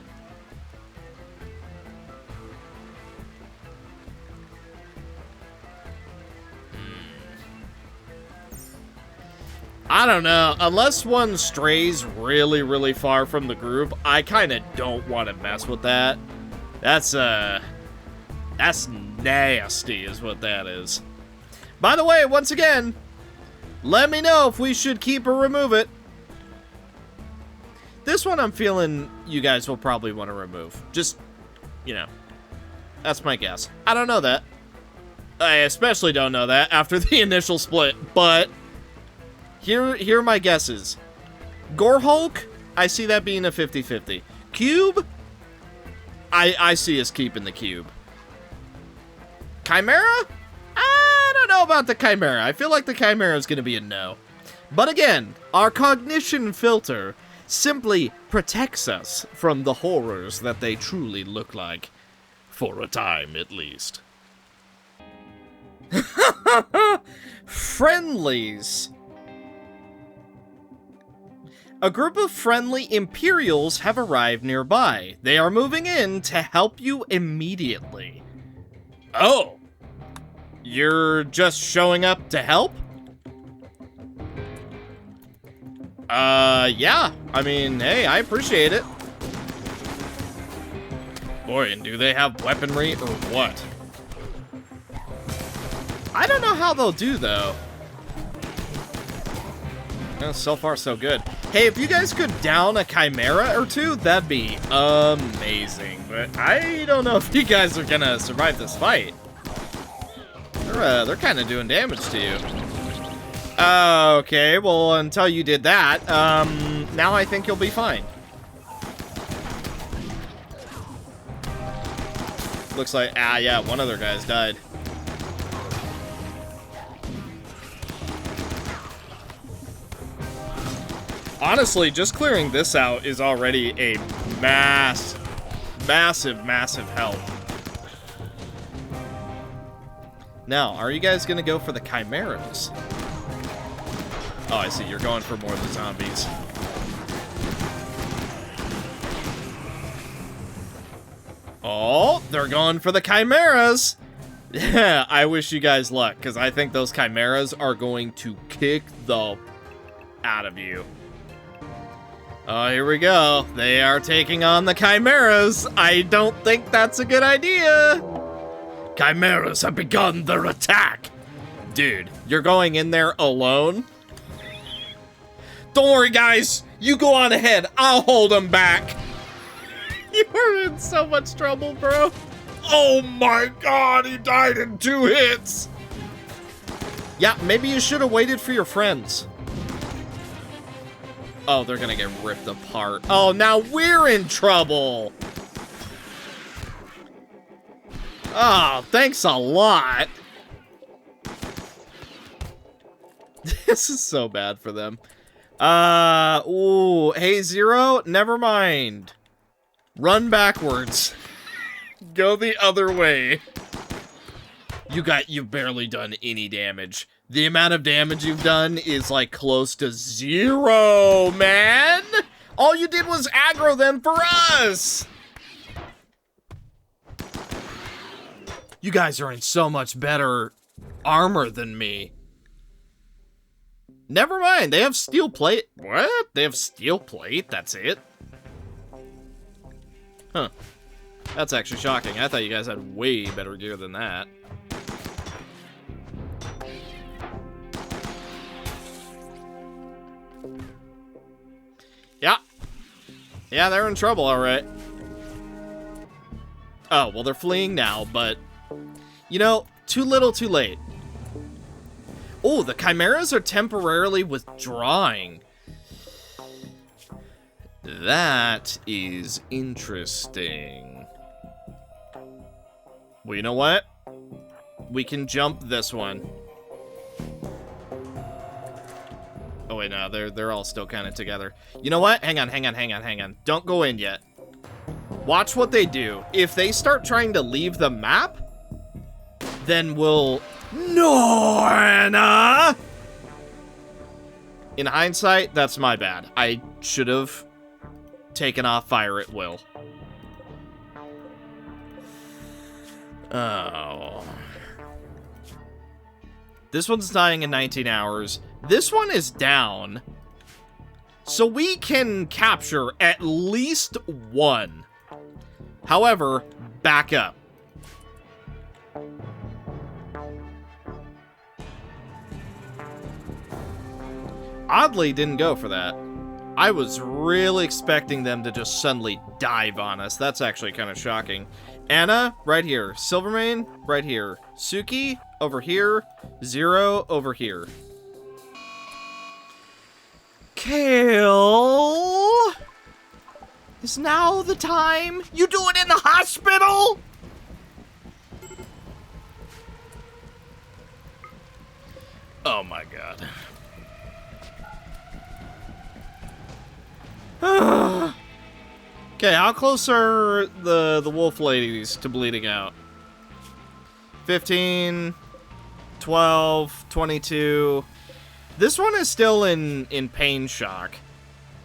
I don't know. Unless one strays really, really far from the group, I kind of don't want to mess with that. That's nasty is what that is. By the way, once again, let me know if we should keep or remove it. This one I'm feeling you guys will probably want to remove. Just, you know, that's my guess. I don't know that. I especially don't know that after the initial split, but here are my guesses. Gorehulk, I see that being a 50-50. Cube, I see us keeping the cube. Chimera? I don't know about the Chimera. I feel like the Chimera is going to be a no. But again, our cognition filter simply protects us from the horrors that they truly look like. For a time, at least. Friendlies. A group of friendly Imperials have arrived nearby. They are moving in to help you immediately. Oh. You're just showing up to help? Yeah. I mean, hey, I appreciate it. Boy, and do they have weaponry or what? I don't know how they'll do, though. So far, so good. Hey, if you guys could down a Chimera or two, that'd be amazing. But I don't know if you guys are gonna survive this fight. They're kind of doing damage to you. Okay, well, until you did that, now I think you'll be fine. Looks like, yeah, one of their guys died. Honestly, just clearing this out is already a massive help. Now, are you guys gonna go for the Chimeras? Oh, I see, you're going for more of the zombies. Oh, they're going for the Chimeras! Yeah, I wish you guys luck, because I think those Chimeras are going to kick the out of you. Oh, here we go. They are taking on the Chimeras. I don't think that's a good idea. Chimeras have begun their attack. Dude, you're going in there alone? Don't worry, guys. You go on ahead. I'll hold them back. You are in so much trouble, bro. Oh my god, he died in 2 hits. Yeah, maybe you should have waited for your friends. Oh, they're gonna get ripped apart. Oh, now we're in trouble. Oh, thanks a lot. This is so bad for them. Ooh, hey, Zero, never mind. Run backwards. Go the other way. You've barely done any damage. The amount of damage you've done is, like, close to 0, man! All you did was aggro them for us! You guys are in so much better armor than me. Never mind, they have steel plate. What? They have steel plate? That's it? Huh. That's actually shocking. I thought you guys had way better gear than that. Yeah. Yeah, they're in trouble, alright. Oh, well, they're fleeing now, but... You know, too little, too late. Oh, the chimeras are temporarily withdrawing. That is interesting. Well, you know what? We can jump this one. Oh, wait, no, they're all still kind of together. You know what? Hang on. Don't go in yet. Watch what they do. If they start trying to leave the map, then we'll... No, Anna! In hindsight, that's my bad. I should have taken off fire at will. Oh. This one's dying in 19 hours. This one is down. So we can capture at least one. However, back up. Oddly, didn't go for that. I was really expecting them to just suddenly dive on us. That's actually kind of shocking. Anna, right here. Silvermane, right here. Suki, over here. Zero, over here. Kale! Is now the time? You do it in the hospital? Oh my god. Okay, how close are the wolf ladies to bleeding out? 15, 12, 22. This one is still in pain shock.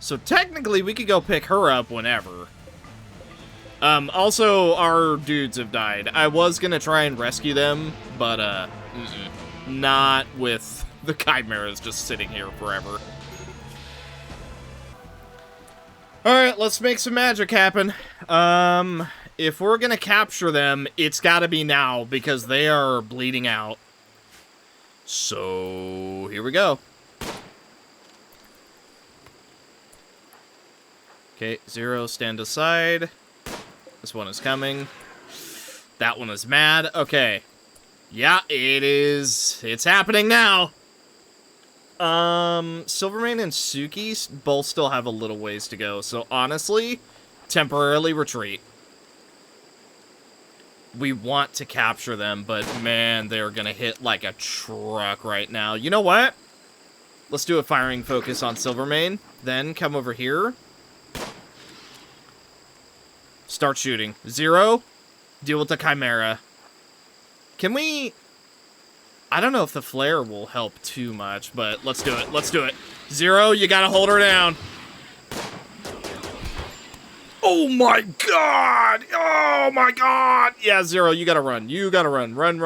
So technically we could go pick her up whenever. Also, our dudes have died. I was gonna try and rescue them, but not with the chimeras just sitting here forever. Alright, let's make some magic happen. If we're gonna capture them, it's gotta be now, because they are bleeding out. So, here we go. Okay, Zero, stand aside. This one is coming. That one is mad. Okay. Yeah, it is. It's happening now. Silvermane and Suki both still have a little ways to go, so honestly, temporarily retreat. We want to capture them, but man, they're gonna hit like a truck right now. You know what? Let's do a firing focus on Silvermane, then come over here. Start shooting. Zero, deal with the Chimera. Can we... I don't know if the flare will help too much, but let's do it. Let's do it. Zero, you gotta hold her down. Oh my god! Oh my god! Yeah, Zero, you gotta run. You gotta run. Run.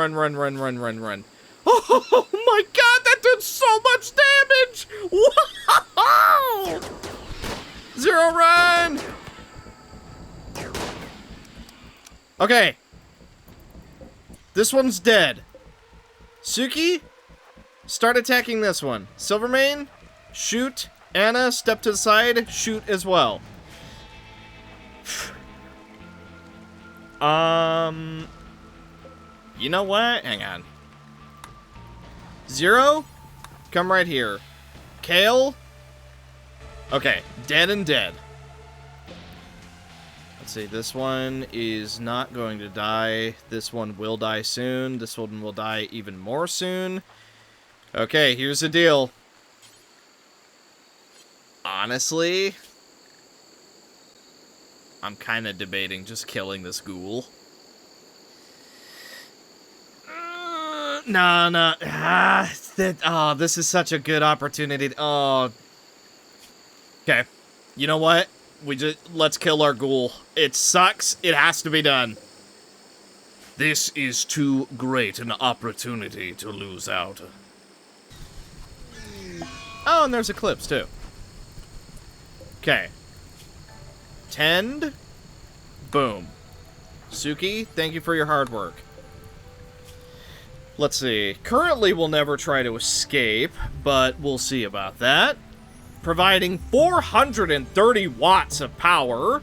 Oh my god, that did so much damage! Wow! Zero, run! Okay. This one's dead. Suki, start attacking this one. Silvermane, shoot. Anna, step to the side, shoot as well. You know what? Hang on. Zero, come right here. Kale. Okay, dead and dead. Let's see, this one is not going to die. This one will die soon. This one will die even more soon. Okay, here's the deal. Honestly, I'm kind of debating just killing this ghoul. No. This is such a good opportunity. Okay. You know what? Let's kill our ghoul. It sucks. It has to be done. This is too great an opportunity to lose out. Oh, and there's Eclipse, too. Okay. Tend. Boom. Suki, thank you for your hard work. Let's see. Currently, we'll never try to escape, but we'll see about that. Providing 430 watts of power.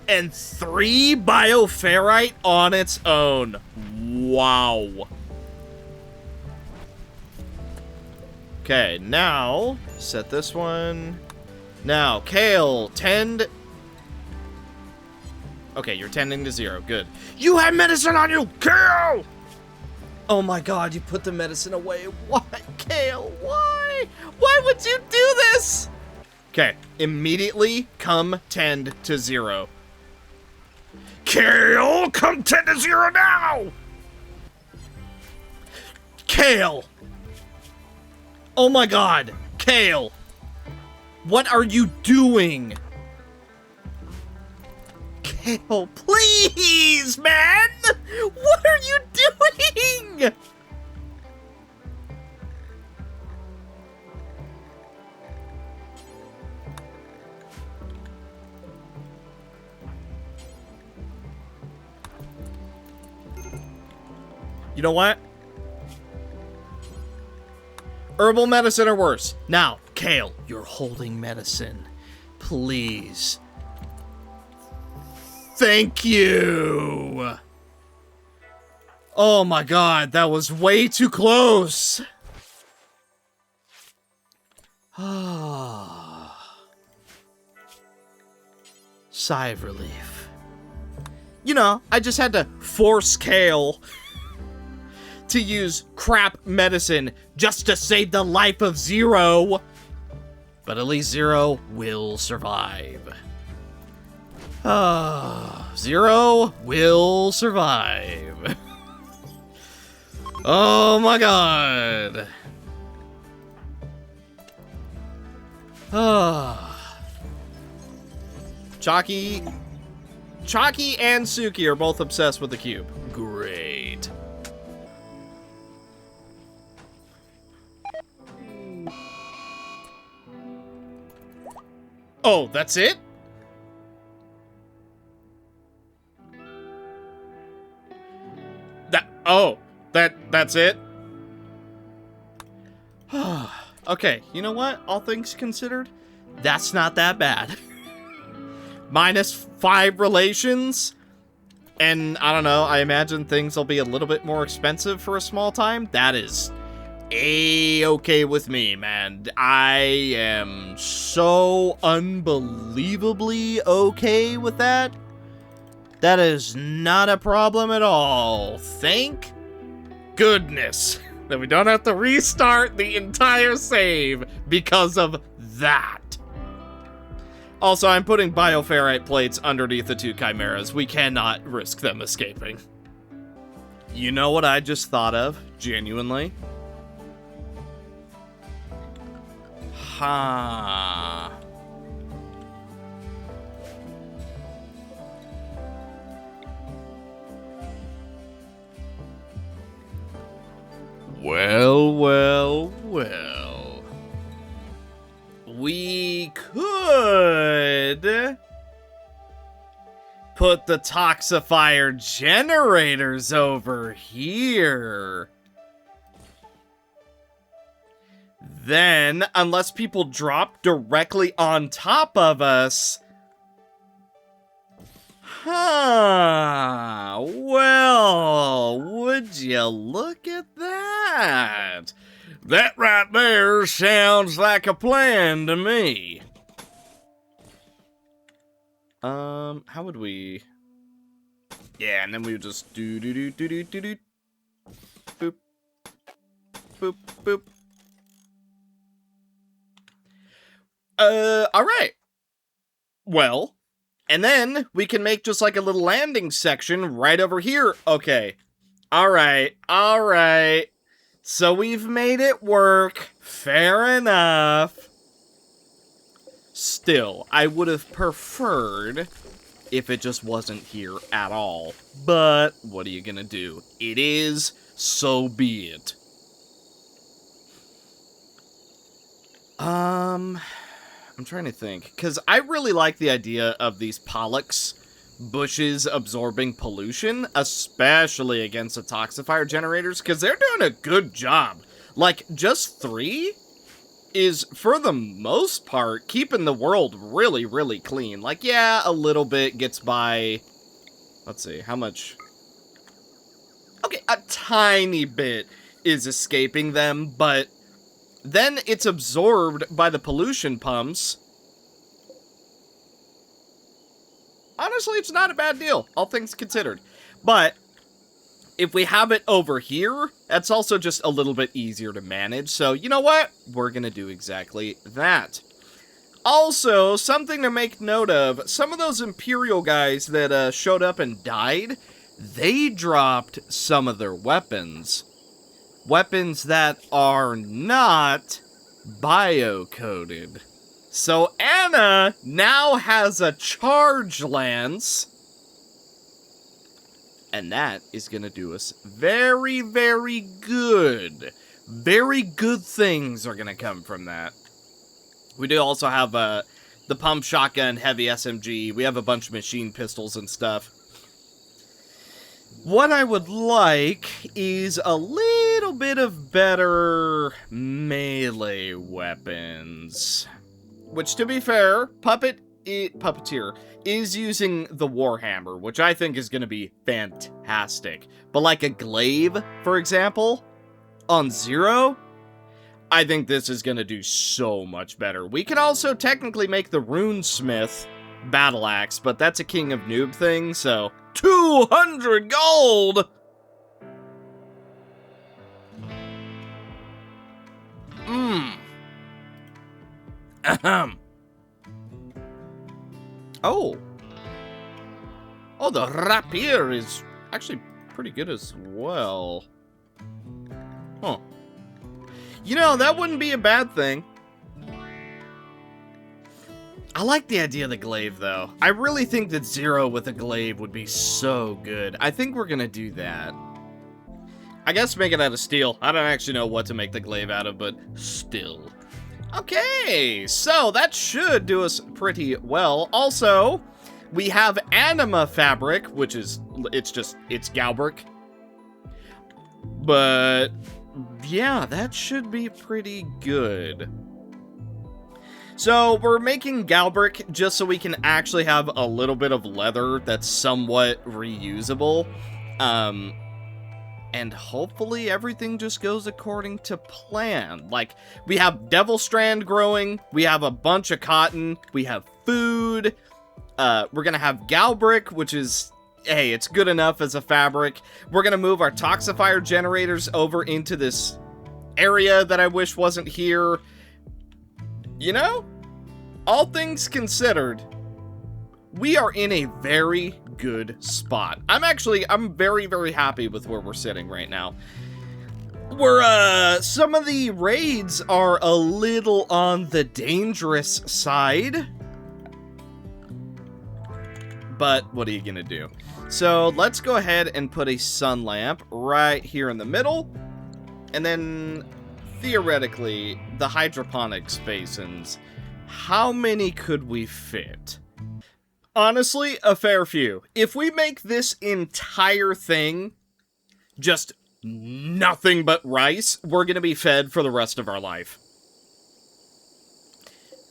And 3 bioferrite on its own. Wow. Okay, now, set this one. Now, Kale, tend... Okay, you're tending to 0. Good. You have medicine on you! Kill! Oh my god, you put the medicine away. Why, Kale? Why? Why would you do this? Okay, immediately come tend to 0. Kale, come 10 to 0 now! Kale! Oh my god, Kale! What are you doing? Kale, please, man! What are you doing? You know what? Herbal medicine or worse. Now, Kale, you're holding medicine. Please. Thank you! Oh my god, that was way too close! Sigh of relief. You know, I just had to force Kale to use crap medicine just to save the life of Zero. But at least Zero will survive. Zero will survive. Oh my god. Chalky and Suki are both obsessed with the cube. Great. Oh, that's it? That's it? Okay, you know what? All things considered, that's not that bad. -5 relations, and I don't know, I imagine things will be a little bit more expensive for a small time. That is A-okay with me, man. I am so unbelievably okay with that. That is not a problem at all. Thank goodness that we don't have to restart the entire save because of that. Also, I'm putting bioferrite plates underneath the 2 chimeras. We cannot risk them escaping. You know what I just thought of? Genuinely? Ha. Well. We could put the toxifier generators over here. Then, unless people drop directly on top of us... Well, would you look at that? That right there sounds like a plan to me. How would we... Yeah, and then we would just do. Boop. Boop, boop. Alright. Well, and then we can make just like a little landing section right over here. Okay. Alright. So we've made it work. Fair enough. Still, I would have preferred if it just wasn't here at all. But what are you gonna do? It is, so be it. I'm trying to think, because I really like the idea of these pollux bushes absorbing pollution, especially against the toxifier generators, because they're doing a good job. Like, just 3 is, for the most part, keeping the world really, really clean. Like, yeah, a little bit gets by... Let's see, how much... Okay, a tiny bit is escaping them, but then it's absorbed by the pollution pumps. Honestly, it's not a bad deal, all things considered. But if we have it over here, that's also just a little bit easier to manage. So, you know what? We're going to do exactly that. Also, something to make note of, some of those Imperial guys that showed up and died, they dropped some of their weapons. Weapons that are not bio-coded. So Anna now has a charge lance. And that is going to do us very, very good. Very good things are going to come from that. We do also have the pump shotgun, heavy SMG. We have a bunch of machine pistols and stuff. What I would like is a little bit of better melee weapons. Which, to be fair, Puppeteer is using the Warhammer, which I think is going to be fantastic. But like a glaive, for example, on Zero, I think this is going to do so much better. We can also technically make the Runesmith battle axe, but that's a King of Noob thing, so 200 gold! Ahem. Oh, the rapier is actually pretty good as well. Huh. You know, that wouldn't be a bad thing. I like the idea of the glaive, though. I really think that Zero with a glaive would be so good. I think we're gonna do that. I guess make it out of steel. I don't actually know what to make the glaive out of, but still. Okay, so that should do us pretty well. Also, we have anima fabric, which is, it's Galbrick. But, yeah, that should be pretty good. So, we're making Galbrick just so we can actually have a little bit of leather that's somewhat reusable. And hopefully everything just goes according to plan. Like, we have Devil Strand growing, we have a bunch of cotton, we have food, we're gonna have Galbrick, which is, hey, it's good enough as a fabric. We're gonna move our toxifier generators over into this area that I wish wasn't here. You know, all things considered, we are in a very good spot. I'm very, very happy with where we're sitting right now. Some of the raids are a little on the dangerous side. But what are you gonna do? So let's go ahead and put a sun lamp right here in the middle. And then, theoretically, the hydroponics basins. How many could we fit? Honestly, a fair few. If we make this entire thing just nothing but rice, we're gonna be fed for the rest of our life.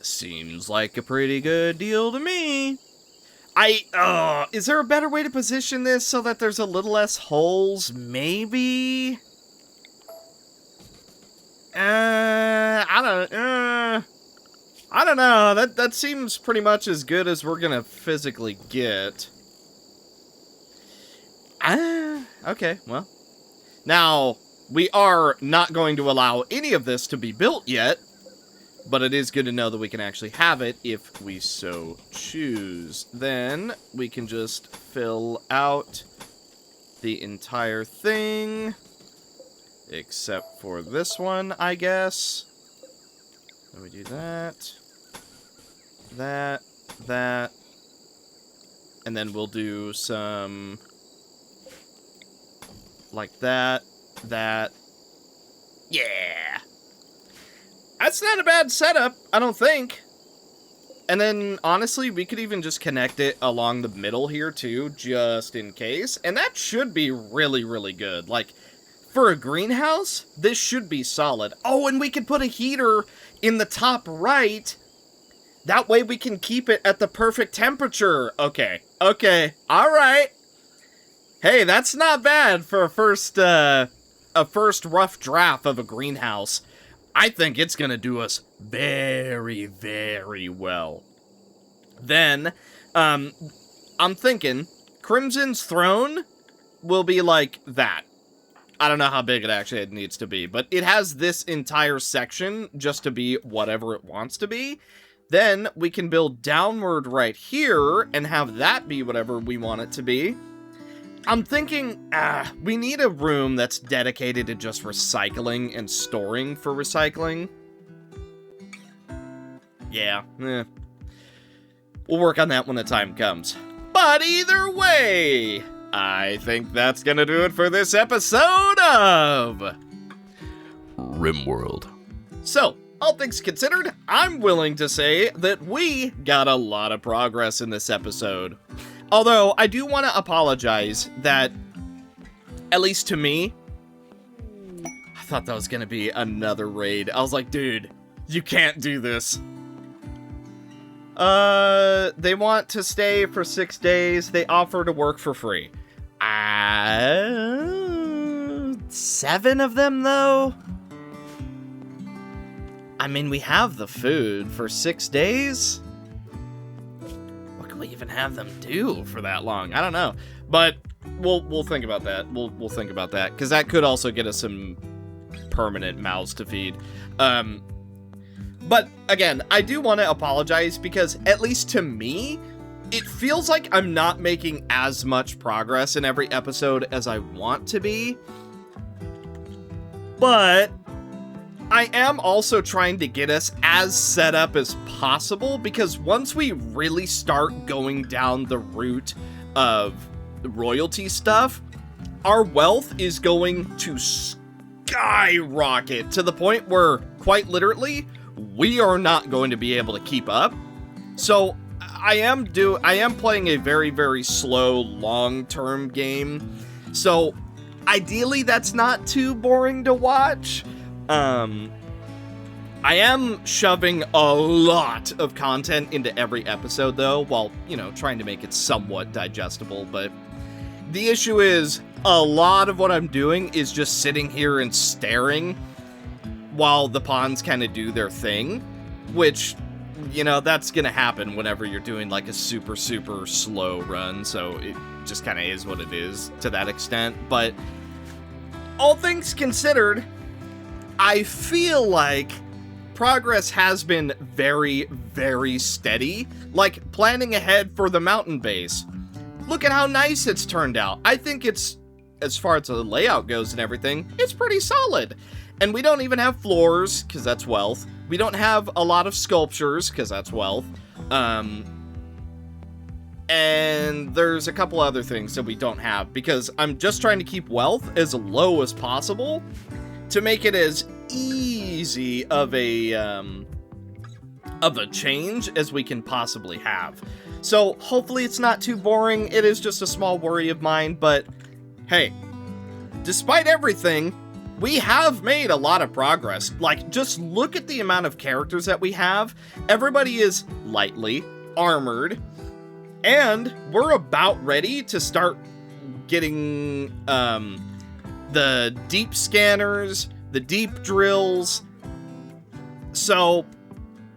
Seems like a pretty good deal to me. Is there a better way to position this so that there's a little less holes? Maybe? I don't know. That seems pretty much as good as we're gonna physically get. Okay, well. Now, we are not going to allow any of this to be built yet, But it is good to know that we can actually have it if we so choose. Then we can just fill out the entire thing. Except for this one, I guess. Then we do that. That. And then we'll do some... like that. Yeah! That's not a bad setup, I don't think. And then, honestly, we could even just connect it along the middle here, too, just in case. And that should be really, really good. Like, for a greenhouse, this should be solid. Oh, and we could put a heater in the top right. That way we can keep it at the perfect temperature. Okay, alright. Hey, that's not bad for a first rough draft of a greenhouse. I think it's gonna do us very, very well. Then, I'm thinking Crimson's throne will be like that. I don't know how big it actually needs to be, but it has this entire section just to be whatever it wants to be. Then we can build downward right here and have that be whatever we want it to be. I'm thinking, we need a room that's dedicated to just recycling and storing for recycling. Yeah, we'll work on that when the time comes. But either way, I think that's gonna do it for this episode of RimWorld. So, all things considered, I'm willing to say that we got a lot of progress in this episode. Although, I do want to apologize that, at least to me, I thought that was going to be another raid. I was like, dude, you can't do this. They want to stay for 6 days. They offer to work for free. 7 of them, though? I mean, we have the food for 6 days. What can we even have them do for that long? I don't know. But we'll think about that. We'll think about that, because that could also get us some permanent mouths to feed. But again, I do want to apologize because, at least to me, it feels like I'm not making as much progress in every episode as I want to be. But I am also trying to get us as set up as possible, because once we really start going down the route of royalty stuff, our wealth is going to skyrocket to the point where, quite literally, we are not going to be able to keep up. So I am playing a very, very slow, long-term game. So ideally, that's not too boring to watch. I am shoving a lot of content into every episode, though, while, trying to make it somewhat digestible. But the issue is, a lot of what I'm doing is just sitting here and staring while the pawns kind of do their thing, which, that's gonna happen whenever you're doing, like, a super, super slow run, so it just kind of is what it is to that extent. But all things considered, I feel like progress has been very, very steady. Like, planning ahead for the mountain base. Look at how nice it's turned out. I think it's, as far as the layout goes and everything, it's pretty solid. And we don't even have floors, because that's wealth. We don't have a lot of sculptures, because that's wealth. And there's a couple other things that we don't have, because I'm just trying to keep wealth as low as possible to make it as easy of a change as we can possibly have. So hopefully it's not too boring. It is just a small worry of mine, but hey, despite everything, we have made a lot of progress. Like, just look at the amount of characters that we have. Everybody is lightly armored, and we're about ready to start getting the deep scanners, the deep drills. So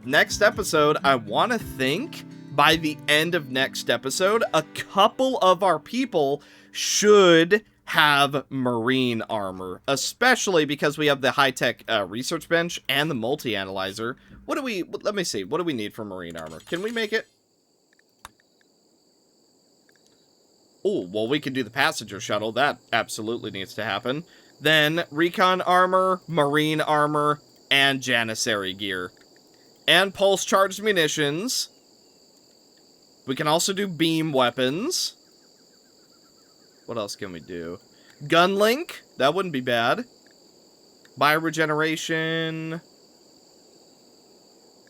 next episode, I want to think by the end of next episode, a couple of our people should have marine armor, especially because we have the high-tech research bench and the multi-analyzer, What do we... Let me see. What do we need for marine armor? Can we make it? Oh, well, we can do the passenger shuttle. That absolutely needs to happen. Then, recon armor, marine armor, and janissary gear. And pulse-charged munitions. We can also do beam weapons. What else can we do? Gun link. That wouldn't be bad. Bioregeneration.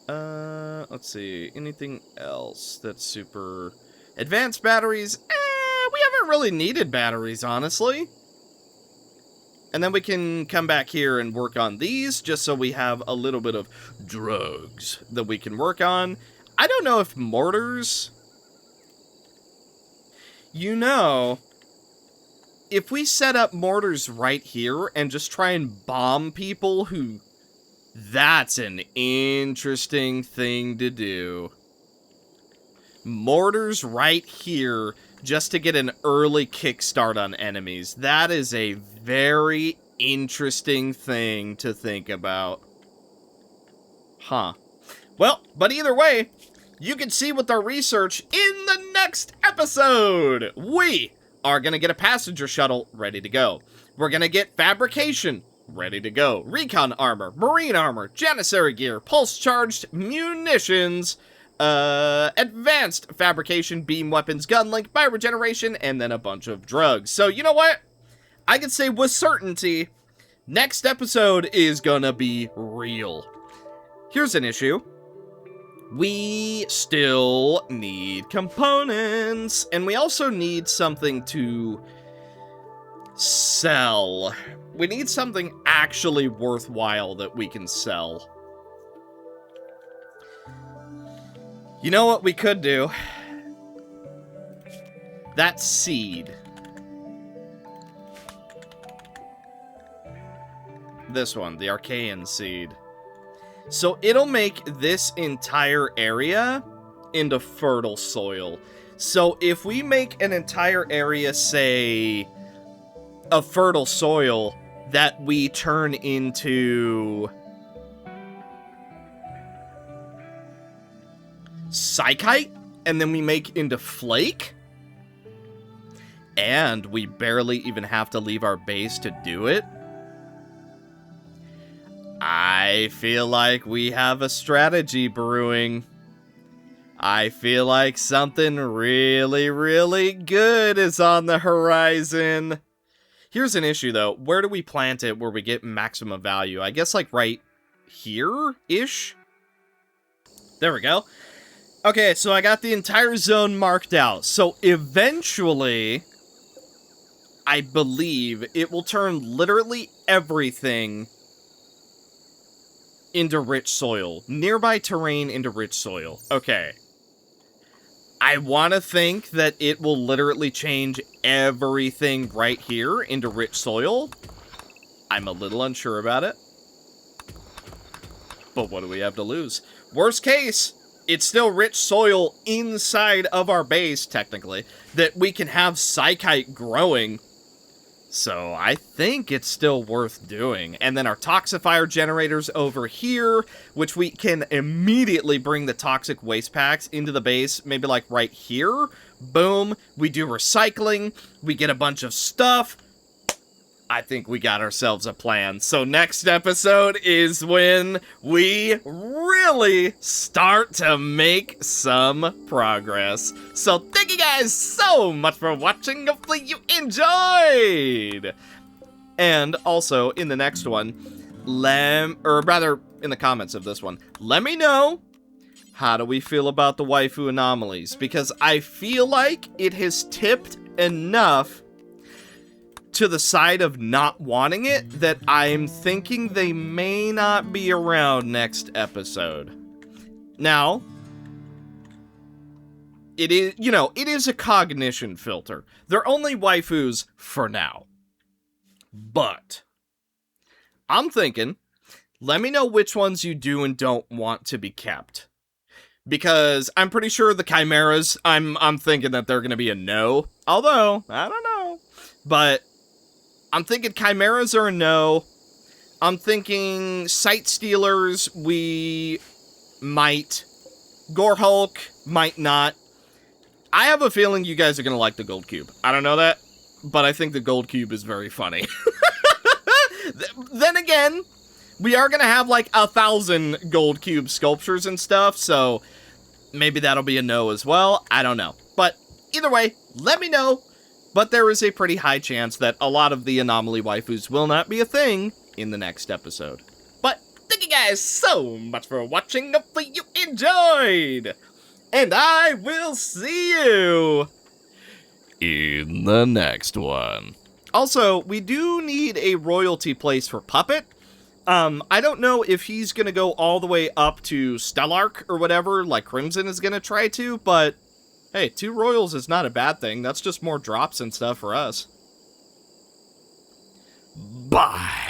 Let's see. Anything else that's super... Advanced batteries. We haven't really needed batteries, honestly. And then we can come back here and work on these, just so we have a little bit of drugs that we can work on. I don't know if mortars... You know, if we set up mortars right here and just try and bomb people who... That's an interesting thing to do. Mortars right here just to get an early kickstart on enemies. That is a very interesting thing to think about. Huh. Well, but either way, you can see with our research in the next episode. We are going to get a passenger shuttle ready to go. We're going to get fabrication ready to go. Recon armor, marine armor, janissary gear, pulse-charged munitions, advanced fabrication, beam weapons, gun link, bioregeneration, and then a bunch of drugs. So, you know what? I can say with certainty, next episode is gonna be real. Here's an issue. We still need components, and we also need something to sell. We need something actually worthwhile that we can sell. You know what we could do? That seed. This one, the Archaean seed. So it'll make this entire area into fertile soil. So if we make an entire area, say, a fertile soil that we turn into Psychite, and then we make into flake, and we barely even have to leave our base to do it, I feel like we have a strategy brewing. I feel like something really, really good is on the horizon. Here's an issue, though. Where do we plant it where we get maximum value? I guess, like, right here-ish? There we go. Okay, so I got the entire zone marked out. So, eventually, I believe it will turn literally everything into rich soil. Nearby terrain into rich soil. Okay. I want to think that it will literally change everything right here into rich soil. I'm a little unsure about it. But what do we have to lose? Worst case, it's still rich soil inside of our base, technically, that we can have Psychite growing. So I think it's still worth doing. And then our toxifier generators over here, which we can immediately bring the toxic waste packs into the base, maybe like right here. Boom, we do recycling, we get a bunch of stuff. I think we got ourselves a plan. So next episode is when we really start to make some progress. So thank you guys so much for watching. Hopefully you enjoyed. And also in the next one, or rather in the comments of this one, let me know, how do we feel about the waifu anomalies? Because I feel like it has tipped enough to the side of not wanting it that I'm thinking they may not be around next episode. Now, it is, you know, it is a cognition filter. They're only waifus for now. But I'm thinking, let me know which ones you do and don't want to be kept. Because I'm pretty sure the chimeras, I'm thinking that they're going to be a no. Although, I don't know. But I'm thinking chimeras are a no. I'm thinking sight stealers, we might. Gore Hulk might not. I have a feeling you guys are going to like the gold cube. I don't know that, but I think the gold cube is very funny. Then again, we are going to have like 1,000 gold cube sculptures and stuff, so maybe that'll be a no as well. I don't know. But either way, let me know. But there is a pretty high chance that a lot of the anomaly waifus will not be a thing in the next episode. But thank you guys so much for watching. Hopefully you enjoyed. And I will see you In the next one. Also, we do need a royalty place for Puppet. I don't know if he's gonna go all the way up to Stellark or whatever, like Crimson is gonna try to, but hey, 2 royals is not a bad thing. That's just more drops and stuff for us. Bye.